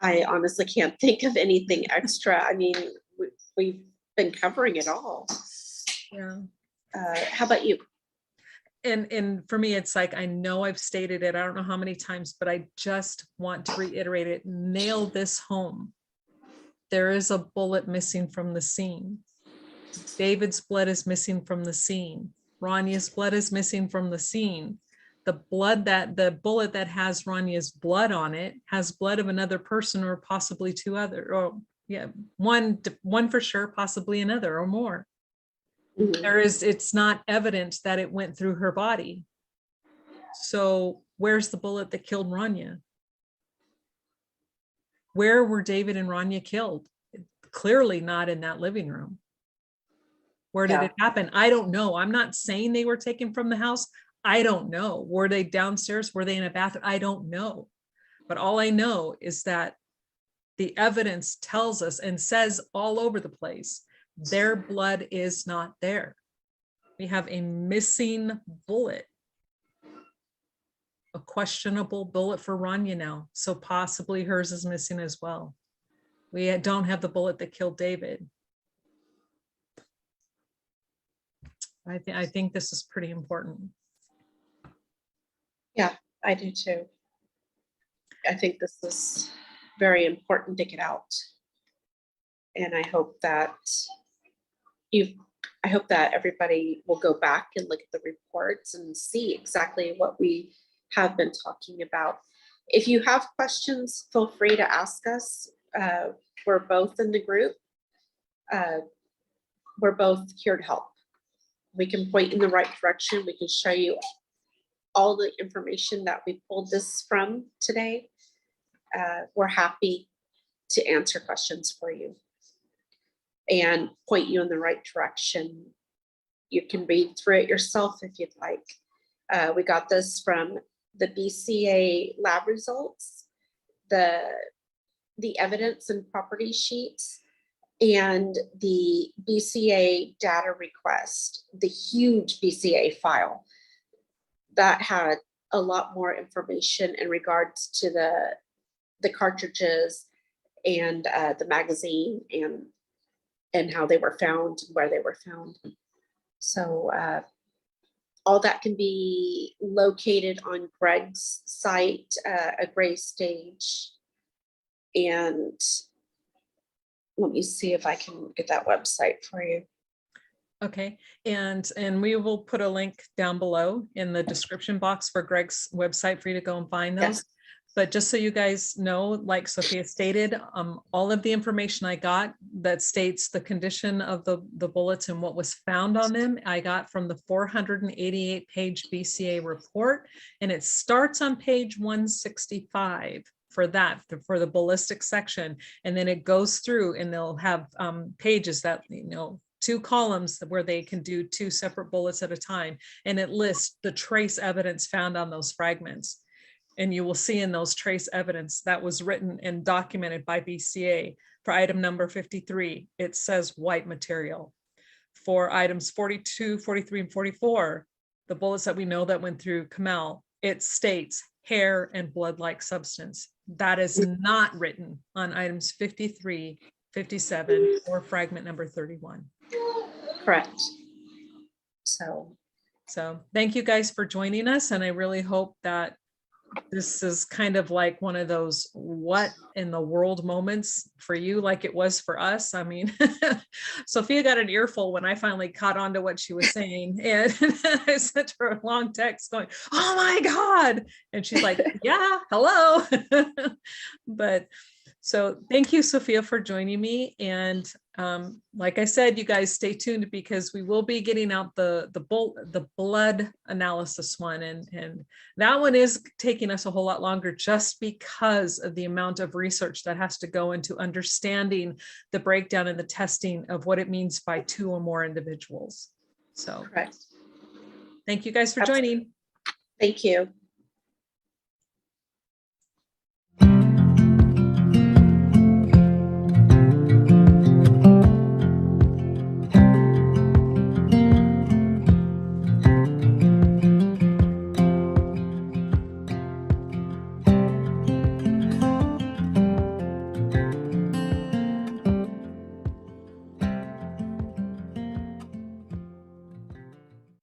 I honestly can't think of anything extra. I mean, we've been covering it all. Yeah. How about you? And for me, it's like, I know I've stated it, I don't know how many times, but I just want to reiterate it, nail this home. There is a bullet missing from the scene. David's blood is missing from the scene. Rania's blood is missing from the scene. The bullet that has Rania's blood on it has blood of another person, or possibly 2 other, or yeah, one for sure, possibly another or more. Mhm. It's not evident that it went through her body. So where's the bullet that killed Rania? Where were David and Rania killed? Clearly not in that living room. Where did Yeah. it happen? I don't know. I'm not saying they were taken from the house. I don't know. Were they downstairs? Were they in a bathroom? I don't know. But all I know is that The evidence tells us and says all over the place, their blood is not there. We have a missing bullet, a questionable bullet for Rania now. So possibly hers is missing as well. We don't have the bullet that killed David. I think this is pretty important. Yeah, I do too. I think this is very important to get out. And I hope that everybody will go back and look at the reports and see exactly what we have been talking about. If you have questions, feel free to ask us. We're both in the group. We're both here to help. We can point in the right direction. We can show you all the information that we pulled this from today. We're happy to answer questions for you and point you in the right direction. You can read through it yourself if you'd like. We got this from the BCA lab results, the evidence and property sheets, and the BCA data request, the huge BCA file that had a lot more information in regards to the cartridges and the magazine and how they were found, where they were found. So all that can be located on Greg's site, a gray stage. And let me see if I can get that website for you. Okay, and we will put a link down below in the description box for Greg's website for you to go and find those. Yes. But just so you guys know, like Sophia stated, all of the information I got that states the condition of the bullets and what was found on them, I got from the 488-page BCA report, and it starts on page 165 for the ballistic section, and then it goes through, and they'll have pages that, 2 columns where they can do 2 separate bullets at a time, and it lists the trace evidence found on those fragments. And you will see in those trace evidence that was written and documented by BCA for item number 53, it says white material. For items 42, 43, and 44, the bullets that we know that went through Kamal, it states hair and blood-like substance. That is not written on items 53, 57, or fragment number 31. Correct. So thank you guys for joining us, and I really hope that this is kind of like one of those what in the world moments for you, like it was for us. I mean, Sophia got an earful when I finally caught on to what she was saying, and I sent her a long text going, "Oh my God," and she's like, "Yeah, hello." But so thank you, Sophia, for joining me. And like I said, you guys stay tuned, because we will be getting out the blood analysis one. And that one is taking us a whole lot longer, just because of the amount of research that has to go into understanding the breakdown and the testing of what it means by 2 or more individuals. So correct. thank you guys for joining. Thank you.